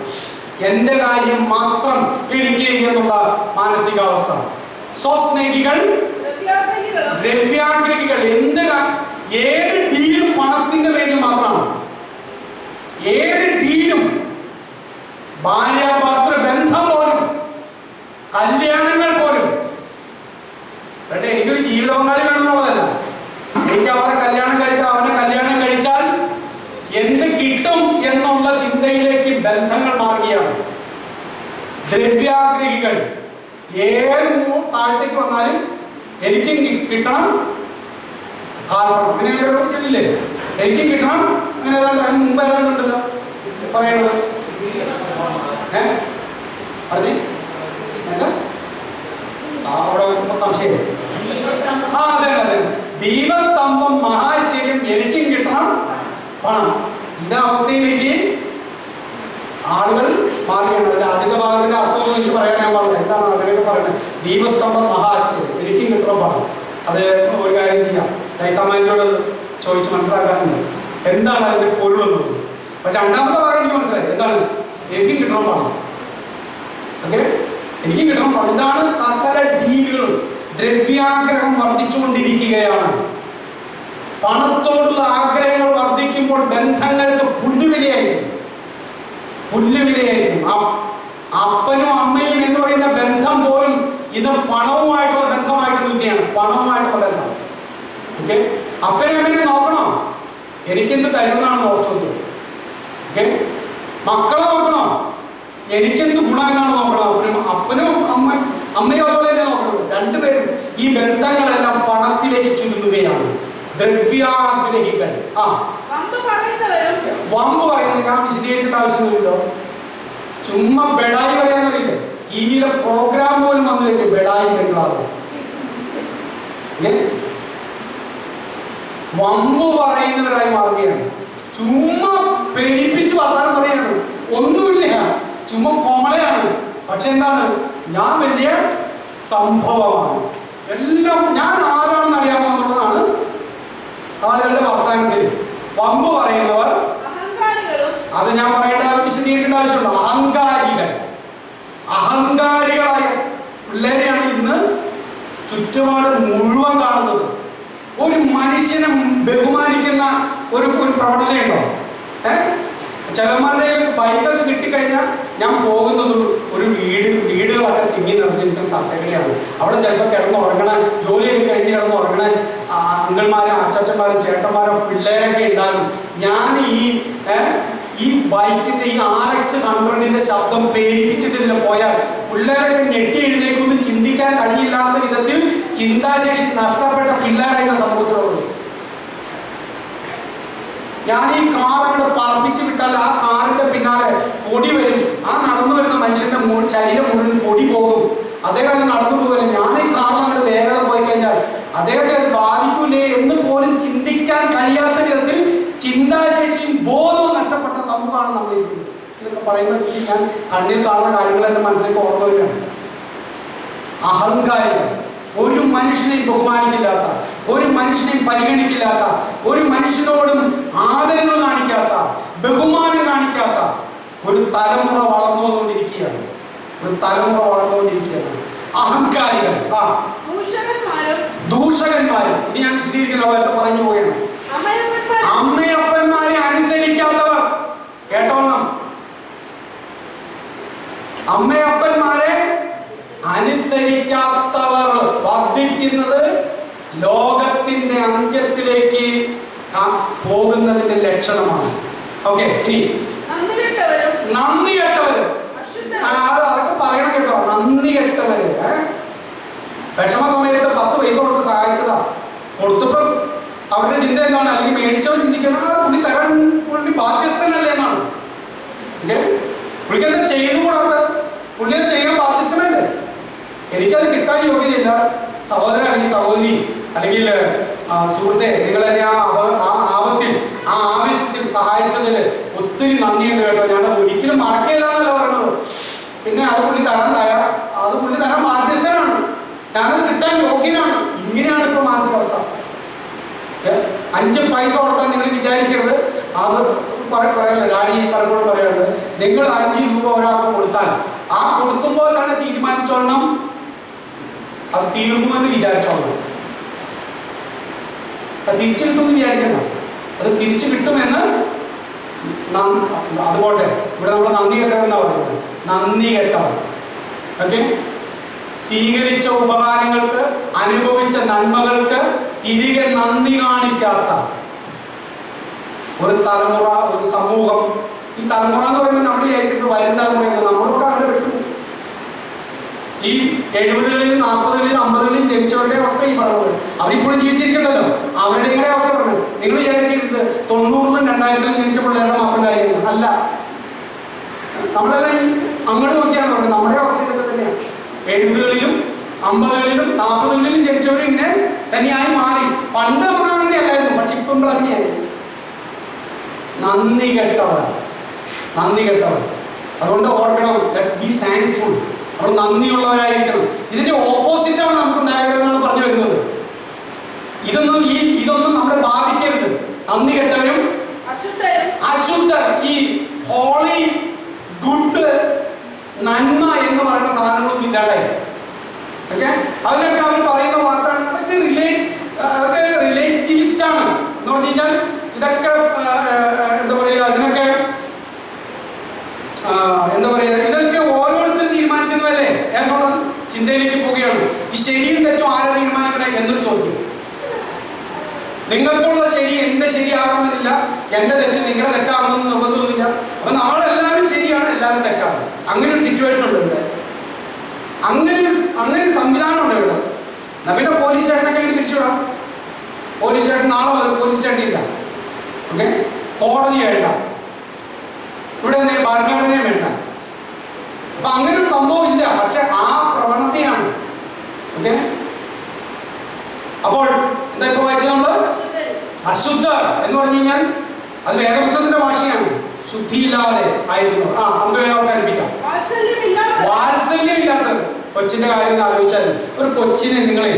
എന്റെ കാര്യം മാത്രം എനിക്ക് എന്നുള്ള മാനസികാവസ്ഥ. സ്വസ്നേഹികൾ ദ്രവ്യാഗ്രഹികൾ. ഏത് ഡീലും പണത്തിന്റെ പേരിൽ മാത്രമാണ്. ഏത് ഡീലും, ഭാര്യാഭർത്തൃ ബന്ധം പോലും, കല്യാണങ്ങൾ പോലും. എനിക്കൊരു ജീവിത പങ്കാളി വേണമെന്നുള്ളതല്ല. എനിക്ക് അവളെ കല്യാണം കഴിച്ചാൽ, അവനെ കല്യാണം കഴിച്ചാൽ അവസ്ഥയിലേക്ക് ബന്ധങ്ങൾ മാറുകയാണ്. ദ്രവ്യാഗ്രഹികൾ ഏത് താഴത്തേക്ക് വന്നാലും എനിക്കും കിട്ടണം, കാൽപ്പണം, അങ്ങനെയുള്ള ചെല്ലില്ലേ, എനിക്കും കിട്ടണം, അങ്ങനെ ഏതാണ്ട് അതിന് മുമ്പ് ഏതാണ്ട് ഉണ്ടല്ലോ പറയണത്. എന്താ അവിടെ സംശയം? അതെ അതെ, ദീപസ്തംഭം മഹാശ്ചര്യം, എനിക്കും കിട്ടണം പണം. ഇതേ അവസ്ഥയിലേക്ക് ആളുകൾ മാറിയാണ്. അതിന്റെ ആദ്യത്തെ ഭാഗത്തിന്റെ അർത്ഥമൊന്നും എനിക്ക് പറയാൻ പാടില്ല. എന്താണ് അവരൊക്കെ പറയുന്നത്? ദീപസ്തംഭം മഹാശ്ചര്യം, എനിക്കും കിട്ടണം പണം. അത് ഒരു കാര്യം ചെയ്യാം, ലൈസാമാനോട് ചോദിച്ച് മനസ്സിലാക്കാനുണ്ട് എന്താണ് അതിന്റെ പൊരുളെന്നത്. പക്ഷെ രണ്ടാമത്തെ ഭാഗം എനിക്ക് മനസ്സിലായി, എന്താണ് എനിക്കും കിട്ടണം പണം. ഓക്കെ, എനിക്കും കിട്ടണം പണം. ഇതാണ് സകല ജീവികളും. ദ്രവ്യാഗ്രഹം വർദ്ധിച്ചുകൊണ്ടിരിക്കുകയാണ്. പണത്തോടുള്ള ആഗ്രഹങ്ങൾ വർദ്ധിക്കുമ്പോൾ ബന്ധങ്ങൾക്ക് പുല്ലുവിലയായിരിക്കും. അപ്പനും അമ്മയും എന്ന് പറയുന്ന ബന്ധം പോലും ഇന്ന് പണവുമായിട്ടുള്ള ബന്ധമായിട്ട് നിൽക്കുകയാണ്. പണവുമായിട്ടുള്ള ബന്ധം. ഓക്കെ, അപ്പനെ അമ്മയെ നോക്കണോ, എനിക്കെന്ത് തരുന്നതാണെന്ന് ഓർച്ചു. ഓക്കെ, മക്കളെ നോക്കണോ, എനിക്കെന്ത് ഗുണം എന്നാണ് നോക്കണം. അപ്പനും അമ്മയും അതുപോലെ തന്നെ നോക്കണം. രണ്ടുപേരും ഈ ബന്ധങ്ങളെല്ലാം പണത്തിലേക്ക് ചുരുങ്ങുകയാണ്. ദ്രവ്യാഗ്രഹികൾ. വമ്പ് പറയുന്നത് ഞാൻ വിശദീകരിക്കേണ്ട ആവശ്യമൊന്നുമില്ലോ. ചുമ്മാ ബെഡായി പറയാന്നറിയില്ല. ടി വിയിലെ പ്രോഗ്രാം പോലും വന്നില്ലേ ബെഡായി ബംഗ്ലാവ്. വമ്പ് പറയുന്നവരായി മാറുകയാണ്. ചുമ്മാ പെരിപ്പിച്ച് വർത്താനം പറയാണ്. ഒന്നുമില്ല, ചുമ്മാ കോമളയാണ്. പക്ഷെ എന്താണ്, ഞാൻ വലിയ സംഭവമാണ്, എല്ലാം ഞാൻ ആരാണെന്ന് അറിയാമോ എന്നുള്ളതാണ് ആളുകളുടെ വർത്താനത്തിൽ. വമ്പ് പറയുന്നവർ, അത് ഞാൻ പറയേണ്ട വിശദീകരിക്കേണ്ട ആവശ്യമുണ്ടോ? അഹങ്കാരികളായ പിള്ളേരെയാണ് ഇന്ന് ചുറ്റുപാട് മുഴുവൻ കാണുന്നത്. ഒരു മനുഷ്യനെ ബഹുമാനിക്കുന്ന ഒരു പ്രവണതയുണ്ടോ? ചിലന്മാരുടെ ബൈക്കൊക്കെ കിട്ടിക്കഴിഞ്ഞാൽ ഞാൻ പോകുന്നത് ഒരു വീടുകളൊക്കെ തിങ്ങി നിറഞ്ഞിരിക്കുന്ന സ്ഥലത്തേക്കാണ്. അവിടെ ചിലപ്പോൾ കിടന്നുറങ്ങണ, ജോലിയൊക്കെ കഴിഞ്ഞ് കിടന്നുറങ്ങണ അങ്കിൾമാരും അച്ചാച്ചന്മാരും ചേട്ടന്മാരും പിള്ളേരൊക്കെ ഉണ്ടാകും. ഞാൻ ഈ ബൈക്കിന്റെ ഈ RX 100ന്റെ ശബ്ദം പേരിപ്പിച്ചിട്ട് ഇതിൽ പോയാൽ പിള്ളേരൊക്കെ ഞെട്ടി എഴുന്നേക്കൊന്നും ചിന്തിക്കാൻ കഴിയില്ലാത്ത വിധത്തിൽ ചിന്താശേഷി നഷ്ടപ്പെട്ട പിള്ളേരായിരുന്ന സമൂഹത്തിലുള്ളത്. ഞാൻ ഈ കാർ അങ്ങോട്ട് പറപ്പിച്ച് വിട്ടാൽ ആ കാറിന്റെ പിന്നാലെ പൊടി വരും. ആ നടന്നു വരുന്ന മനുഷ്യന്റെ ശരീരം മുഴുവൻ പൊടി പോകും. അദ്ദേഹം നടന്നു പോകില്ല. ഞാൻ ഈ കാർ അങ്ങോട്ട് വേഗത പോയി കഴിഞ്ഞാൽ അദ്ദേഹത്തെ അത് ബാധിക്കൂലേ എന്ന് പോലും ചിന്തിക്കാൻ കഴിയാത്ത വിധത്തിൽ ചിന്താശേഷിയും ബോധവും നഷ്ടപ്പെട്ട സമൂഹമാണ് നമ്മളിരിക്കുന്നത്. ഇതൊക്കെ പറയുന്നത് ഞാൻ കണ്ണിൽ കാണുന്ന കാര്യങ്ങൾ എൻ്റെ മനസ്സിലേക്ക് ഓർമ്മ വരികയാണ്. അഹങ്കാരികൾ, ഒരു മനുഷ്യനെയും ബഹുമാനിക്കില്ലാത്ത, ഒരു മനുഷ്യനെയും പരിഗണിക്കില്ലാത്ത, ഒരു മനുഷ്യനോടും ആദരവ് കാണിക്കാത്ത, ബഹുമാനം കാണിക്കാത്ത ഒരു തലമുറ വളർന്നുകൊണ്ടിരിക്കുകയാണ്. അഹങ്കാരികൾ, ദൂഷകന്മാരും. ഇനി ഞാൻ വിശദീകരിക്കുന്ന ലോകത്ത് പറഞ്ഞു പോവുകയാണ്. അമ്മയപ്പന്മാരെ അനുസരിക്കാത്തവർ, കേട്ടോണം, അമ്മയപ്പന്മാരെ അനുസരിക്കാത്തവർ വർദ്ധിക്കുന്നത് ലോകത്തിന്റെ അന്ത്യത്തിലേക്ക് പോകുന്നതിന്റെ ലക്ഷണമാണ്. ഓക്കെ, ഇനി നന്ദി കെട്ടവര്, അതൊക്കെ പറയണം കേട്ടോ. നന്ദി കെട്ടവര് വിഷമ സമയത്ത് 10 പൈസ കൊടുത്ത് സഹായിച്ചതാ. കൊടുത്തപ്പോൾ അവരുടെ ചിന്ത എന്താണ്? അല്ലെങ്കിൽ മേടിച്ചവൻ ചിന്തിക്കണം, പുള്ളി ബാധ്യസ്ഥനല്ലേ എന്നാണ്. പുള്ളിക്ക് എന്താ ചെയ്തുകൂടാത്ത? പുള്ളി അത് ചെയ്യാൻ ബാധ്യസ്ഥനല്ലേ? എനിക്കത് കിട്ടാൻ യോഗ്യതയില്ല. സഹോദരൻ അല്ലെങ്കിൽ സഹോദരി അല്ലെങ്കിൽ സുഹൃത്തെ, നിങ്ങളെന്നെ ആ ആപത്തിൽ, ആ ആവശ്യത്തിൽ സഹായിച്ചതിൽ ഒത്തിരി നന്ദിയുണ്ട് കേട്ടോ. ഞാൻ ഒരിക്കലും മറക്കില്ലാന്നല്ല പറയുന്നത്. പിന്നെ അത് പുള്ളി തരാൻ ബാധ്യസ്ഥനാണ്. ഞാനത് കിട്ടാൻ യോഗ്യനാണ്. ഇങ്ങനെയാണ് ഇപ്പൊ മാനസികാവസ്ഥ. 5 പൈസ കൊടുത്താൽ നിങ്ങൾ വിചാരിക്കരുത്. അത് പറയല്ലോ, ഡാഡി പലപ്പോഴും പറയുന്നത്, നിങ്ങൾ 5 രൂപ ഒരാൾക്ക് കൊടുത്താൽ ആ കൊടുക്കുമ്പോൾ തന്നെ തീരുമാനിച്ചോളണം അത് തീർന്നുവെന്ന് വിചാരിച്ചോളണം. അത് തിരിച്ചു കിട്ടുമെന്ന് വിചാരിക്കണം. അത് തിരിച്ചു കിട്ടുമെന്ന്. അതുപോട്ടെ, ഇവിടെ നമ്മൾ നന്ദി കെട്ടവെന്നാ പറയുന്നത്. നന്ദി കെട്ടവൻ. ഓക്കെ, സ്വീകരിച്ച ഉപകാരങ്ങൾക്ക്, അനുഭവിച്ച നന്മകൾക്ക് തിരികെ നന്ദി കാണിക്കാത്ത ഒരു തലമുറ, ഒരു സമൂഹം ഈ തലമുറ എന്ന് പറയുമ്പോൾ നമ്മൾ വിചാരിക്കുന്നത് വരും തലമുറയാണ്. നമ്മളൊക്കെ അങ്ങനെ വിട്ടു. ഈ 70കളിലും 40കളിലും 50കളിലും ജനിച്ചവരുടെ അവസ്ഥ ഈ പറഞ്ഞത്. അവരിപ്പോഴും ജീവിച്ചിരിക്കണ്ടല്ലോ, അവരുടെ കൂടെ അവസ്ഥ പറഞ്ഞത്. നിങ്ങൾ വിചാരിക്കരുത് 90ലും 2000ലും ജനിച്ച പിള്ളേരുടെ മാത്രം കാര്യമാണ്. അല്ല, നമ്മളെല്ലാം അങ്ങോട്ട് നോക്കിയാണ് പറഞ്ഞത്. നമ്മുടെ അവസ്ഥ ഇതൊക്കെ തന്നെയാണ്. 70കളിലും 50കളിലും 40കളിലും ജനിച്ചവരും ഇങ്ങനെ തന്നെയായി മാറി. പണ്ട് നമ്മൾ അങ്ങനെ അല്ലായിരുന്നു, പക്ഷെ ഇപ്പം നമ്മൾ അങ്ങനെയായി. നന്ദി കെട്ടവർ. അതുകൊണ്ട് ഓർക്കണം, ലെറ്റ്സ് ബി താങ്ക്ഫുൾ. നമ്മൾ നന്ദിയുള്ളവരായിരിക്കണം. ഇതിന്റെ ഓപ്പോസിറ്റാണ് നമുക്ക് ഉണ്ടാകേണ്ടതെന്നാണ് പറഞ്ഞു വരുന്നത്. ഇതൊന്നും നമ്മളെ ബാധിക്കരുത്. നന്ദി കെട്ടവരും അശുദ്ധർ. ഈ ഹോളി, ഗുഡ്, നന്മ എന്ന് പറയുന്ന സാധനങ്ങളൊന്നും ഇല്ലാണ്ടായി. ഓക്കെ, അതിനൊക്കെ അവർ പറയുന്ന വാക്കാണ്. അതൊക്കെ റിലേറ്റിവിസ്റ്റ് ആണ് എന്ന് പറഞ്ഞു കഴിഞ്ഞാൽ ഇതൊക്കെ എന്താ പറയുക, അതിനൊക്കെ എന്താ പറയുക, ഇതൊക്കെ ഓരോരുത്തരും തീരുമാനിക്കുന്നതല്ലേ എന്നുള്ള ചിന്തയിലേക്ക് പോവുകയാണ്. ഈ ശരിയും തെറ്റും ആരെ തീരുമാനിക്കണേ എന്നൊരു ചോദ്യം. നിങ്ങൾക്കുള്ള ശരി എന്റെ ശരിയാകണമെന്നില്ല, എന്റെ തെറ്റ് നിങ്ങളുടെ തെറ്റാകണമെന്ന് നിർബന്ധമൊന്നുമില്ല. അപ്പൊ നമ്മളെല്ലാവരും ശരിയാണ്, എല്ലാവരും തെറ്റാണ്. അങ്ങനെ ഒരു സിറ്റുവേഷൻ ഉണ്ട് ഇവിടെ. അങ്ങനെ ഒരു സംവിധാനം ഉണ്ട് ഇവിടെ. പിന്നെ പോലീസ് സ്റ്റേഷനൊക്കെ ഇങ്ങനെ തിരിച്ചുവിടാം. പോലീസ് സ്റ്റേഷൻ നാളെ മുതൽ പോലീസ് സ്റ്റേഷൻ ഇല്ല. ഓക്കെ, കോടതി വേണ്ട, ഇവിടെ ഭരണഘടനയും വേണ്ട. അപ്പൊ അങ്ങനെ ഒരു സംഭവം ഇല്ല. പക്ഷെ ആ പ്രവണതയാണ്. ഓക്കെ, അപ്പോൾ എന്താ ഇപ്പൊ വായിച്ചത് നമ്മള്? അശുദ്ധർ എന്ന് പറഞ്ഞു കഴിഞ്ഞാൽ അത് വേദപുസ്തകത്തിന്റെ ഭാഷയാണ്. ശുദ്ധിയില്ലാതെ ആയിരുന്നു. നമുക്ക് വേഗം അവസാനിപ്പിക്കാം. വാത്സല്യമില്ലാത്തത്. കൊച്ചിന്റെ കാര്യം ആലോചിച്ചാൽ ഒരു കൊച്ചിനെ നിങ്ങളെ,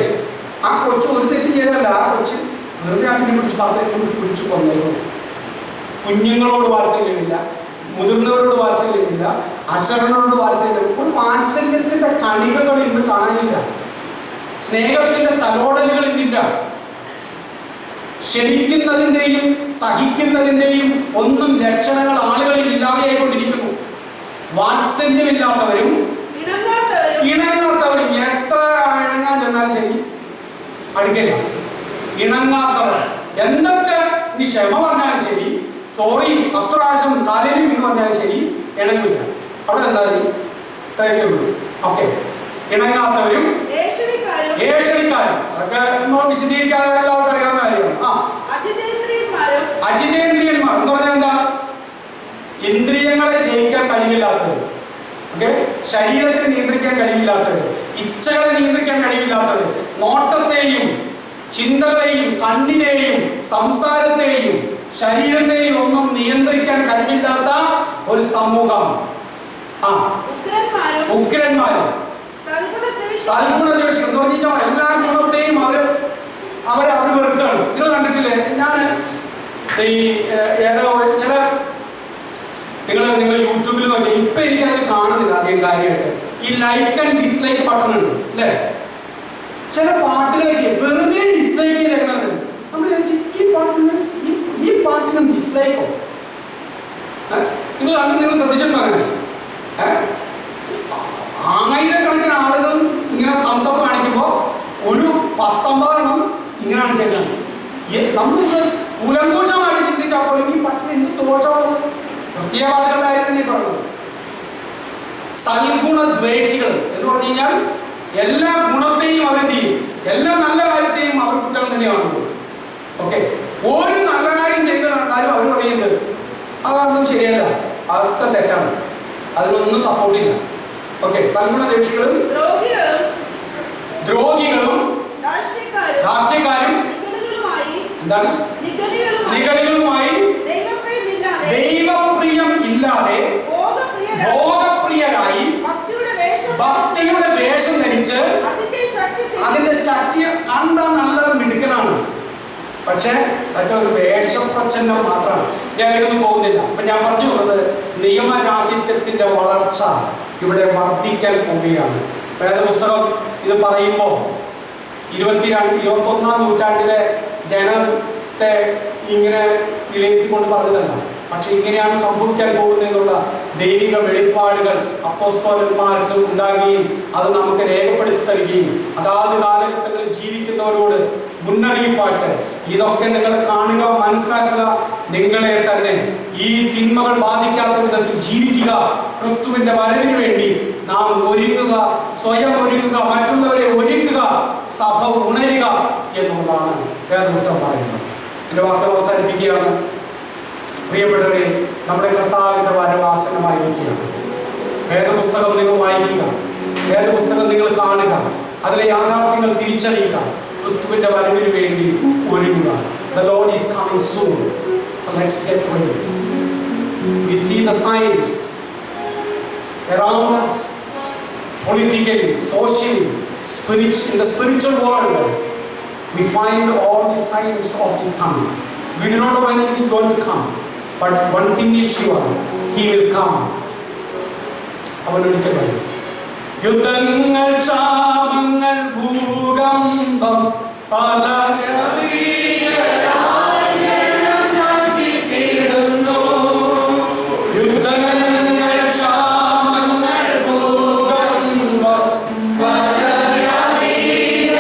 ആ കൊച്ചു ഒരു തെറ്റും ചെയ്തല്ല, ആ കൊച്ചു വെറുതെ അതിനെ പിടിച്ചു കൊന്നേക്കും. കുഞ്ഞുങ്ങളോട് വാത്സല്യമില്ല, മുതിർന്നവരോട് വാത്സല്യമില്ല, അശരണരോട് വാത്സല്യം. ഒരു വാത്സല്യത്തിന്റെ കണികകൾ ഇന്ന് കാണാനില്ല. സ്നേഹത്തിന്റെ തലോടലുകൾ ഇന്നില്ല. ക്ഷമിക്കുന്നതിന്റെയും സഹിക്കുന്നതിന്റെയും ഒന്നും ലക്ഷണങ്ങൾ ആളുകളിൽ ഇല്ലാതെയായിക്കൊണ്ടിരിക്കുന്നു. വാത്സല്യമില്ലാത്തവരും ഇണങ്ങാത്തവരും. എത്ര ഇണങ്ങാൻ ചെന്നാലും ശരി അടുക്കില്ല. ഇണങ്ങാത്തവർ എന്തൊക്കെ നീ ക്ഷമ പറഞ്ഞാലും ശരി, സോറി 10 പ്രാവശ്യം കാലിലും എന്ന് പറഞ്ഞാലും ശരി, ഇണങ്ങില്ല. അവിടെ എന്താ ഇത്രയൊക്കെ ഉള്ളൂ. ഓക്കെ, ഇണങ്ങാത്തവരും ഏഷണിക്കാരും. അതൊക്കെ വിശദീകരിക്കാതെ എല്ലാവർക്കും അറിയാവുന്ന കാര്യമാണ്. അജിതേന്ദ്രിയന്മാർ എന്ന് പറഞ്ഞാൽ എന്താ? ഇന്ദ്രിയങ്ങളെ ജയിക്കാൻ കഴിയില്ലാത്തവർ. ഓക്കെ, ശരീരത്തെ നിയന്ത്രിക്കാൻ കഴിയില്ലാത്തവർ, ഇച്ഛകളെ നിയന്ത്രിക്കാൻ കഴിയില്ലാത്തവർ, നോട്ടത്തെയും ചിന്തകളെയും കണ്ണിനെയും സംസാരത്തെയും ശരീരത്തെയും ഒന്നും നിയന്ത്രിക്കാൻ കഴിയില്ലാത്ത ഒരു സമൂഹം. ഉഗ്രന്മാരും സൽഗുണദ്വേഷികൾ എന്ന് പറഞ്ഞാൽ എല്ലാ ഗുണത്തെയും അവർ വെറുക്കുകയാണ്. നിങ്ങൾ കണ്ടിട്ടില്ലേ? ഞാൻ ഈ ഏതോ ചില നിങ്ങൾ യൂട്യൂബിൽ നോക്കി, ഇപ്പൊ എനിക്കത് കാണുന്നില്ല അധികം കാര്യമായിട്ട്. ഈ ലൈക്ക് ആൻഡ് ഡിസ്ലൈക്ക് ബട്ടൺ ഉണ്ട് അല്ലേ? ചില പാട്ടുകളൊക്കെ വെറുതെ ഡിസ്ലൈക്ക് ചെയ്തേക്കുന്നവരുണ്ട്. നമ്മൾ ഈ പാട്ടിനും ഡിസ്ലൈക്കോ? നിങ്ങൾ ശ്രദ്ധിച്ചിട്ടുണ്ടാകുന്നത് 1000കണക്കിന് ആളുകൾ ഇങ്ങനെ തംസപ്പ് കാണിക്കുമ്പോൾ ഒരു 19 ഇങ്ങനെയാണ് ചെയ്യുന്നത്. നമ്മളിത് ഉലങ്കോഷമായിട്ട് ചിന്തിച്ചാൽ പോലും ഈ പാട്ടിൽ എന്ത് ദോഷമാണ്? ക്രിസ്തീയ പാട്ടുകളുടെ കാര്യം തന്നെ പറഞ്ഞത്. സൽഗുണദ്വേഷികൾ എന്ന് പറഞ്ഞു കഴിഞ്ഞാൽ എല്ലാ ഗുണത്തെയും അവരെന്ത് ചെയ്യും, എല്ലാ നല്ല കാര്യത്തെയും അവർ കുറ്റം തന്നെയാണ്. ഓക്കെ, ഒരു നല്ല കാര്യം ചെയ്ത് കണ്ടാലും അവർ പറയുന്നത് അതൊന്നും ശരിയല്ല, അതൊക്കെ തെറ്റാണ്, അതിനൊന്നും സപ്പോർട്ടില്ല. ഓക്കെ, സൽഗുണദ്വേഷികളും ദ്രോഹികളും ദാർഷ്ട്യക്കാരും എന്താണ് നിഗളികളുമായി ദൈവപ്രിയം ഇല്ലാതെ ഭോഗപ്രിയരായി ഭക്തിയുടെ വേഷം ധരിച്ച് അതിന്റെ ശക്തി കണ്ട നല്ല മിടുക്കനാണ്. പക്ഷെ അതൊക്കെ ഒരു വേഷപ്രച്ഛന്നം മാത്രമാണ്. ഞാൻ ഇതൊന്നും പോകുന്നില്ല. അപ്പൊ ഞാൻ പറഞ്ഞു പോകുന്നത് നിയമരാഹിത്യത്തിന്റെ വളർച്ച ഇവിടെ വർദ്ധിക്കാൻ പോവുകയാണ്. വേദപുസ്തകം ഇത് പറയുമ്പോൾ 21ാം നൂറ്റാണ്ടിലെ ജനത്തെ ഇങ്ങനെ വിലയിരുത്തിക്കൊണ്ട് പറഞ്ഞതല്ല, പക്ഷെ ഇങ്ങനെയാണ് സംഭവിക്കാൻ പോകുന്നതെന്നുള്ള ദൈവിക വെളിപ്പാടുകൾ അപ്പോസ്തലന്മാർക്ക് ഉണ്ടാകുകയും അത് നമുക്ക് രേഖപ്പെടുത്തി തരികയും അതാത് കാലഘട്ടങ്ങളിൽ ജീവിക്കുന്നവരോട് മുന്നറിയിപ്പായിട്ട് ഇതൊക്കെ നിങ്ങൾ കാണുക, മനസ്സിലാക്കുക, നിങ്ങളെ തന്നെ ഈ തിന്മകൾ ബാധിക്കാത്ത വിധത്തിൽ ജീവിക്കുക, ക്രിസ്തുവിന്റെ വരവിന് വേണ്ടി നാം ഒരുങ്ങുക, സ്വയം ഒരുങ്ങുക, മറ്റുള്ളവരെ ഒരുക്കുക, സഭ ഉണരുക എന്നുള്ളതാണ് വേദപുസ്തകം പറയുന്നത്. എന്റെ വാക്കുകൾ അവസാനിപ്പിക്കുകയാണ്. പ്രിയപ്പെട്ടവരെ, നമ്മുടെ കർത്താവിന്റെ വരവ് ആസന്നമായിരിക്കുകയാണ്. വേദപുസ്തകം നിങ്ങൾ വായിക്കുക, വേദപുസ്തകം നിങ്ങൾ കാണുക, അതിലെ യാഥാർത്ഥ്യങ്ങൾ തിരിച്ചറിയുക, ക്രിസ്തുവിന്റെ വരവിന് വേണ്ടി ഒരുങ്ങുക. The Lord is coming soon. So let's get ready. We see the signs around us, politically, socially, in the spiritual world. We find all the signs of His coming. We do not know when He is going to come, but one thing is sure: He will come. അവനൊരിക്കൽ വരും. യുദ്ധങ്ങൾ, ക്ഷാമങ്ങൾ, ഭൂകമ്പം, പല